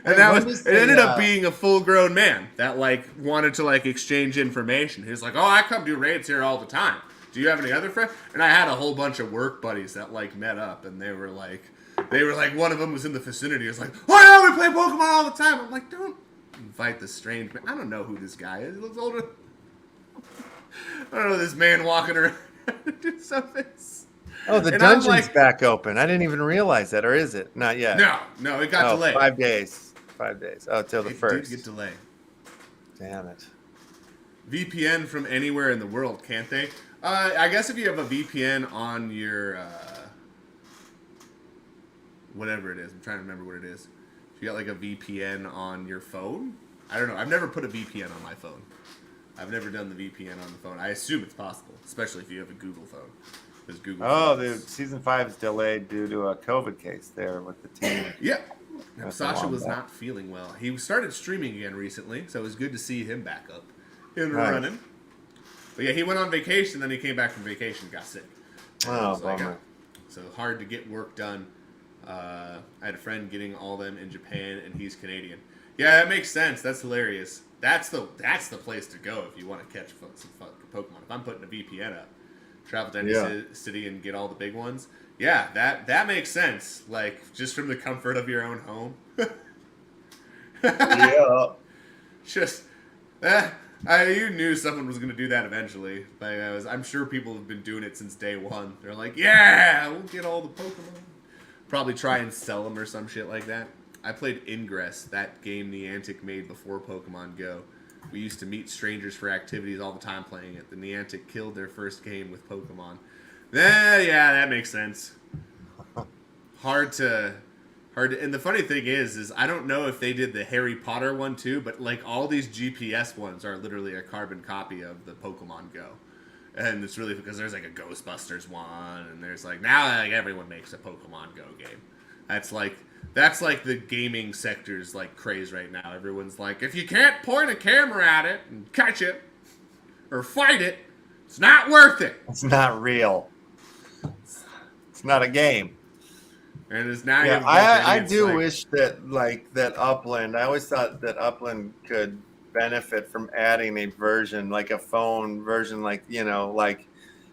And it ended up being a full-grown man that like wanted to like exchange information. He was like, oh, I come do raids here all the time. Do you have any other friends? And I had a whole bunch of work buddies that like met up, and they were like, one of them was in the vicinity. He was like, oh yeah, we play Pokemon all the time. I'm like, don't invite the strange man. I don't know who this guy is. He looks older. I don't know this man walking around to do something. Oh, the dungeon's back open. I didn't even realize that, or is it? Not yet. No, it got delayed. 5 days. 5 days. Oh, till the first. It did get delayed. Damn it. VPN from anywhere in the world, can't they? I guess if you have a VPN on your whatever it is, I'm trying to remember what it is. If you got like a VPN on your phone, I don't know. I've never put a VPN on my phone. I've never done the VPN on the phone. I assume it's possible, especially if you have a Google phone. The season 5 is delayed due to a COVID case there with the team. Yeah. Sasha was not feeling well. He started streaming again recently, so it was good to see him back up and running. But yeah, he went on vacation, then he came back from vacation and got sick. Oh, bummer. So hard to get work done. I had a friend getting all them in Japan, and he's Canadian. Yeah, that makes sense. That's hilarious. That's the place to go if you want to catch some fucking Pokemon. If I'm putting a VPN up, travel to any city and get all the big ones. Yeah, that makes sense. Like, just from the comfort of your own home. Yeah. Just, you knew someone was going to do that eventually. Like, I'm sure people have been doing it since day one. They're like, yeah, we'll get all the Pokemon. Probably try and sell them or some shit like that. I played Ingress, that game Niantic made before Pokemon Go. We used to meet strangers for activities all the time playing it. The Niantic killed their first game with Pokemon. Yeah, that makes sense. Hard to, and the funny thing is I don't know if they did the Harry Potter one too, but like all these GPS ones are literally a carbon copy of the Pokemon Go. And it's really because there's like a Ghostbusters one, and there's like, now like everyone makes a Pokemon Go game. That's like the gaming sector's like craze right now. Everyone's like, if you can't point a camera at it and catch it or fight it, it's not worth it. It's not real. It's not a game. And it's now. Yeah, I do wish that Upland. I always thought that Upland could benefit from adding a version, like a phone version, like like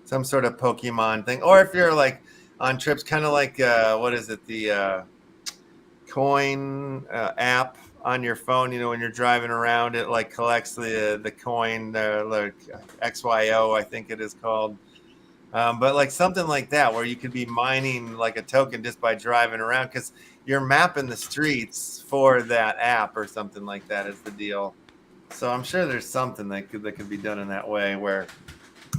some sort of Pokemon thing, or if you're like on trips, kind of like what is it, the coin app on your phone. When you're driving around, it like collects the coin, like XYO, I think it is called. But like something like that, where you could be mining like a token just by driving around, because you're mapping the streets for that app or something like that is the deal. So I'm sure there's something that could be done in that way, where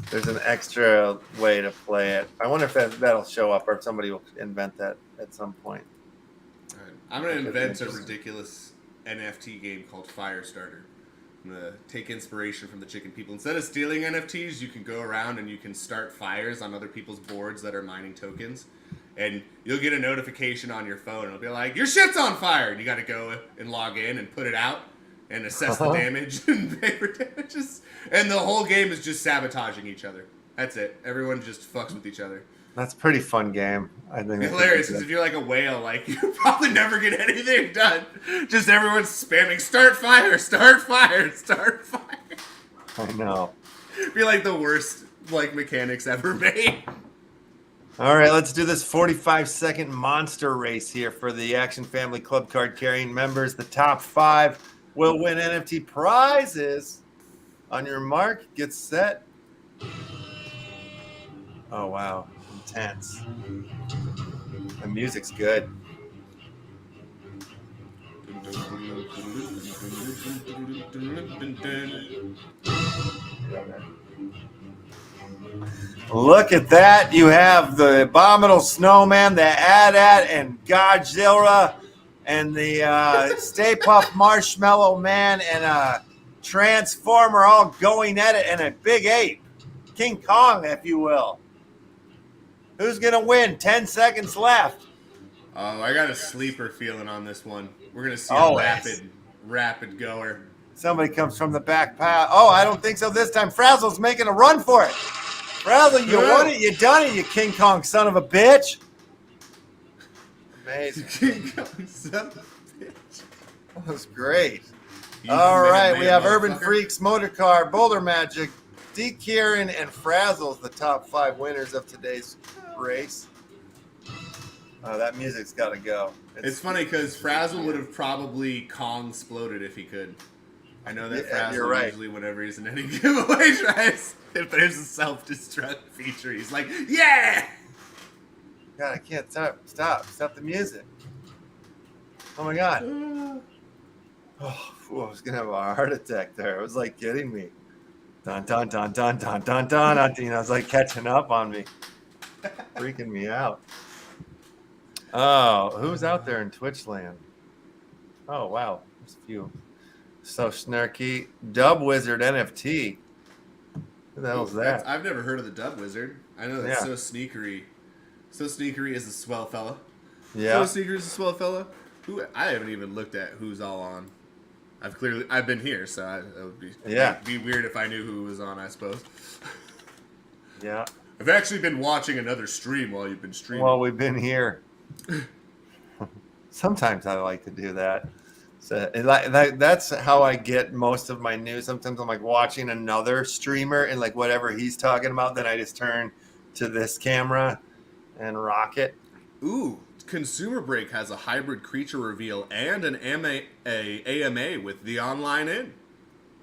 there's an extra way to play it. I wonder if that'll show up, or if somebody will invent that at some point. All right. I'm going to invent a ridiculous NFT game called Firestarter. I'm going to take inspiration from the chicken people. Instead of stealing NFTs, you can go around and you can start fires on other people's boards that are mining tokens. And you'll get a notification on your phone. It'll be like, your shit's on fire. And you got to go and log in and put it out and assess the damage and pay for damages. And the whole game is just sabotaging each other. That's it. Everyone just fucks with each other. That's a pretty fun game. I think that's Hilarious because if you're like a whale, like you probably never get anything done. Just everyone's spamming start fire, start fire, start fire. I know. Be like the worst like mechanics ever made. All right, let's do this 45-second monster race here for the Action Family Club card carrying members. The top 5 will win NFT prizes. On your mark, get set. Oh, wow. Intense. The music's good. Look at that. You have the Abominable Snowman, the AT-AT, and Godzilla, and the Stay Puft Marshmallow Man, and a Transformer all going at it, and a big ape. King Kong, if you will. Who's going to win? 10 seconds left. Oh, I got a sleeper feeling on this one. We're going to see a rapid goer. Somebody comes from the back pile. Oh, I don't think so this time. Frazzle's making a run for it. Frazzle, you won it. You done it, you King Kong son of a bitch. Amazing. King Kong son of a bitch. That was great. All right, we have Urban Freaks, Motorcar, Boulder Magic, D. Kieran, and Frazzle's the top 5 winners of today's race. Oh, that music's got to go. It's funny because Frazzle would have probably Kong-sploded if he could. I know that Frazzle usually, whenever he's in any giveaway, tries, if there's a self-destruct feature, he's like, yeah! God, I can't stop the music. Oh my God. Oh, I was going to have a heart attack there. It was like getting me. Dun, dun, dun, dun, dun, dun, dun. You know, it was like catching up on me. Freaking me out. Oh, who's out there in Twitch land? Oh, wow. There's a few. So snarky. Dub Wizard NFT. Who the hell is that? I've never heard of the Dub Wizard. I know that's So Sneakery. So Sneakery is a swell fella. Yeah. So Sneakery is a swell fella. Who I haven't even looked at who's all on. I've been here, so it would be weird if I knew who was on, I suppose. Yeah. I've actually been watching another stream while you've been streaming. Well, we've been here. Sometimes I like to do that. So that's how I get most of my news. Sometimes I'm like watching another streamer and like whatever he's talking about, then I just turn to this camera and rock it. Ooh, Consumer Break has a hybrid creature reveal and an AMA with the online in.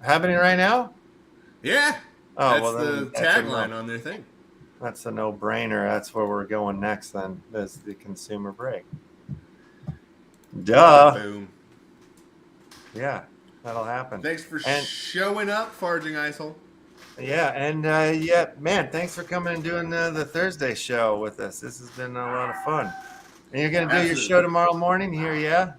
Happening right now? Yeah. Oh, that's the tagline on their thing. That's a no-brainer. That's where we're going next then, is the Consumer Break. Duh. Boom. Yeah, that'll happen. Thanks for showing up, Farging Icehole. Yeah, and man, thanks for coming and doing the Thursday show with us. This has been a lot of fun. And you're going to do your show tomorrow morning here, yeah?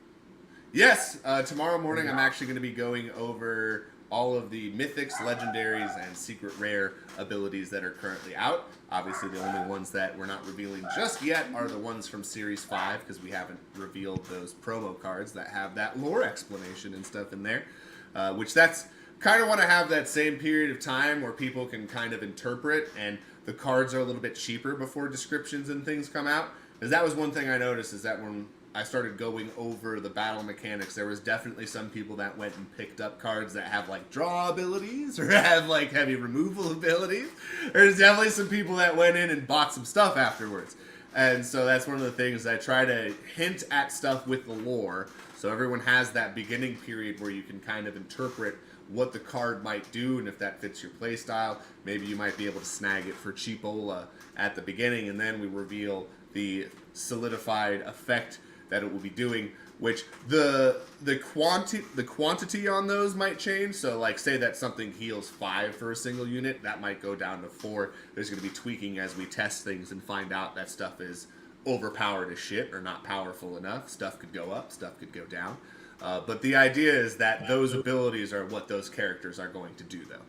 Yes. Tomorrow morning I'm actually going to be going over all of the mythics, legendaries, and secret rare abilities that are currently out. Obviously, the only ones that we're not revealing just yet are the ones from Series 5, because we haven't revealed those promo cards that have that lore explanation and stuff in there, which that's kind of want to have that same period of time where people can kind of interpret, and the cards are a little bit cheaper before descriptions and things come out. Because that was one thing I noticed, is that when I started going over the battle mechanics, there was definitely some people that went and picked up cards that have like draw abilities or have like heavy removal abilities. There's definitely some people that went in and bought some stuff afterwards. And so that's one of the things I try to hint at stuff with the lore, so everyone has that beginning period where you can kind of interpret what the card might do, and if that fits your playstyle, maybe you might be able to snag it for cheapola at the beginning, and then we reveal the solidified effect that it will be doing, which the quantity on those might change. So like say that something heals 5 for a single unit, that might go down to 4. There's going to be tweaking as we test things and find out that stuff is overpowered as shit or not powerful enough. Stuff could go up, stuff could go down. But the idea is that those abilities are what those characters are going to do, though.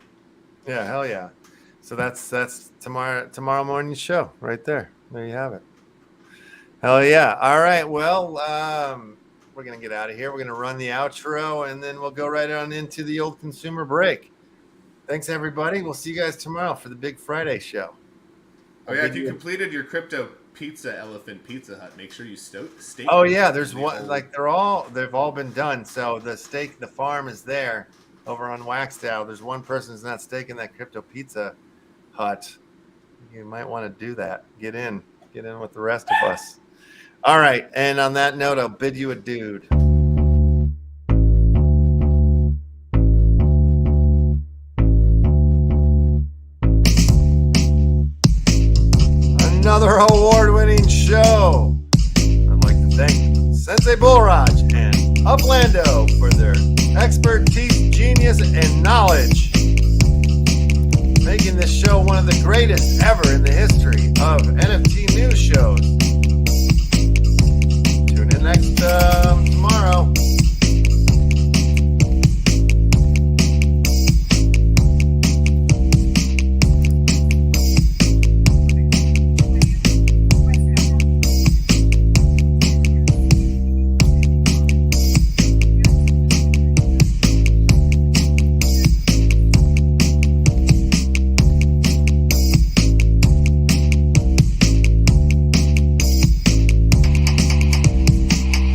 Yeah, hell yeah. So that's tomorrow morning's show right there. There you have it. Hell yeah. All right. Well, we're going to get out of here. We're going to run the outro, and then we'll go right on into the old Consumer Break. Thanks, everybody. We'll see you guys tomorrow for the Big Friday show. Oh yeah, if you completed your crypto pizza elephant Pizza Hut, make sure you stake. Oh yeah, there's one like they've all been done. So the farm is there over on Waxdale. There's one person who's not staking that crypto Pizza Hut. You might want to do that. Get in with the rest of us. All right, and on that note, I'll bid you adieu. Another award-winning show. I'd like to thank Sensei Bulrog and Uplando for their expertise, genius, and knowledge, making this show one of the greatest ever in the history of NFT news shows. Tune in next tomorrow.